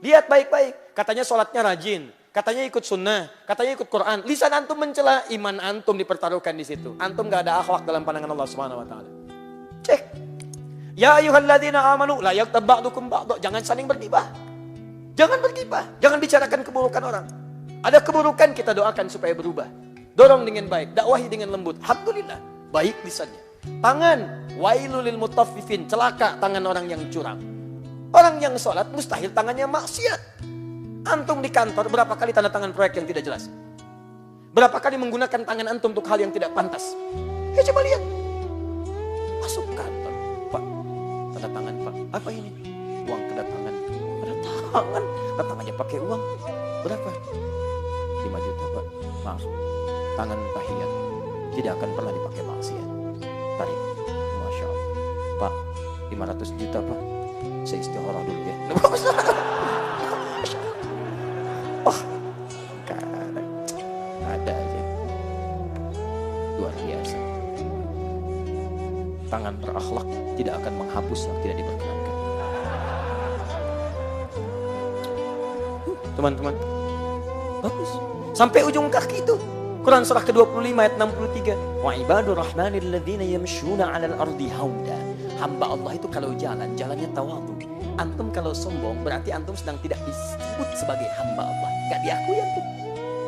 Lihat baik-baik. Katanya sholatnya rajin. Katanya ikut sunnah, katanya ikut Quran. Lisan antum mencela, iman antum dipertaruhkan di situ. Antum gak ada akhlak dalam pandangan Allah Subhanahu wa Ta'ala. Cek. Ya ayyuhalladzina amanu la yaghtab ba'dukum ba'dha. Jangan saling bergibah. Jangan bergibah, jangan bicarakan keburukan orang. Ada keburukan, kita doakan supaya berubah. Dorong dengan baik, dakwahi dengan lembut. Alhamdulillah, baik lisannya. Tangan, wailul lil mutaffifin, celaka tangan orang yang curang. Orang yang sholat mustahil tangannya maksiat. Antum di kantor berapa kali tanda tangan proyek yang tidak jelas? Berapa kali menggunakan tangan antum untuk hal yang tidak pantas? Ya coba lihat. Masuk kantor, Pak, tanda tangan Pak. Apa ini? Uang kedatangan. Kedatangan? Kedatangannya pakai uang. Berapa? 5 juta Pak. Maaf, tangan tahiyat tidak akan pernah dipakai maksiat. Tarik. Masya Allah. Pak, 500 juta Pak. Saya istikharah dulu ya. Oh, kadang ada aja. Luar biasa. Tangan berakhlak tidak akan menghapus yang tidak diperkenankan. Teman-teman, bagus. Sampai ujung kaki itu. Quran surah ke-25 ayat 63. Wa ibadur rahmanil ladzina yamshuna 'alal ardi hauna. Hamba Allah itu kalau jalan, jalannya tawadhu. Antum kalau sombong berarti antum sedang tidak disebut sebagai hamba Allah. Gak diakui antum.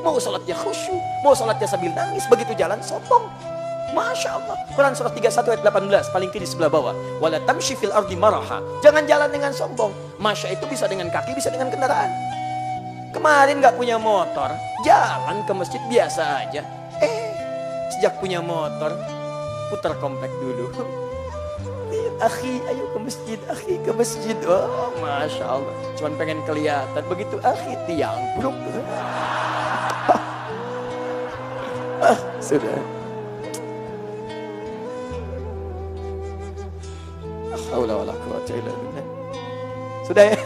Mau sholatnya khusyuk, mau sholatnya sambil nangis, begitu jalan sombong. Masya Allah. Quran surah 31 ayat 18 paling kiri sebelah bawah. Wala tamshi fil ardi maraha. Jangan jalan dengan sombong. Masya itu bisa dengan kaki, bisa dengan kendaraan. Kemarin gak punya motor, jalan ke masjid biasa aja. Sejak punya motor, putar komplek dulu. Akhi, ayo ke masjid, akhi ke masjid. Oh, Masya Allah. Cuman pengen kelihatan. Begitu akhi, tiang. Sudah. Haula wala quwwata illa billah. Sudah ya.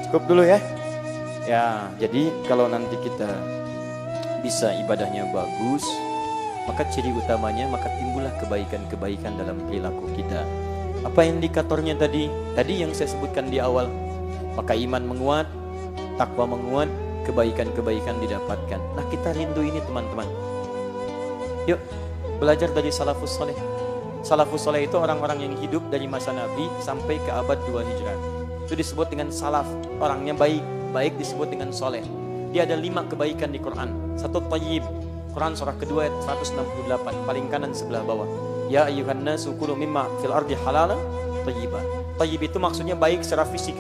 Cukup dulu ya. Ya, jadi kalau nanti kita bisa ibadahnya bagus, maka ciri utamanya maka timbullah kebaikan-kebaikan dalam perilaku kita. Apa indikatornya tadi? Tadi yang saya sebutkan di awal. Maka iman menguat, takwa menguat, kebaikan-kebaikan didapatkan. Nah, kita rindu ini teman-teman. Yuk, belajar dari salafus soleh. Salafus soleh itu orang-orang yang hidup dari masa Nabi sampai ke abad 2 Hijrah. Itu disebut dengan salaf, orangnya baik. Baik disebut dengan soleh. Dia ada 5 kebaikan di Quran. 1 tayyib, Quran surah kedua ayat 168, paling kanan sebelah bawah. Ya ayyuhan nasu kulu mimma fil ardi halalan tayyiban. Tayyib itu maksudnya baik secara fisik.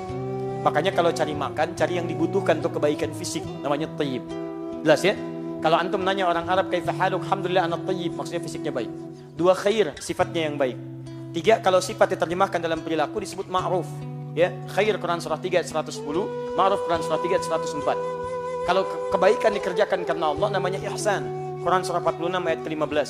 Makanya kalau cari makan, cari yang dibutuhkan untuk kebaikan fisik, namanya tayyib. Jelas ya? Kalau antum nanya orang Arab kaifa haluk, alhamdulillah ana tayyib, maksudnya fisiknya baik. 2 khair, sifatnya yang baik. 3 kalau sifat diterjemahkan dalam perilaku disebut ma'ruf. Ya, khair Quran surah 3 ayat 110, ma'ruf Quran surah 3 ayat 104. Kalau kebaikan dikerjakan karena Allah namanya ihsan. Quran surah 46 ayat ke-15.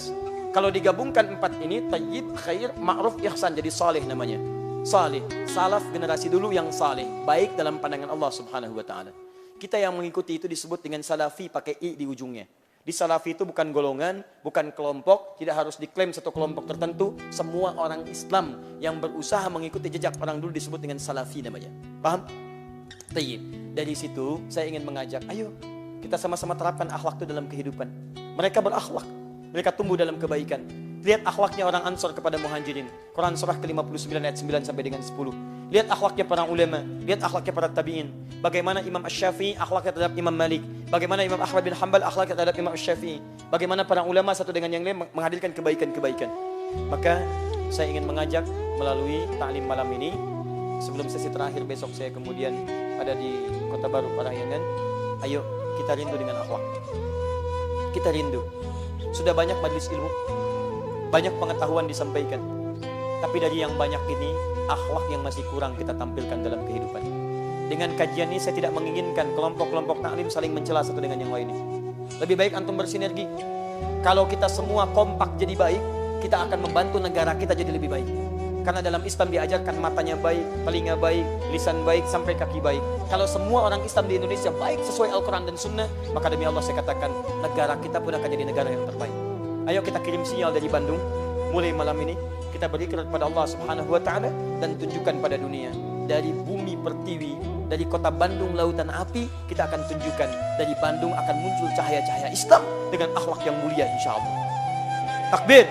Kalau digabungkan 4 ini, tayyib, khair, ma'ruf, ihsan, jadi saleh namanya. Saleh, salaf generasi dulu yang saleh, baik dalam pandangan Allah Subhanahu wa taala. Kita yang mengikuti itu disebut dengan salafi pakai i di ujungnya. Di salafi itu bukan golongan, bukan kelompok, tidak harus diklaim satu kelompok tertentu. Semua orang Islam yang berusaha mengikuti jejak orang dulu disebut dengan salafi namanya. Paham? Tayyib. Dari situ saya ingin mengajak, ayo kita sama-sama terapkan akhlak itu dalam kehidupan. Mereka berakhlak, mereka tumbuh dalam kebaikan. Lihat akhlaknya orang Ansor kepada Muhajirin. Quran surah ke-59 ayat 9 sampai dengan 10. Lihat akhlaknya para ulama, lihat akhlaknya para tabi'in. Bagaimana Imam Asy-Syafi'i akhlaknya terhadap Imam Malik, bagaimana Imam Ahmad bin Hanbal akhlaknya terhadap Imam Asy-Syafi'i. Bagaimana para ulama satu dengan yang lain menghadirkan kebaikan-kebaikan. Maka saya ingin mengajak melalui taklim malam ini, sebelum sesi terakhir besok saya kemudian ada di Kota Baru Parahyangan. Ayo kita rindu dengan akhlak. Kita rindu. Sudah banyak majelis ilmu, banyak pengetahuan disampaikan. Tapi dari yang banyak ini, akhlak yang masih kurang kita tampilkan dalam kehidupan. Dengan kajian ini saya tidak menginginkan kelompok-kelompok taklim saling mencela satu dengan yang lainnya. Lebih baik antum bersinergi. Kalau kita semua kompak jadi baik, kita akan membantu negara kita jadi lebih baik. Karena dalam Islam diajarkan matanya baik, telinga baik, lisan baik, sampai kaki baik. Kalau semua orang Islam di Indonesia baik sesuai Al-Quran dan Sunnah, maka demi Allah saya katakan negara kita pun akan jadi negara yang terbaik. Ayo kita kirim sinyal dari Bandung mulai malam ini, kita berikan kepada Allah Subhanahu wa taala dan tunjukkan pada dunia. Dari bumi pertiwi, dari kota Bandung lautan api, kita akan tunjukkan dari Bandung akan muncul cahaya-cahaya Islam dengan akhlak yang mulia insyaallah. Takbir.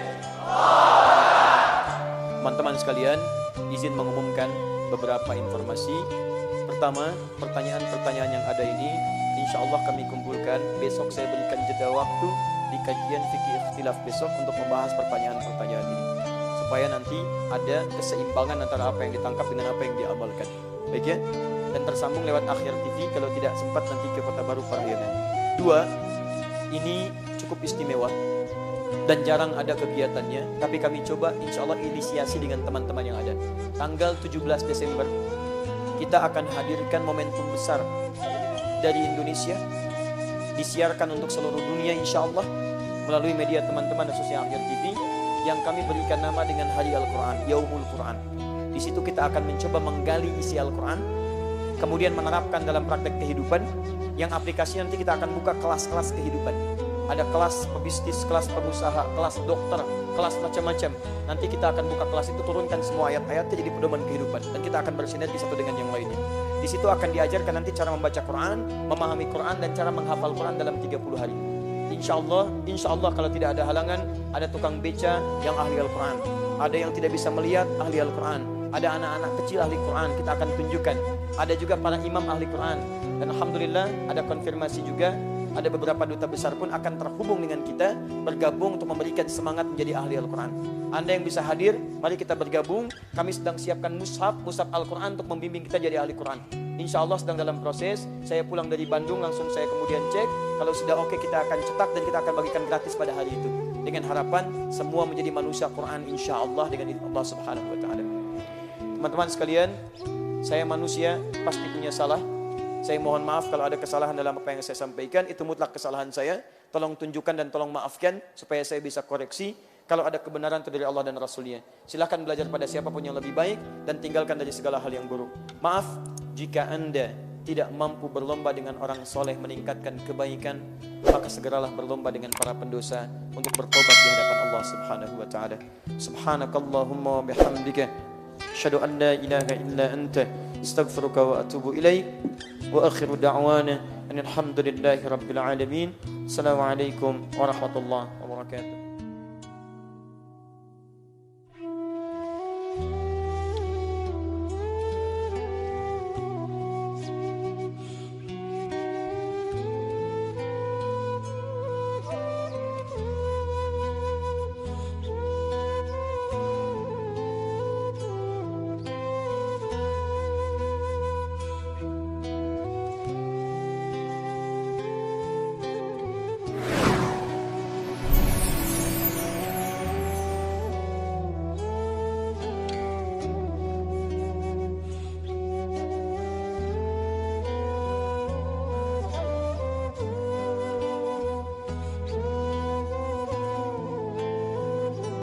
Teman-teman sekalian, izin mengumumkan beberapa informasi. Pertama, pertanyaan-pertanyaan yang ada ini insyaallah kami kumpulkan. Besok saya berikan jeda waktu di kajian fikih ikhtilaf besok untuk membahas pertanyaan-pertanyaan ini, supaya nanti ada keseimbangan antara apa yang ditangkap dengan apa yang diamalkan. Baik ya? Dan tersambung lewat Akhir TV kalau tidak sempat nanti ke Kota Baru Parahyangan. 2, ini cukup istimewa dan jarang ada kegiatannya, tapi kami coba insyaallah inisiasi dengan teman-teman yang ada. Tanggal 17 Desember kita akan hadirkan momentum besar dari Indonesia, disiarkan untuk seluruh dunia insyaallah melalui media teman-teman khususnya Akhir TV yang kami berikan nama dengan Hari Al-Quran, Yaumul Quran. Di situ kita akan mencoba menggali isi Al-Quran, kemudian menerapkan dalam praktek kehidupan. Yang aplikasi nanti kita akan buka kelas-kelas kehidupan. Ada kelas pebisnis, kelas pengusaha, kelas dokter, kelas macam-macam. Nanti kita akan buka kelas itu, turunkan semua ayat-ayatnya jadi pedoman kehidupan, dan kita akan bersinergi satu dengan yang lainnya. Di situ akan diajarkan nanti cara membaca Quran, memahami Quran, dan cara menghafal Quran dalam 30 hari. Insya Allah kalau tidak ada halangan, ada tukang beca yang ahli Al-Quran, ada yang tidak bisa melihat ahli Al-Quran, ada anak-anak kecil ahli Quran, kita akan tunjukkan. Ada juga para imam ahli Quran, dan alhamdulillah ada konfirmasi juga. Ada beberapa duta besar pun akan terhubung dengan kita, bergabung untuk memberikan semangat menjadi ahli Al-Quran. Anda yang bisa hadir, mari kita bergabung. Kami sedang siapkan mushaf Al-Quran untuk membimbing kita jadi ahli Quran. Insya Allah sedang dalam proses. Saya pulang dari Bandung, langsung saya kemudian cek. Kalau sudah oke, kita akan cetak dan kita akan bagikan gratis pada hari itu. Dengan harapan semua menjadi manusia Quran insya Allah dengan izin Allah Subhanahu wa taala. Teman-teman sekalian, saya manusia, pasti punya salah. Saya mohon maaf kalau ada kesalahan dalam apa yang saya sampaikan, itu mutlak kesalahan saya. tolong tunjukkan dan tolong maafkan supaya saya bisa koreksi. Kalau ada kebenaran itu dari Allah dan Rasulnya. Silahkan belajar pada siapapun yang lebih baik dan tinggalkan dari segala hal yang buruk. Maaf jika Anda tidak mampu berlomba dengan orang soleh meningkatkan kebaikan, maka segeralah berlomba dengan para pendosa untuk bertobat di hadapan Allah Subhanahu wa taala. Subhanakallahumma wa bihamdika asyhadu an la ilaha illa anta astaghfiruka wa atubu ilaik. Wa akhiru da'wana alhamdulillahi rabbil alamin. Assalamualaikum warahmatullahi wabarakatuh.